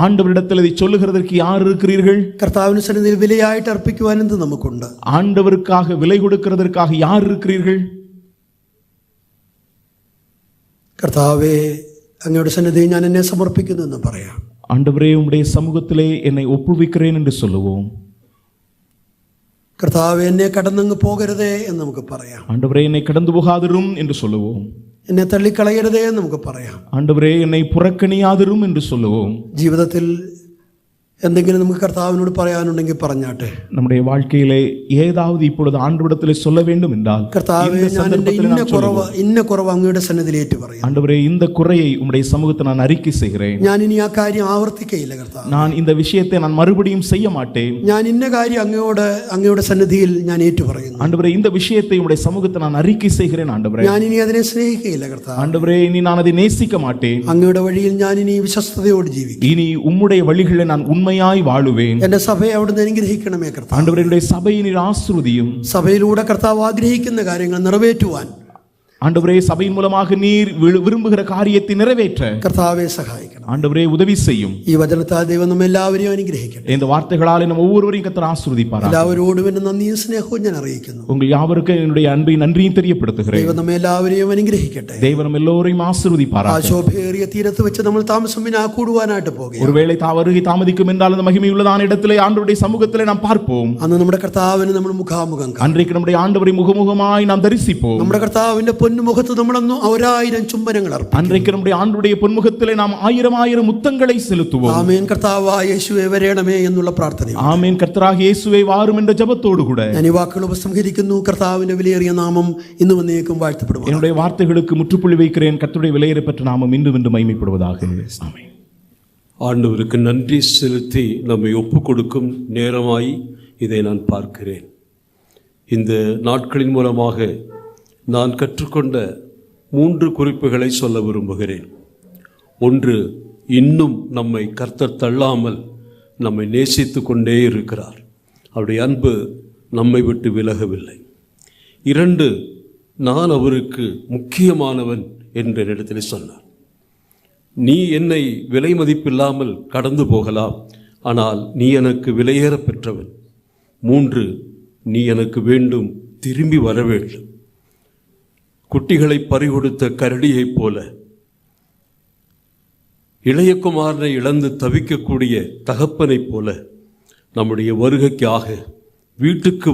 ஆண்டவரிடத்தில் இதை சொல்லுகிறதற்கு யார் இருக்கிறீர்கள்? കർത്താവിന് സന്നിധിയിൽ വിലയായിട്ട് അർപ്പിക്കുവാൻ എന്ത് നമുക്കുണ്ട്? ஆண்டவருக்காக விலை கொடுக்கிறதற்காக யார் இருக்கிறீர்கள்? കർത്താവേ, അങ്ങയുടെ സന്നിധിയിൽ ഞാൻ എന്നെ സമർപ്പിക്കുന്നു എന്ന് പറയാം. ஆண்டவரே, உம்முடைய சமூகத்திலே என்னை ஒப்புவிக்கிறேன் என்று சொல்லுவோம். കർത്താവേ, എന്നെ കടന്നങ്ങ് പോകരുതേ എന്ന് നമുക്ക് പറയാം. ஆண்டவரே, என்னை கடந்து போகாதிரும் என்று சொல்லுவோம். എന്നെ തള്ളിക്കളയരുതേ എന്ന് നമുക്ക് പറയാം. ஆண்டவரே, என்னை புறக்கணியாதிரும் என்று சொல்லுவோம். ജീവിതത്തിൽ എന്തെങ്കിലും നമുക്ക് കർത്താവിനോട് പറയാനുണ്ടെങ്കിൽ പറഞ്ഞാട്ടെ. நம்முடைய வாழ்க்கையிலே ஏதாவது இப்பொழுது ஆண்டவரிடத்தில் சொல்ல வேண்டும் என்றால், കർത്താവേ, ഞാൻ എൻ്റെ ഇന്ന കുറവ് അങ്ങയുടെ സന്നിധിയിൽ ഏറ്റു പറയാം. ஆண்டவரே, இந்த குறையை உம்முடைய சமூகத்தை நான் அறிக்கை செய்கிறேன். ഞാൻ ഇനി ആ കാര്യം ആവർത്തിക്കയില്ല കർത്താവ്. நான் இந்த விஷயத்தை நான் மறுபடியும் செய்ய மாட்டேன். ഞാൻ ഇന്ന കാര്യം അങ്ങയുടെ സന്നിധിയിൽ ഞാൻ ഏറ്റു പറയുന്നു. ஆண்டவரே, இந்த விஷயத்தை உம்முடைய சமூகத்தை நான் அறிக்கை செய்கிறேன். ஆண்டவரே, ഞാൻ ഇനി അതിനെ സ്നേഹിക്കയില്ല കർത്താവ്. ஆண்டவரே, இனி நான் அதை நேசிக்க மாட்டேன். അങ്ങയുടെ വഴിയിൽ ഞാൻ ഇനി വിശ്വസ്തയോട് ജീവിക്കും. இனி உம்முடைய வழிகளை நான் உண்மையாய் வாழுவேன். എന്റെ സഭയെ അവിടുന്ന് അനുഗ്രഹിക്കണമേ കർത്താവ്. ஆண்டவரே, என்னுடைய சபையை நீர் ஆசீர்வதியும். സഭയിലൂടെ കർത്താവ് ആഗ്രഹിക്കുന്ന കാര്യങ്ങൾ നിറവേറ്റുവാൻ ஆண்டவரே, சபையின் மூலமாக நீர் விரும்புகிற காரியத்தை நிறைவேற்ற കർത്താവെ സഹായിക്കണം. ஆண்டவரே, உதவி செய்யும். ഈ വചനത്താൽ ദൈവം നമ്മെ എല്ലാവരെയും അനുഗ്രഹിക്കട്ടെ. இந்த வார்த்தைகளால் நம்ம ஒவ்வொருவரையும் கர்த்தர் ஆசீர்வதிப்பாராக. എല്ലാവരോടും എന്റെ നന്ദിയും സ്നേഹവും ഞാൻ അറിയിക്കുന്നു. உங்கள் யாவருக்கும் என்னுடைய அன்பை நன்றியும் தெரியப்படுத்துகிறேன். ദൈവം നമ്മെ എല്ലാവരെയും അനുഗ്രഹിക്കട്ടെ. தேவன் நம்ம எல்லோரையும் ஆசீர்வதிப்பாராக. ആ ശോഭയേറിയ തീരത്ത് വെച്ച് നമ്മൾ താമസം കൂടുവാനായിട്ട് പോകുകയാണ്. ஒருவேளை வருகை தாமதிக்கும் என்றால் அந்த மகிமையுள்ளதான இடத்திலே ஆண்டவருடைய சமூகத்திலே நாம் பார்ப்போம். അന്ന് നമ്മുടെ കർത്താവിനെ നമ്മൾ മുഖാമുഖം കാണും. அன்றைக்கு நம்முடைய ஆண்டவரை முகமுகமாய் நாம் தரிசிப்போம். നമ്മുടെ കർത്താവിന്റെ പൊന്നുമുഖത്ത് നമ്മളൊന്ന് 1000 ചുംബനങ്ങൾ അർപ്പിക്കും. அன்றைக்கு நம்முடைய ஆண்டவருடைய பொன்முகத்திலே நாம் 1000 முத்தங்களை செலுத்துவோம். ആമേൻ. കർത്താവായ യേശുവേ വരേണമേ എന്നുള്ള പ്രാർത്ഥന. ஆமென். கர்த்தராகிய இயேசுவே வாரும் என்ற ஜெபத்தோடு கூட ഞാൻ ഈ വാക്കുകൾ ഉപസംഹരിക്കുന്നു. കർത്താവിന്റെ വിലയേറിയ നാമം ഇന്നും എന്നേക്കും വാഴ്ത്തപ്പെടും. என்னுடைய வார்த்தைகளுக்கு முற்றுப்புள்ளி வைக்கிறேன். கர்த்தருடைய விலையேறப்பெற்ற நாமம் இன்றும் இன்று மகிமைப்படுவதாக. ஆமென். ஆண்டவருக்கு நன்றி செலுத்தி நம்மை ஒப்பு கொடுக்கும் நேரமாய் இதை நான் பார்க்கிறேன். இந்த நாட்களின் மூலமாக நான் கற்றுக்கொண்ட 3 குறிப்புகளை சொல்ல விரும்புகிறேன். ஒன்று, இன்னும் நம்மை கர்த்தர் தள்ளாமல் நம்மை நேசித்து கொண்டே இருக்கிறார். அவருடைய அன்பு நம்மை விட்டு விலகவில்லை. 2, நான் அவருக்கு முக்கியமானவன் என்ற இடத்தில் சொன்னார். நீ என்னை விலை மதிப்பில்லாமல் கடந்து போகலாம், ஆனால் நீ எனக்கு விலையேற பெற்றவன். 3, நீ எனக்கு வேண்டும், திரும்பி வர வேண்டும். குட்டிகளை பறிகொடுத்த கரடியைப் போல, இளையகுமாரனை இழந்து தவிக்கக்கூடிய தகப்பனைப் போல, நம்முடைய வருகைக்காக வீட்டுக்கு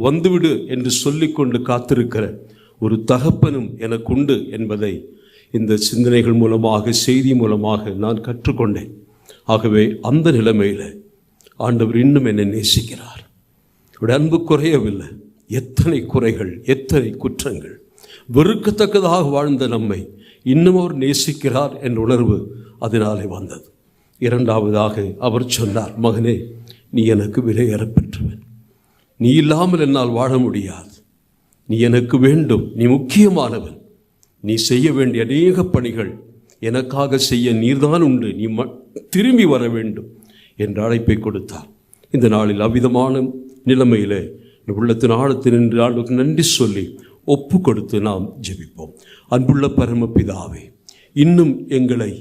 வந்துவிடு என்று சொல்லிக்கொண்டு காத்திருக்கிற ஒரு தகப்பனும் எனக்கு உண்டு என்பதை இந்த சிந்தனைகள் மூலமாக, செய்தி மூலமாக நான் கற்றுக்கொண்டேன். ஆகவே அந்த நிலைமையில் ஆண்டவர் இன்னும் என்னை நேசிக்கிறார். அவருடைய அன்பு குறையவில்லை. எத்தனை குறைகள், எத்தனை குற்றங்கள், வெறுக்கத்தக்கதாக வாழ்ந்த நம்மை இன்னும் அவர் நேசிக்கிறார் என்ற உணர்வு அதனாலே வந்தது. 2வதாக அவர் சொன்னார், மகனே, நீ எனக்கு விலையேற பெற்றவன். நீ இல்லாமல் என்னால் வாழ முடியாது. நீ எனக்கு வேண்டும், நீ முக்கியமானவன். நீ செய்ய வேண்டிய அநேக பணிகள் எனக்காக செய்ய நீர்தான் உண்டு. நீ திரும்பி வர வேண்டும் என்ற அழைப்பை கொடுத்தார். இந்த நாளில் அவ்விதமான நிலைமையில் உள்ளத்தின் ஆழத்தில் நின்று ஆண்டுக்கு நன்றி சொல்லி ஒப்பு கொடுத்து நாம் ஜெபிப்போம். அன்புள்ள பரமபிதாவே, இன்னும் எங்களை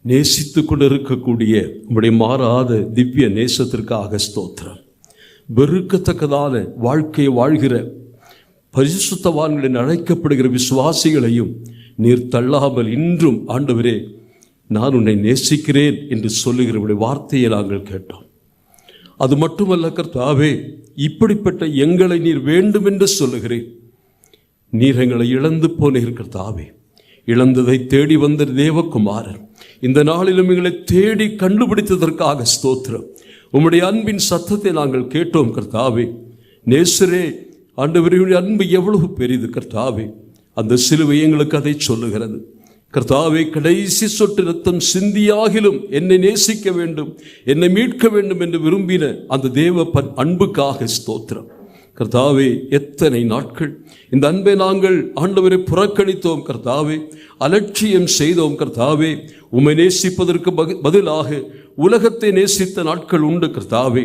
நேசித்து கொண்டிருக்கக்கூடிய உம்முடைய மாறாத திவ்ய நேசத்திற்காக ஸ்தோத்திரம். வெறுக்கத்தக்கதான வாழ்க்கையை வாழ்கிற பரிசுத்தவான்களின் அழைக்கப்படுகிற விசுவாசிகளையும் நீர் தள்ளாமல் இன்றும் ஆண்டவரே, நான் உன்னை நேசிக்கிறேன் என்று சொல்லுகிறவருடைய வார்த்தையை நாங்கள் கேட்டோம். அது மட்டுமல்ல கர்த்தாவே, இப்படிப்பட்ட எங்களை நீர் வேண்டும் என்று சொல்லுகிறேன். நீர் எங்களை இழந்து போனீர் கர்த்தாவே. இழந்ததை தேடி வந்த தேவகுமாரன் இந்த நாளிலும் எங்களை தேடி கண்டுபிடித்ததற்காக ஸ்தோத்திரம். உம்முடைய அன்பின் சத்தத்தை நாங்கள் கேட்டோம் கர்த்தாவே. நேசரே, ஆண்டவருடைய அன்பு எவ்வளவு பெரிது கர்த்தாவே. அந்த சிலுவை எங்களுக்கு அதை சொல்லுகிறது கர்த்தாவே. கடைசி சொட்டு ரத்தம் சிந்தியாகிலும் என்னை நேசிக்க வேண்டும், என்னை மீட்க வேண்டும் என்று விரும்பின அந்த தேவ அன்புக்காக ஸ்தோத்திரம் கர்த்தாவே. எத்தனை நாட்கள் இந்த அன்பை நாங்கள் ஆண்டவரை புறக்கணித்தோம் கர்த்தாவே, அலட்சியம் செய்தோம் கர்த்தாவே. உம்மை நேசிப்பதற்கு பதிலாக உலகத்தை நேசித்த நாட்கள் உண்டு கர்த்தாவே.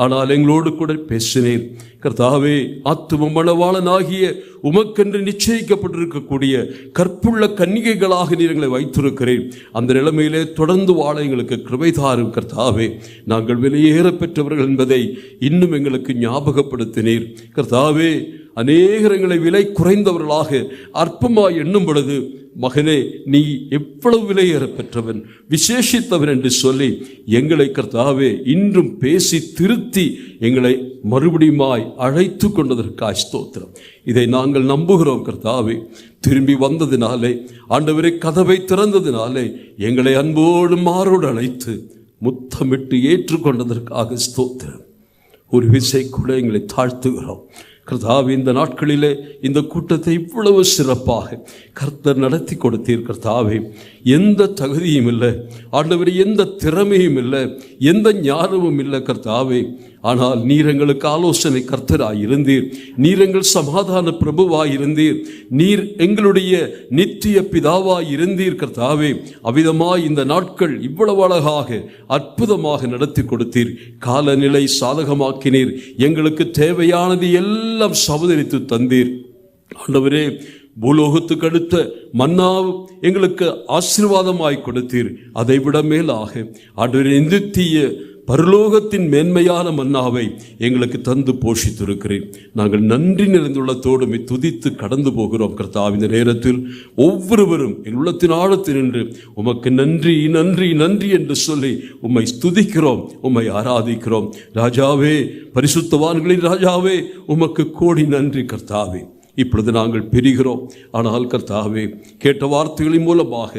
ஆனால் எங்களோடு கூட பேசினேன் கர்த்தாவே. ஆத்தும மணவாளனாகிய உமக்கென்று நிச்சயிக்கப்பட்டிருக்கக்கூடிய கற்புள்ள கன்னிகைகளாக நீர் எங்களை வைத்திருக்கிறேன். அந்த நிலைமையிலே தொடர்ந்து வாழ எங்களுக்கு கிருபை தாரும் கர்த்தாவே. நாங்கள் வெளியேற பெற்றவர்கள் என்பதை இன்னும் எங்களுக்கு ஞாபகப்படுத்தினீர் கர்த்தாவே. அநேகர் எங்களை விலை குறைந்தவர்களாக அற்பமாய் எண்ணும் பொழுது, மகனே, நீ எவ்வளவு விலையேற பெற்றவன், விசேஷித்தவன் என்று சொல்லி எங்களை கர்த்தாவே இன்றும் பேசி திருத்தி எங்களை மறுபடியுமாய் அழைத்து கொண்டதற்காய் ஸ்தோத்திரம். இதை நாங்கள் நம்புகிறோம் கர்த்தாவே. திரும்பி வந்ததினாலே, ஆண்டவரை கதவை திறந்ததினாலே எங்களை அன்போடு மாறோடு அழைத்து முத்தமிட்டு ஏற்றுக்கொண்டதற்காக ஸ்தோத்திரம். ஒரு விசை கூட எங்களை தாழ்த்துகிறோம் கர்த்தாவே. இந்த நாட்களிலே இந்த கூட்டத்தை இவ்வளவு சிறப்பாக கர்த்தர் நடத்தி கொடுத்தீர் கர்த்தாவே. எந்த தகுதியும் இல்லை ஆண்டவரே, எந்த திறமையும் இல்லை, எந்த ஞானமும் இல்லை கர்த்தாவே. ஆனால் நீர் எங்களுக்கு ஆலோசனை கர்த்தராய் இருந்தீர். நீர் எங்கள் சமாதான பிரபுவாய் இருந்தீர். நீர் எங்களுடைய நித்திய பிதாவாய் இருந்தீர் கர்த்தாவே. அவ்விதமாய் இந்த நாட்கள் இவ்வளவு அழகாக அற்புதமாக நடத்தி கொடுத்தீர். காலநிலை சாதகமாக்கினீர். எங்களுக்கு தேவையானது எல்லாம் சமுதரித்து தந்தீர் ஆண்டவரே. பூலோகத்துக்கு அடுத்த மன்னா எங்களுக்கு ஆசீர்வாதமாய் கொடுத்தீர். அதை விட மேலாக ஆண்டவரே, நித்திய பரலோகத்தின் மேன்மையான மன்னாவை எங்களுக்கு தந்து போஷித்திருக்கிறேன். நாங்கள் நன்றி நிறைந்துள்ளத்தோடு துதித்து கடந்து போகிறோம் கர்த்தாவே. இந்த நேரத்தில் ஒவ்வொருவரும் என் உள்ளத்தின் ஆழத்தில் நின்று உமக்கு நன்றி நன்றி நன்றி என்று சொல்லி உம்மை ஸ்துதிக்கிறோம், உம்மை ஆராதிக்கிறோம் ராஜாவே. பரிசுத்தவான்களின் ராஜாவே, உமக்கு கோடி நன்றி கர்த்தாவே. இப்பொழுது நாங்கள் பிரிகிறோம். ஆனால் கர்த்தாவே, கேட்ட வார்த்தைகளின் மூலமாக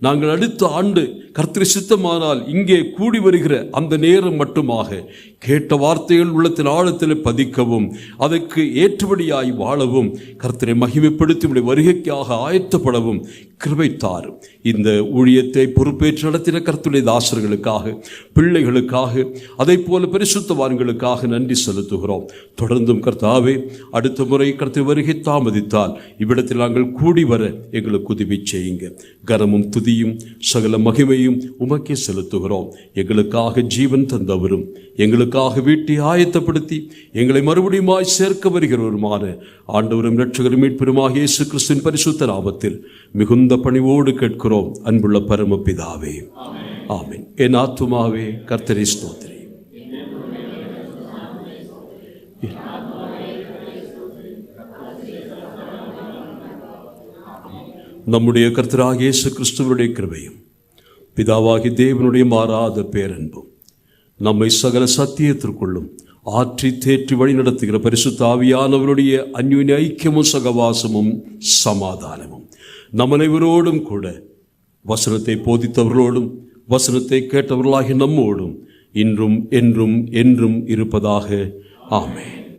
நாங்கள் அடுத்த ஆண்டு கர்த்தர் சித்தமானால் இங்கே கூடி வருகிற அந்த நேரம் மட்டுமாக கேட்ட வார்த்தைகள் உள்ளத்தின் ஆழத்தில் பதிக்கவும், அதற்கு ஏற்றபடியாய் வாழவும், கர்த்தரை மகிமைப்படுத்தி வருகைக்காக ஆயத்தப்படவும் கிருபை தாரும். இந்த ஊழியத்தை பொறுப்பேற்று நடத்தின கர்த்தருடைய தாசர்களுக்காக, பிள்ளைகளுக்காக, அதை போல பரிசுத்தவான்களுக்காக நன்றி செலுத்துகிறோம். தொடர்ந்தும் கர்த்தாவே, அடுத்த முறை கர்த்தர் வருகை தாமதித்தால் இவ்விடத்தில் நாங்கள் கூடி வர எங்களுக்கு உதவி செய்யுங்க. கனமும் துதியும் சகல மகிமையும் உமக்கே செலுத்துகிறோம். எங்களுக்காக ஜீவன் தந்தவரும், எங்களுக்காக வீட்டை ஆயத்தப்படுத்தி எங்களை மறுபடியும் சேர்க்க வருகிறவருமான ஆண்டவரும் இரட்சகரும் மீட்பெருமாகிய இயேசு கிறிஸ்துவின் பரிசுத்த நாமத்தில் மிகுந்த பணிவோடு கேட்கிறோம் அன்புள்ள பரம பிதாவே, ஆமென். என் ஆத்துமாவே கர்த்தரை ஸ்தோத்திரி. நம்முடைய கர்த்தராகிய இயேசு கிறிஸ்துவினுடைய கிருபையும் பிதாவாகி தேவனுடைய மாறாத பேரன்பும் நம்மை சகல சத்தியத்திற்குள்ளும் ஆற்றி தேற்றி வழி நடத்துகிற பரிசுத்த ஆவியானவருடைய அந்யோன்ய ஐக்கியமும் சகவாசமும் சமாதானமும் நம் அனைவரோடும் கூட வசனத்தை போதித்தவர்களோடும் வசனத்தை கேட்டவர்களாகிய நம்மோடும் இன்றும் என்றும் என்றும் இருப்பதாக. ஆமென்.